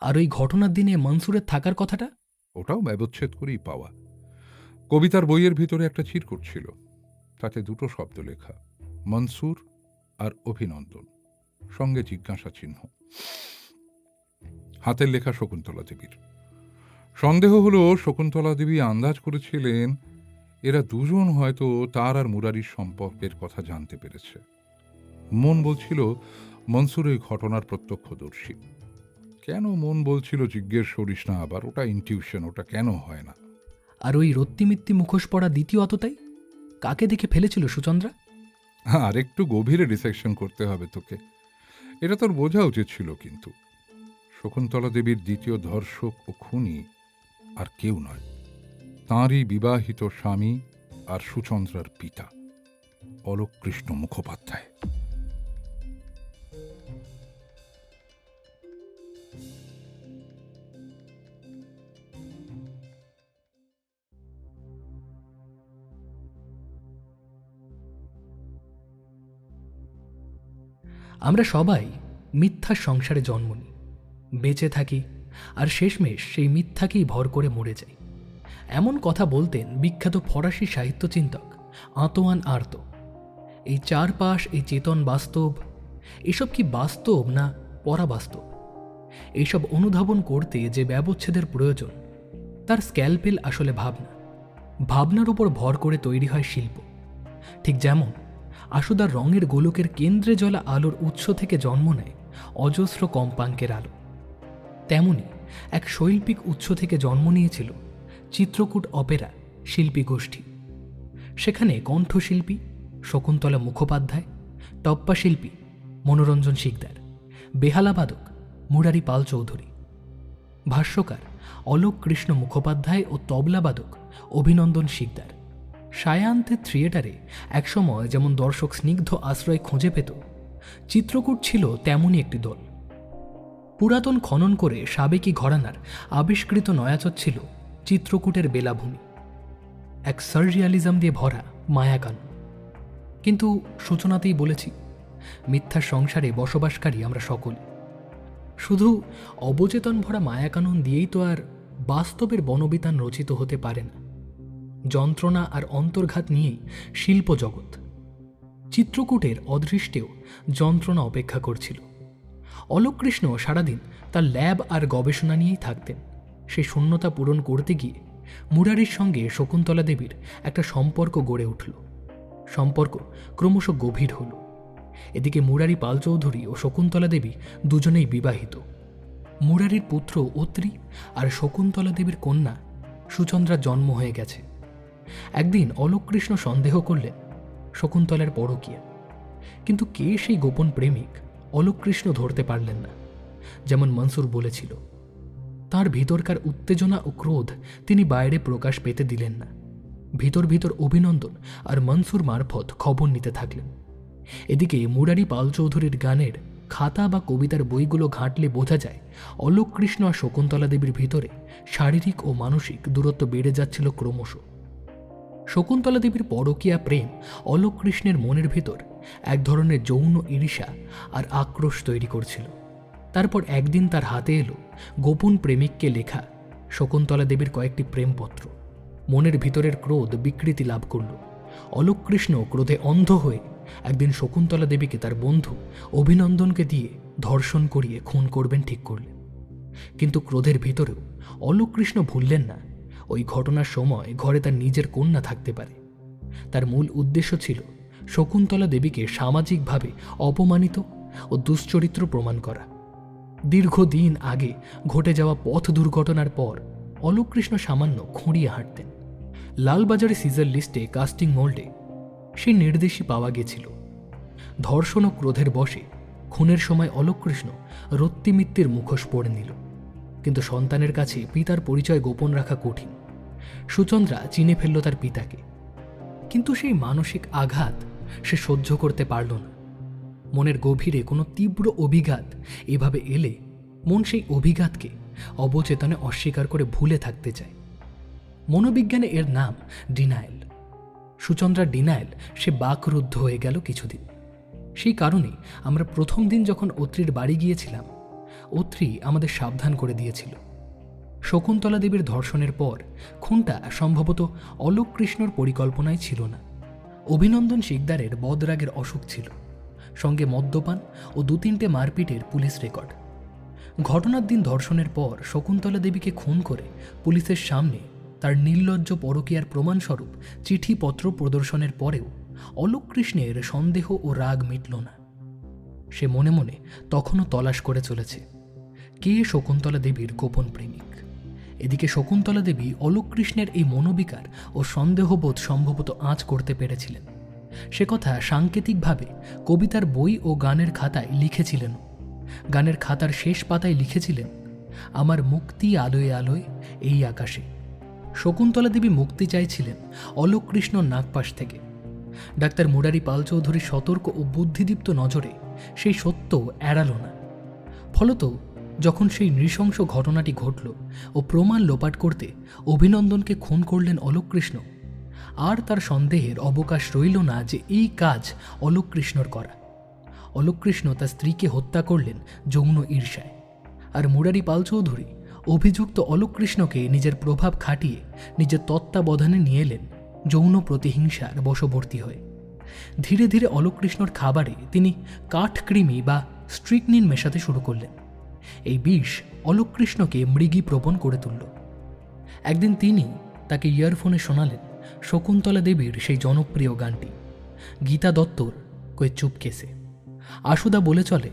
আর ওই ঘটনার দিনে মনসুরের থাকার কথাটা? ওটাও ব্যবচ্ছেদ করেই পাওয়া। কবিতার বইয়ের ভিতরে একটা চিরকুট ছিল, তাতে 2টো শব্দ লেখা, মনসুর আর অভিনন্দন, সঙ্গে জিজ্ঞাসা চিহ্ন। হাতের লেখা শকুন্তলা দেবীর। সন্দেহ হলো শকুন্তলা দেবী আন্দাজ করেছিলেন এরা দুজন হয়তো তার আর মুরারির সম্পর্কের কথা জানতে পেরেছে। মন বলছিল মনসুর এই ঘটনার প্রত্যক্ষদর্শী। কেন মন বলছিল জিজ্ঞেস করিস না আবার, ওটা ইনটিউশন, ওটা কেন হয় না। আর ওই রত্তিমিত্তি মুখোশ পড়া দ্বিতীয় আততাই কাকে দেখে ফেলেছিল সুচন্দ্রা? আর একটু গভীরে ডিসেকশন করতে হবে তোকে, এটা তোর বোঝা উচিত ছিল। কিন্তু শকুন্তলা দেবীর দ্বিতীয় ধর্ষক ও খুনি আর কেউ নয়, তাঁরই বিবাহিত স্বামী আর সুচন্দ্রার পিতা অলোক কৃষ্ণ মুখোপাধ্যায়। আমরা সবাই মিথ্যার সংসারে জন্ম নিই, বেঁচে থাকি, আর শেষমেশ সেই মিথ্যাকেই ভর করে মরে যাই। এমন কথা বলতেন বিখ্যাত ফরাসি সাহিত্যচিন্তক আঁতোয়ান আর্তো। এই চারপাশ, এই চেতন বাস্তব, এসব কি বাস্তব না পরাবাস্তব? এইসব অনুধাবন করতে যে ব্যবচ্ছেদের প্রয়োজন, তার স্ক্যালপেল আসলে ভাবনা। ভাবনার উপর ভর করে তৈরি হয় শিল্প। ঠিক যেমন আশুদার রঙের গোলকের কেন্দ্রে জ্বলা আলোর উৎস থেকে জন্ম নেয় অজস্র কম্পাঙ্কের আলো, তেমনি এক শৈল্পিক উৎস থেকে জন্ম নিয়েছিল চিত্রকূট অপেরা শিল্পী গোষ্ঠী। সেখানে কণ্ঠশিল্পী শকুন্তলা মুখোপাধ্যায়, টপ্পা শিল্পী মনোরঞ্জন শিকদার, বেহালাবাদক মুরারি পাল চৌধুরী, ভাষ্যকার অলোক কৃষ্ণ মুখোপাধ্যায় ও তবলাবাদক অভিনন্দন শিকদার। সায়ান্তের থিয়েটারে একসময় যেমন দর্শক স্নিগ্ধ আশ্রয় খুঁজে পেত, চিত্রকূট ছিল তেমনই একটি দল। পুরাতন খনন করে সাবেকি ঘরানার আবিষ্কৃত নয়াচর ছিল চিত্রকূটের বেলাভূমি, এক সার্রিয়ালিজম দিয়ে ভরা মায়াকানন। কিন্তু সূচনাতেই বলেছি, মিথ্যার সংসারে বসবাসকারী আমরা সকলে। শুধু অবচেতন ভরা মায়াকানন দিয়েই তো আর বাস্তবের বনবিতান রচিত হতে পারে না। যন্ত্রণা আর অন্তর্ঘাত নিয়েই শিল্প জগৎ। চিত্রকূটের অদৃষ্টেও যন্ত্রণা অপেক্ষা করছিল। অলোক কৃষ্ণ সারাদিন তার ল্যাব আর গবেষণা নিয়েই থাকতেন। সেই শূন্যতা পূরণ করতে গিয়ে মুরারির সঙ্গে শকুন্তলা দেবীর একটা সম্পর্ক গড়ে উঠল। সম্পর্ক ক্রমশ গভীর হল। এদিকে মুরারি পাল চৌধুরী ও শকুন্তলা দেবী দুজনেই বিবাহিত। মুরারির পুত্র অত্রি আর শকুন্তলা দেবীর কন্যা সুচন্দ্রার জন্ম হয়ে গেছে। একদিন অলোক কৃষ্ণ সন্দেহ করলেন শকুন্তলার পরকীয়া, কিন্তু কে সেই গোপন প্রেমিক অলোক কৃষ্ণ ধরতে পারলেন না। যেমন মনসুর বলেছিল, তার ভিতরকার উত্তেজনা ও ক্রোধ তিনি বাইরে প্রকাশ পেতে দিলেন না। ভিতর ভিতর অভিনন্দন আর মনসুর মারফত খবর নিতে থাকলেন। এদিকে মুরারি পাল চৌধুরীর গানের খাতা বা কবিতার বইগুলো ঘাঁটলে বোঝা যায় অলোক কৃষ্ণ আর শকুন্তলা দেবীর ভিতরে শারীরিক ও মানসিক দূরত্ব বেড়ে যাচ্ছিল ক্রমশ। শকুন্তলা দেবীর পরকীয়া প্রেম অলোক কৃষ্ণের মনের ভিতর এক ধরনের যৌন ঈর্ষা আর আক্রোশ তৈরি করছিল। তারপর একদিন তার হাতে এলো গোপন প্রেমিককে লেখা শকুন্তলা দেবীর কয়েকটি প্রেমপত্র। মনের ভিতরের ক্রোধ বিকৃতি লাভ করল। অলোক কৃষ্ণ ক্রোধে অন্ধ হয়ে একদিন শকুন্তলা দেবীকে তার বন্ধু অভিনন্দনকে দিয়ে ধর্ষণ করিয়ে খুন করবেন ঠিক করলেন। কিন্তু ক্রোধের ভিতরেও অলোক কৃষ্ণ ভুললেন না ওই ঘটনার সময় ঘরে তার নিজের কন্যা থাকতে পারে। তার মূল উদ্দেশ্য ছিল শকুন্তলা দেবীকে সামাজিকভাবে অপমানিত ও দুশ্চরিত্র প্রমাণ করা। দীর্ঘদিন আগে ঘটে যাওয়া পথ দুর্ঘটনার পর অলোক কৃষ্ণ সামান্য খুঁড়িয়ে হাঁটতেন। লালবাজারে সিজার লিস্টে কাস্টিং মোল্ডে সেই নির্দেশই পাওয়া গেছিল। ধর্ষণ ও ক্রোধের বশে খুনের সময় অলোক কৃষ্ণ রত্তিমিত্তির মুখোশ পড়ে নিল। কিন্তু সন্তানের কাছে পিতার পরিচয় গোপন রাখা কঠিন। সুচন্দ্রা চিনে ফেলল তার পিতাকে, কিন্তু সেই মানসিক আঘাত সে সহ্য করতে পারল না। মনের গভীরে কোনো তীব্র অভিঘাত এভাবে এলে মন সেই অভিঘাতকে অবচেতনে অস্বীকার করে ভুলে থাকতে চায়। মনোবিজ্ঞানে এর নাম ডিনায়েল। সুচন্দ্রার ডিনায়েল সে বাকরুদ্ধ হয়ে গেল কিছুদিন। সেই কারণেই আমরা প্রথম দিন যখন অত্রির বাড়ি গিয়েছিলাম, অত্রি আমাদের সাবধান করে দিয়েছিল শকুন্তলা দেবীর ধর্ষণের পর খুনটা সম্ভবত অলোক কৃষ্ণর পরিকল্পনায় ছিল না। অভিনন্দন শিকদারের বদরাগের অসুখ ছিল, সঙ্গে মদ্যপান ও 2-3টে মারপিটের পুলিশ রেকর্ড। ঘটনার দিন ধর্ষণের পর শকুন্তলা দেবীকে খুন করে পুলিশের সামনে তার নির্লজ্জ পরকীয়ার প্রমাণস্বরূপ চিঠিপত্র প্রদর্শনের পরেও অলোক কৃষ্ণের সন্দেহ ও রাগ মিটল না। সে মনে মনে তখনও তলাশ করে চলেছে কে শকুন্তলা দেবীর গোপন প্রেমিক। এদিকে শকুন্তলা দেবী অলোক কৃষ্ণের এই মনোবিকার ও সন্দেহবোধ সম্ভবত আঁচ করতে পেরেছিলেন। সে কথা সাংকেতিকভাবে কবিতার বই ও গানের খাতায় লিখেছিলেন। গানের খাতার শেষ পাতায় লিখেছিলেন, আমার মুক্তি আলোয় আলোয় এই আকাশে। শকুন্তলা দেবী মুক্তি চাইছিলেন অলোক কৃষ্ণ নাগপাশ থেকে। ডাক্তার মুরারি পাল চৌধুরীর সতর্ক ও বুদ্ধিদীপ্ত নজরে সেই সত্য এড়াল না। ফলত যখন সেই নৃশংস ঘটনাটি ঘটল ও প্রমাণ লোপাট করতে অভিনন্দনকে খুন করলেন অলোক কৃষ্ণ, আর তার সন্দেহের অবকাশ রইল না যে এই কাজ অলোক কৃষ্ণর করা। অলোক কৃষ্ণ তার স্ত্রীকে হত্যা করলেন যৌন ঈর্ষায়, আর মুরারি পাল চৌধুরী অভিযুক্ত অলোক কৃষ্ণকে নিজের প্রভাব খাটিয়ে নিজের তত্ত্বাবধানে নিয়ে এলেন যৌন প্রতিহিংসার বশবর্তী হয়ে। ধীরে ধীরে অলোক কৃষ্ণর খাবারে তিনি কাঠকৃমি বা স্ট্রিকনিন মেশাতে শুরু করলেন। এই বিষ অলোক কৃষ্ণকে মৃগী প্রবণ করে তুলল। একদিন তিনি তাকে ইয়ারফোনে শোনালেন শকুন্তলা দেবীর সেই জনপ্রিয় গানটি, গীতা দত্তর কই চুপকেসে। আশুদা বলে চলে,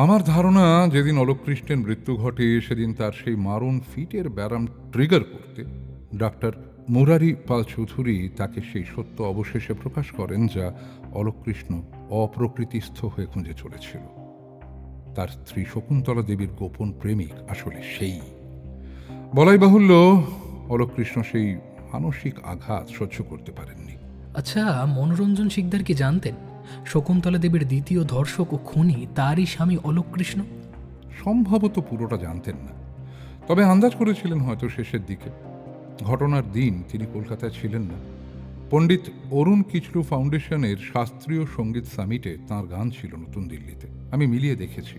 আমার ধারণা যেদিন অলোক কৃষ্ণের মৃত্যু ঘটে সেদিন তার সেই মারণ ফিটের ব্যারাম ট্রিগার করতে ডাক্তার মুরারি পাল চৌধুরী তাকে সেই সত্য অবশেষে প্রকাশ করেন যা অলোক কৃষ্ণ অপ্রকৃতিস্থ হয়ে খুঁজে চলেছিল। তার স্ত্রী শকুন্তলা দেবীর গোপন প্রেমিক আসলে সেই। বলাই বাহুল্য, অলোক কৃষ্ণ সেই মানসিক আঘাত সহ্য করতে পারেননি। আচ্ছা, মনোরঞ্জন শিকদার কি জানতেন শকুন্তলা দেবীর দ্বিতীয় ধর্ষক ও খুনি তারই স্বামী অলোক কৃষ্ণ? সম্ভবত পুরোটা জানতেন না, তবে আন্দাজ করেছিলেন হয়তো শেষের দিকে। ঘটনার দিন তিনি কলকাতায় ছিলেন না। পণ্ডিত অরুণ কিচলু ফাউন্ডেশনের শাস্ত্রীয় সঙ্গীত সামিটে তাঁর গান ছিল নতুন দিল্লিতে। আমি মিলিয়ে দেখেছি,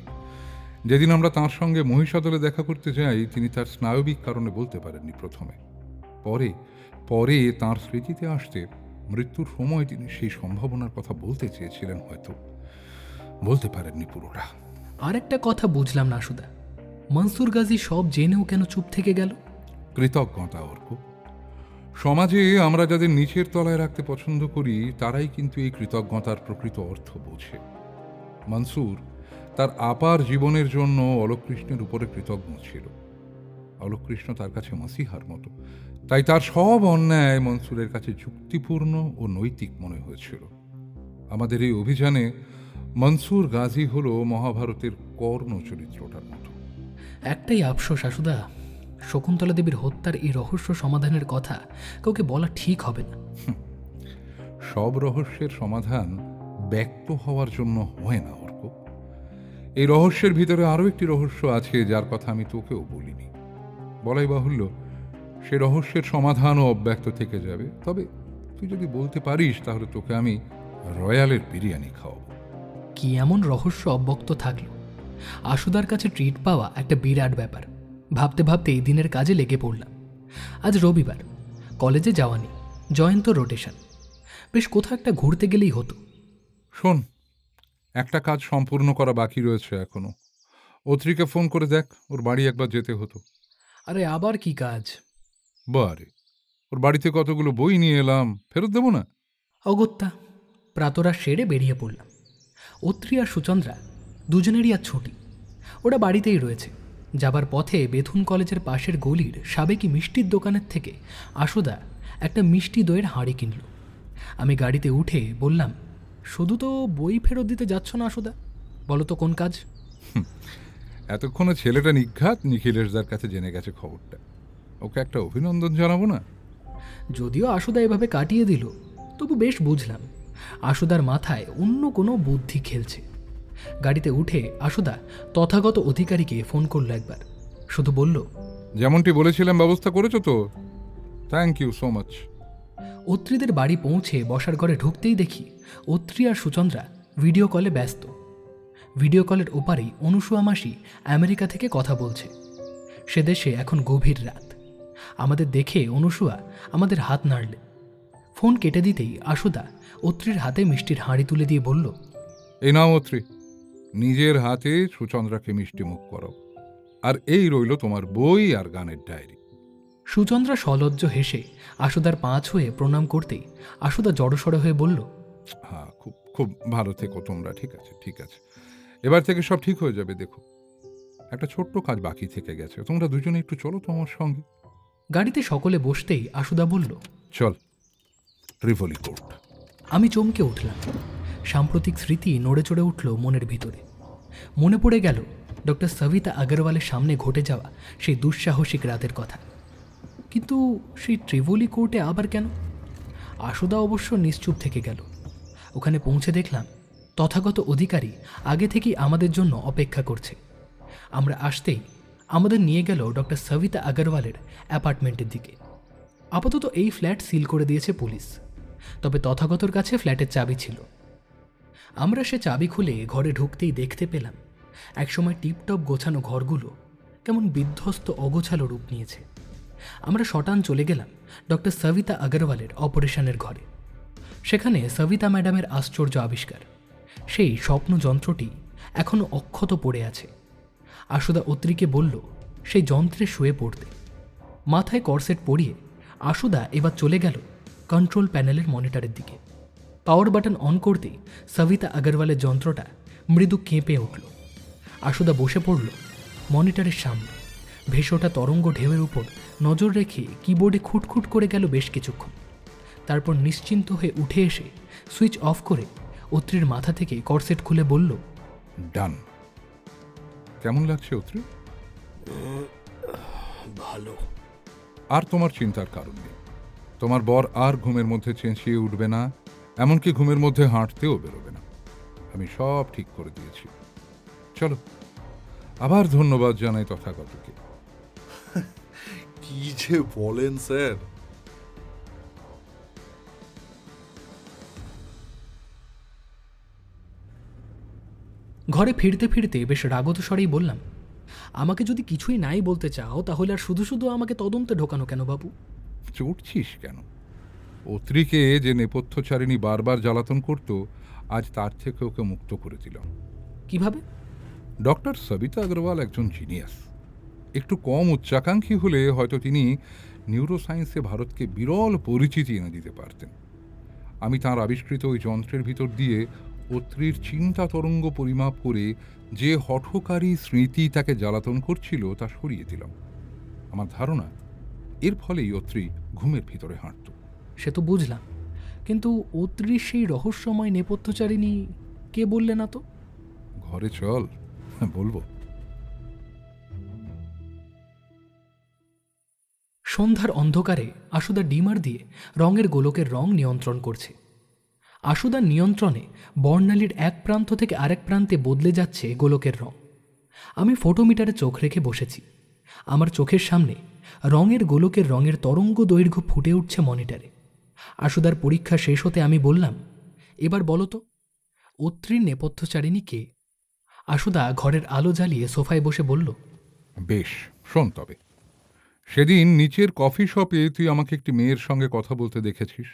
যেদিন আমরা তাঁর সঙ্গে মহিষাদলে দেখা করতে যাই তিনি তার স্নায়বিক কারণে বলতে পারেননি প্রথমে। পরে পরে তাঁর স্মৃতিতে আসতে মৃত্যুর সময় তিনি সেই সম্ভাবনার কথা বলতে চেয়েছিলেন, হয়তো বলতে পারেননি পুরোটা। আরেকটা কথা বুঝলাম না সুদা, মনসুর গাজী সব জেনেও কেন চুপ থেকে গেল? কৃতজ্ঞতা অর্ক। সমাজে আমরা যাদের নিচের তলায় রাখতে পছন্দ করি তারাই কিন্তু এই কৃতজ্ঞতার প্রকৃত অর্থ বোঝে। মনসুর তার আপার জীবনের জন্য অলোক কৃষ্ণের উপরে কৃতজ্ঞ ছিল। অলোক কৃষ্ণ তার কাছে মাসিহার মতো, তাই তার সব অন্যায় মনসুরের কাছে যুক্তিপূর্ণ ও নৈতিক মনে হয়েছিল। আমাদের এই অভিযানে মনসুর গাজী হল মহাভারতের কর্ণ চরিত্রটার মতো। একটাই আফসোস আশুদা, শকুন্তলা দেবীর হত্যার এই রহস্য সমাধানের কথা কাউকে বলা ঠিক হবে না। সব রহস্যের সমাধান ব্যক্ত হওয়ার জন্য হয় না অর্ক। এই রহস্যের ভিতরে আরও একটি রহস্য আছে যার কথা আমি তোকেও বলিনি। বলাই বাহুল্য, সে রহস্যের সমাধানও অব্যক্ত থেকে যাবে। তবে তুই যদি বলতে পারিস তাহলে তোকে আমি রয়্যালের বিরিয়ানি খাওয়াবো। কি এমন রহস্য অব্যক্ত থাকলো? আশুদার কাছে ট্রিট পাওয়া একটা বিরাট ব্যাপার। ভাবতে ভাবতে এই দিনের কাজে লেগে পড়লাম। আজ রবিবার, কলেজে যাওয়া নেই, জয়ন্ত রোটেশন। বেশ কোথাও একটা ঘুরতে গেলেই হতো। শোন, একটা কাজ সম্পূর্ণ করা বাকি রয়েছে এখনো। অত্রিকে ফোন করে দেখ, ওর বাড়ি একবার যেতে হতো। আরে আবার কি কাজ? বারে, ওর বাড়িতে কতগুলো বই নিয়ে এলাম, ফেরত দেবো না? অগত্যা প্রাতরা সেরে বেরিয়ে পড়লাম। অত্রি আর সুচন্দ্রা দুজনেরই আজ ছুটি, ওরা বাড়িতেই রয়েছে। যাবার পথে বেথুন কলেজের পাশের গলির সাবেকি মিষ্টির দোকানের থেকে আশুদা একটা মিষ্টি দইয়ের হাঁড়ি কিনল। আমি গাড়িতে উঠে বললাম, শুধু তো বই ফেরত দিতে যাচ্ছ না আশুদা, বলো তো কোন কাজ? এতক্ষণে ছেলেটা নিঘাত নিখিলেশদার কাছে জেনে গেছে খবরটা, ওকে একটা অভিনন্দন জানাবো না? যদিও আশুদা এভাবে কাটিয়ে দিল, তবু বেশ বুঝলাম আশুদার মাথায় অন্য কোনো বুদ্ধি খেলছে। গাড়িতে উঠে আশুদা তথাগত অধিকারীকে ফোন করল একবার, শুধু বলল, যেমনটি বলেছিলাম ব্যবস্থা করেছো তো? Thank you so much. অত্রিদের বাড়ি পৌঁছে বসার ঘরে ঢুকতেই দেখি অত্রি আর সুচন্দ্রা ভিডিও কলে ব্যস্ত। ভিডিও কলের ওপারেই অনুসুয়া মাসি আমেরিকা থেকে কথা বলছে। সে দেশে এখন গভীর রাত। আমাদের দেখে অনুসুয়া আমাদের হাত নাড়লেন। ফোন কেটে দিতেই আশুদা অত্রির হাতে মিষ্টির হাঁড়ি তুলে দিয়ে বলল, এই নাও অত্রি, নিজের হাতে সুচন্দ্রাকে মিষ্টি মুখ করো। আর এই রইল তোমার বই আর গানের ডায়েরি। সুচন্দ্রা সলজ্জ হেসে আশুদার পা ছুঁয়ে প্রণাম করতেই আশুদা জড়সড় হয়ে বলল, হ্যাঁ, খুব খুব ভালো থেকো তোমরা। ঠিক আছে, ঠিক আছে, এবার থেকে সব ঠিক হয়ে যাবে। দেখো, একটা ছোট্ট কাজ বাকি থেকে গেছে, তোমরা দুজনে একটু চলো তোমার সঙ্গে। গাড়িতে সকলে বসতেই আশুদা বলল, চল, ত্রিভলি কোর্ট। আমি চমকে উঠলাম। সাম্প্রতিক স্মৃতি নড়ে চড়ে উঠল মনের ভিতরে। মনে পড়ে গেল ডক্টর সবিতা আগরওয়ালের সামনে ঘটে যাওয়া সেই দুঃসাহসিক রাতের কথা। কিন্তু সেই ত্রিভলি কোর্টে আবার কেন? আশুদা অবশ্য নিশ্চুপ থেকে গেল। ওখানে পৌঁছে দেখলাম তথাগত অধিকারী আগে থেকেই আমাদের জন্য অপেক্ষা করছে। আমরা আসতেই আমাদের নিয়ে গেল ডক্টর সবিতা আগরওয়ালের অ্যাপার্টমেন্টের দিকে। আপাতত এই ফ্ল্যাট সিল করে দিয়েছে পুলিশ, তবে তথাগতর কাছে ফ্ল্যাটের চাবি ছিল। আমরা সে চাবি খুলে ঘরে ঢুকতেই দেখতে পেলাম একসময় টিপটপ গোছানো ঘরগুলো কেমন বিধ্বস্ত অগোছালো রূপ নিয়েছে। আমরা শটান চলে গেলাম ডক্টর সবিতা আগরওয়ালের অপারেশনের ঘরে। সেখানে সবিতা ম্যাডামের আশ্চর্য আবিষ্কার, সেই স্বপ্ন যন্ত্রটি এখনও অক্ষত পড়ে আছে। আশুদা অত্রিকে বলল সেই যন্ত্রে শুয়ে পড়তে। মাথায় করসেট পরিয়ে আশুদা এবার চলে গেল কন্ট্রোল প্যানেলের মনিটরের দিকে। পাওয়ার বাটন অন করতেই সবিতা আগরওয়ালের যন্ত্রটা মৃদু কেঁপে উঠল। আশুদা বসে পড়ল মনিটরের সামনে। ভেসোটা তরঙ্গ ঢেউয়ের উপর নজর রেখে কিবোর্ডে খুটখুট করে গেল বেশ কিছুক্ষণ। তারপর নিশ্চিন্ত হয়ে উঠে এসে সুইচ অফ করে অত্রির মাথা থেকে করসেট খুলে বলল, ডান। কেমন লাগছে অত্রি? ভালো। আর তোমার চিন্তার কারণ নেই। তোমার বর আর ঘুমের মধ্যে চেঁচিয়ে উঠবে না, এমনকি ঘুমের মধ্যে হাঁটতেও বেরোবে না। আমি সব ঠিক করে দিয়েছি। চলো, আবার ধন্যবাদ জানাই তথাগতকে। কি যে বলেন স্যার। ঘরে ফিরতে ফিরতে বেশ রাগত স্বরেই বললাম, আমাকে যদি কিছুই নাই বলতে চাও তাহলে আর শুধু শুধু আমাকে তদন্তে ঢোকানো কেন বাবু? চড়ছিস কেন? অত্রিকে যে নেপথ্যচারিণী বারবার জ্বালাতন করত, আজ তার থেকে ওকে মুক্ত করে দিলাম। কিভাবে? ডক্টর সবিতা আগরওয়াল একজন জিনিয়াস। একটু কম উচ্চাকাঙ্ক্ষী হলে হয়তো তিনি নিউরোসায়েন্সে ভারতকে বিরল পরিচিতি এনে দিতে পারতেন। আমি তাঁর আবিষ্কৃত ওই যন্ত্রের ভিতর দিয়ে অত্রির চিন্তা তরঙ্গ পরিমাপ করে যে হঠকারী স্মৃতি তাকে জ্বালাতন করছিল তা সরিয়ে দিলাম। আমার ধারণা এর ফলেই অত্রি ঘুমের ভিতরে হাঁটত। সে তো বুঝলাম, কিন্তু অত্রির সেই রহস্যময় নেপথ্যচারিণী কে বললে না তো? ঘরে চল, বলবো। সন্ধ্যার অন্ধকারে আশুদা ডিমার দিয়ে রঙের গোলকের রং নিয়ন্ত্রণ করছে। আশুদার নিয়ন্ত্রণে বর্ণালীর এক প্রান্ত থেকে আরেক প্রান্তে বদলে যাচ্ছে গোলকের রং। আমি ফটোমিটারে চোখ রেখে বসেছি। আমার চোখের সামনে রঙের গোলকের রঙের তরঙ্গ দৈর্ঘ্য ফুটে উঠছে মনিটরে। আশুদার পরীক্ষা শেষ হতে আমি বললাম, এবার বলো তো, অত্রির নেপথ্যচারিণী কে? আশুদা ঘরের আলো জ্বালিয়ে সোফায় বসে বলল, বেশ, শোন তবে। সেদিন নিচের কফি শপে তুই আমাকে একটি মেয়ের সঙ্গে কথা বলতে দেখেছিস।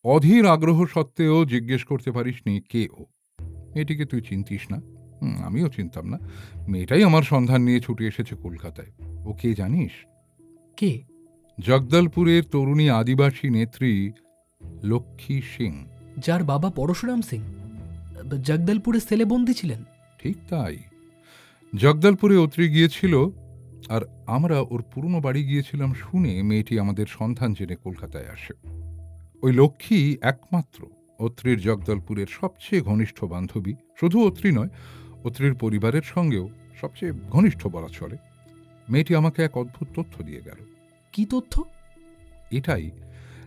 অধীর আগ্রহ সত্ত্বেও জিজ্ঞেস করতে পারিসনি কে ও। মেয়েটিকে তুই চিনতিস না, আমিও চিনতাম না। মেয়েটাই আমার সন্ধান নিয়ে ছুটে এসেছে কলকাতায়। ও কে জানিস? কে? জগদলপুরের তরুণী আদিবাসী নেত্রী লক্ষ্মী সিং। যার বাবা পরশুরাম সিং জগদলপুরে সেলে বন্দী ছিলেন? ঠিক তাই। জগদলপুরে অত্রি গিয়েছিল, আর আমরা ওর পুরনো বাড়ি গিয়েছিলাম শুনে মেয়েটি আমাদের সন্ধান জেনে কলকাতায় আসে। ওই লক্ষ্মী একমাত্র অত্রির জগদলপুরের সবচেয়ে ঘনিষ্ঠ বান্ধবী। শুধু অত্রি নয়, অত্রির পরিবারের সঙ্গেও সবচেয়ে ঘনিষ্ঠ বলা চলে। মেয়েটি আমাকে এক অদ্ভুত তথ্য দিয়ে গেল। কি তথ্য? এটাই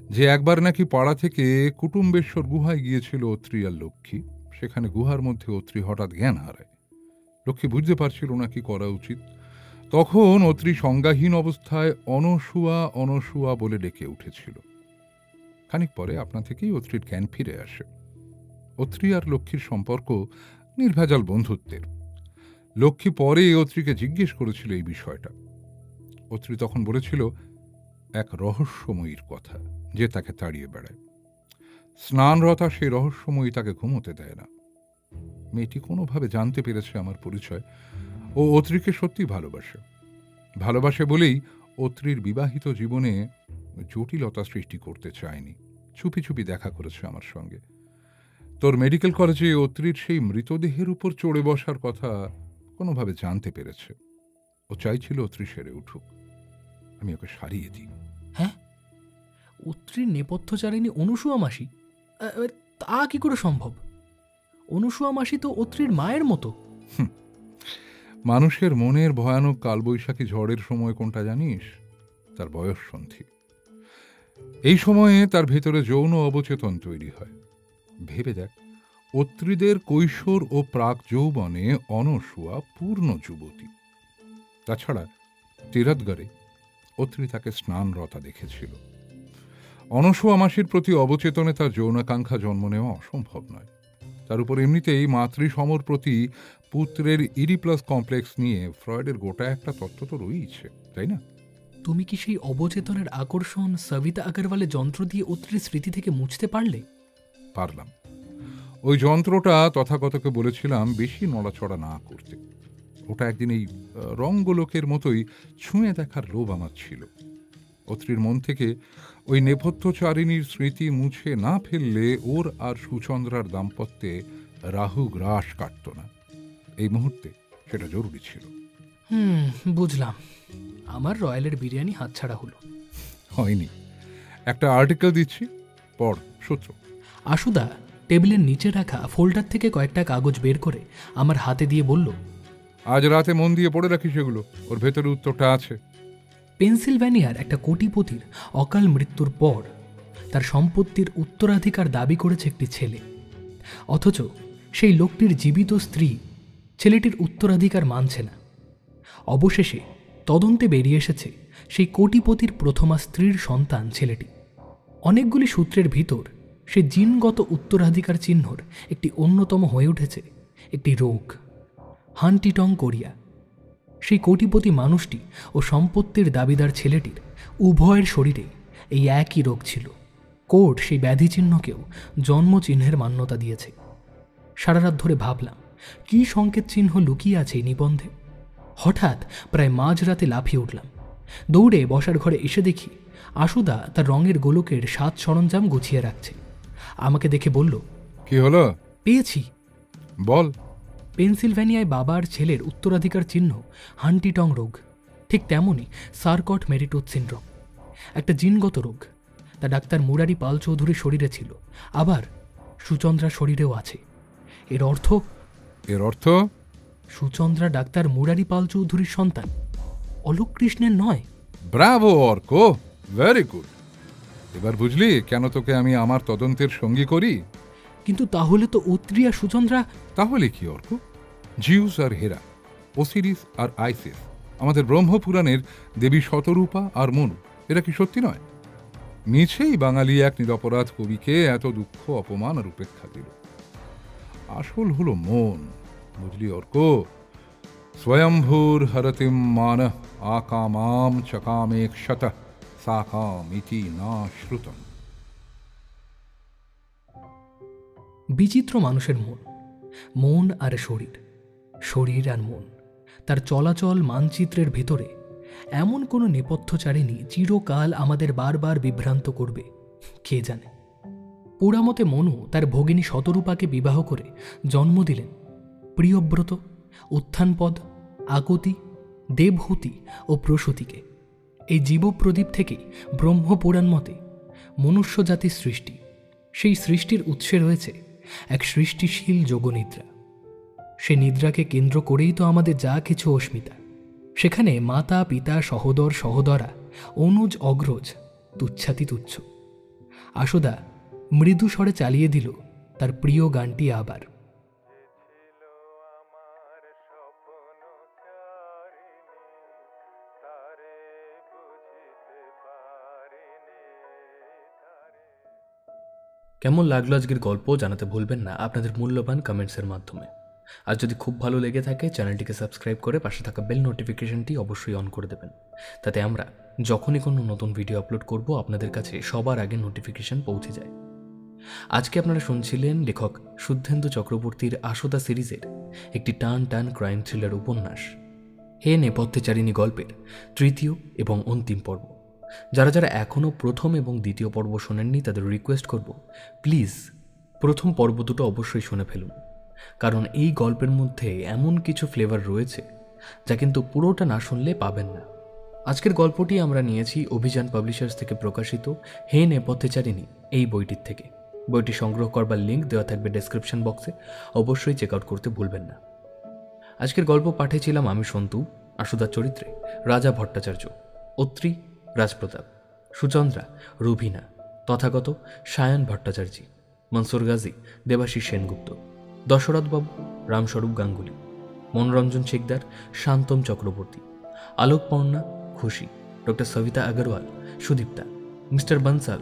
যে একবার নাকি পাড়া থেকে কুটুম্বেশ্বর গুহায় গিয়েছিল অত্রি আর লক্ষ্মী। সেখানে গুহার মধ্যে অত্রি হঠাৎ জ্ঞান হারায়। লক্ষ্মী বুঝতে পারছিল না কি করা উচিত। তখন অত্রি সংজ্ঞাহীন অবস্থায় অনসুয়া অনসুয়া বলে ডেকে উঠেছিল। খানিক পরে আপনা থেকেই অত্রির জ্ঞান ফিরে আসে। অত্রি আর লক্ষ্মীর সম্পর্ক নির্ভেজাল বন্ধুত্বের। লক্ষ্মী পরে অত্রিকে জিজ্ঞেস করেছিল এই বিষয়টা। অত্রি তখন বলেছিল এক রহস্যময়ীর কথা, যে তাকে তাড়িয়ে বেড়ায়। স্নানরতা সেই রহস্যময়ী তাকে ঘুমোতে দেয় না। মেয়েটি কোনোভাবে জানতে পেরেছে আমার পরিচয়। ও অত্রিকে সত্যি ভালোবাসে। ভালোবাসে বলেই অত্রির বিবাহিত জীবনে জটিলতা সৃষ্টি করতে চায়নি, চুপি চুপি দেখা করেছে আমার সঙ্গে। তোর মেডিকেল কলেজে অত্রির সেই মৃতদেহের উপর চড়ে বসার কথা কোনোভাবে জানতে পেরেছে। ও চাইছিল অত্রি সেরে উঠুক, আমি ওকে সারিয়ে দিই। হ্যাঁ, অত্রির নেপথ্যচারিণী অনুসুয়া মাসি? তা কি করে সম্ভব? অনুসুয়া মাসি তো অত্রির মায়ের মতো। মানুষের মনের ভয়ানক কালবৈশাখী ঝড়ের সময় কোনটা জানিস? তার বয়স সন্ধি। এই সময়ে তার ভেতরে যৌন অবচেতন তৈরি হয়। ভেবে দেখ, অত্রিদের কৈশোর ও প্রাক যৌবনে অনসুয়া পূর্ণ যুবতী। তাছাড়া তিরথগড়ে অত্রি তাকে স্নানরতা দেখেছিল। অনসুয়া মাসির প্রতি অবচেতনে তার যৌনাকাঙ্ক্ষা জন্ম নেওয়া অসম্ভব নয়। তার উপর এমনিতেই মাতৃসমর প্রতি পুত্রের ইডিপ্লাস কমপ্লেক্স নিয়ে ফ্রয়েডের গোটা একটা তত্ত্ব তো রয়েছে, তাই না? তুমি কি সেই অবচেতনের আকর্ষণ সবিতা আগরওয়ালের যন্ত্র দিয়ে অত্রির স্মৃতি থেকে মুছতে পারলে? পারলাম। ওই যন্ত্রটা তথাগতকে বলেছিলাম বেশি নড়াচড়া না করতে। ওটা একদিন এই রঙ্গলোকের মতোই ছুঁয়ে দেখার লোভ আমার ছিল। অত্রির মন থেকে ওই নেপথ্যচারিণীর স্মৃতি মুছে না ফেললে ওর আর সুচন্দ্রার দাম্পত্যে রাহু গ্রাস কাটত না। এই মুহূর্তে সেটা জরুরি ছিল। বুঝলাম। আমার রয়্যালের বিরিয়ানি হাতছাড়া হলো। হয়নি। একটা আর্টিকেল দিচ্ছি, পড় সূত্র। আশুদা টেবিলের নিচে রাখা ফোল্ডার থেকে কয়েকটা কাগজ বের করে আমার হাতে দিয়ে বলল, আজ রাতে মন দিয়ে পড়ে রাখি সেগুলো, ওর ভেতরে উত্তরটা আছে। পেনসিলভ্যানিয়ার একটা কোটিপতির অকাল মৃত্যুর পর তার সম্পত্তির উত্তরাধিকার দাবি করেছে একটি ছেলে, অথচ সেই লোকটির জীবিত স্ত্রী ছেলেটির উত্তরাধিকার মানছে না। অবশেষে তদন্তে বেরিয়ে এসেছে সেই কোটিপতির প্রথমা স্ত্রীর সন্তান ছেলেটি। অনেকগুলি সূত্রের ভিতর সে জিনগত উত্তরাধিকার চিহ্নর একটি অন্যতম হয়ে উঠেছে একটি রোগ, হান্টিটং কোরিয়া। সেই কোটিপতি মানুষটি ও সম্পত্তির দাবিদার ছেলেটির উভয়ের শরীরে এই একই রোগ ছিল। কোর্ট সেই ব্যাধি চিহ্নকেও জন্মচিহ্নের মান্যতা দিয়েছে। সারা রাত ধরে ভাবলাম কি সংকেত চিহ্ন লুকিয়ে আছে এই নিবন্ধে। হঠাৎ প্রায় মাঝরাতে লাফিয়ে উঠলাম। দৌড়ে বসার ঘরে এসে দেখি আশুদা তার রঙের গোলকের সাজ সরঞ্জাম গুছিয়ে রাখছে। আমাকে দেখে বলল, কি হলো? পেয়েছি। বল। পেনসিলভ্যানিয়ায় বাবা আর ছেলের উত্তরাধিকার চিহ্ন হান্টিটং রোগ, ঠিক তেমনই সারকট মেরিটোথ সিন্ড্রোম, একটা জিনগত রোগ। তা ডাক্তার মুরারি পাল চৌধুরীর শরীরে ছিল, আবার সুচন্দ্রার শরীরেও আছে। এর অর্থ সুচন্দ্রা ডাক্তার মুরারি পাল চৌধুরীর সন্তান, অলোক কৃষ্ণের নয়। Bravo Arka, very good. এবার বুঝলি কেন তোকে আমি আমার তদন্তের সঙ্গী করি? কিন্তু তাহলে তো অত্রি আর সুচন্দ্রা। তাহলে কি অর্ক? জিউস আর হেরা, ওসিরিস আর আইসিস, আমাদের ব্রহ্মপুরাণের দেবী শতরূপা আর মনু, এরা কি সত্যি নয়? মিছেই বাঙালি এক নিরপরাধ কবিকে এত দুঃখ অপমান আর উপেক্ষা দিল। আসল হলো মন, বুঝলি অর্ক? স্বয়ম্ভূর হরতিম মান আকামাম চকামেক শত সাকামিতি না শ্রুতম। বিচিত্র মানুষের মন, মন আর শরীর, শরীর আর মন, তার চলাচল মানচিত্রের ভেতরে এমন কোনো নেপথ্যচারিণী চিরকাল আমাদের বারবার বিভ্রান্ত করবে কে জানে। পোড়ামতে মনু তার ভগিনী শতরূপাকে বিবাহ করে জন্ম দিলেন প্রিয়ব্রত, উত্থানপদ, আকতি, দেবহূতি ও প্রসূতিকে। এই জীবপ্রদীপ থেকেই ব্রহ্মপুরাণ মতে মনুষ্য জাতির সৃষ্টি। সেই সৃষ্টির উৎসে রয়েছে এক সৃষ্টিশীল যোগনিদ্রা। সে নিদ্রাকে কেন্দ্র করেই তো আমাদের যা কিছু অস্মিতা। সেখানে মাতা পিতা সহোদর সহোদরা, অনুজ অগ্রজ তুচ্ছাতি তুচ্ছ। আশুদা মৃদু স্বরে চালিয়ে দিল তার প্রিয় গানটি আবার। কেমন লাগলো আজকের গল্প জানাতে ভুলবেন না আপনাদের মূল্যবান কমেন্টসের মাধ্যমে। আর যদি খুব ভালো লেগে থাকে চ্যানেলটিকে সাবস্ক্রাইব করে পাশে থাকা বেল নোটিফিকেশনটি অবশ্যই অন করে দেবেন, তাতে আমরা যখনই কোনো নতুন ভিডিও আপলোড করব আপনাদের কাছে সবার আগে নোটিফিকেশন পৌঁছে যায়। আজকে আপনারা শুনছিলেন লেখক শুদ্ধেন্দু চক্রবর্তীর আশুদা সিরিজের একটি টান টান ক্রাইম থ্রিলার উপন্যাস হে নেপথ্যচারিণী গল্পের তৃতীয় এবং অন্তিম পর্ব। যারা যারা এখনও প্রথম এবং দ্বিতীয় পর্ব শোনেননি তাদের রিকোয়েস্ট করব, প্লিজ প্রথম পর্ব দুটো অবশ্যই শুনে ফেলুন, কারণ এই গল্পের মধ্যে এমন কিছু ফ্লেভার রয়েছে যা কিন্তু পুরোটা না শুনলে পাবেন না। আজকের গল্পটি আমরা নিয়েছি অভিযান পাবলিশার্স থেকে প্রকাশিত হে নেপথ্যচারিণী এই বইটির থেকে। বইটি সংগ্রহ করবার লিঙ্ক দেওয়া থাকবে ডেসক্রিপশন বক্সে, অবশ্যই চেক আউট করতে ভুলবেন না। আজকের গল্প পাঠে ছিলাম আমি সন্তু, আশুদার চরিত্রে রাজা ভট্টাচার্য, অত্রি রাজপ্রতাপ, সুচন্দ্রা রুভিনা, তথাগত সায়ন ভট্টাচার্য, মনসুর গাজী দেবাশিস সেনগুপ্ত, দশরথবাবু রামস্বরূপ গাঙ্গুলি, মনোরঞ্জন Sikdar Shantam Chakraborty, Alokparna Khushi, doctor Sabita Agarwal Sudipta, mister Bansal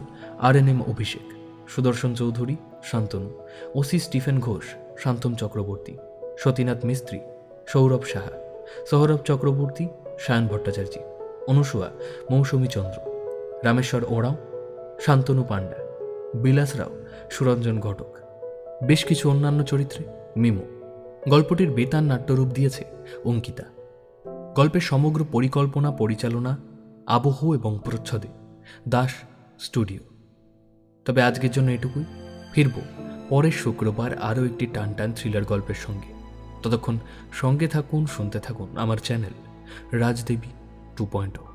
RNM Abhishek, Sudarshan Chowdhury Shantanu, OC Stephen Ghosh Shantam Chakraborty, Satinath Mistry Sourav Saha, Sourav Chakraborty Sayan Bhattacharya, Anusuya মৌসুমী চন্দ্র, রামেশ্বর ওরাও শান্তনু পাণ্ডা, বিলাস রাও সুরঞ্জন ঘটক, বেশ কিছু অন্যান্য চরিত্রে মিমো। গল্পটির বেতার নাট্যরূপ দিয়েছে অঙ্কিতা। গল্পের সমগ্র পরিকল্পনা, পরিচালনা, আবহ এবং প্রচ্ছদে দাস স্টুডিও। তবে আজকের জন্য এটুকুই। ফিরব পরের শুক্রবার আরও একটি টান টান থ্রিলার গল্পের সঙ্গে। ততক্ষণ সঙ্গে থাকুন, শুনতে থাকুন আমার চ্যানেল রাজদেবী 2.0।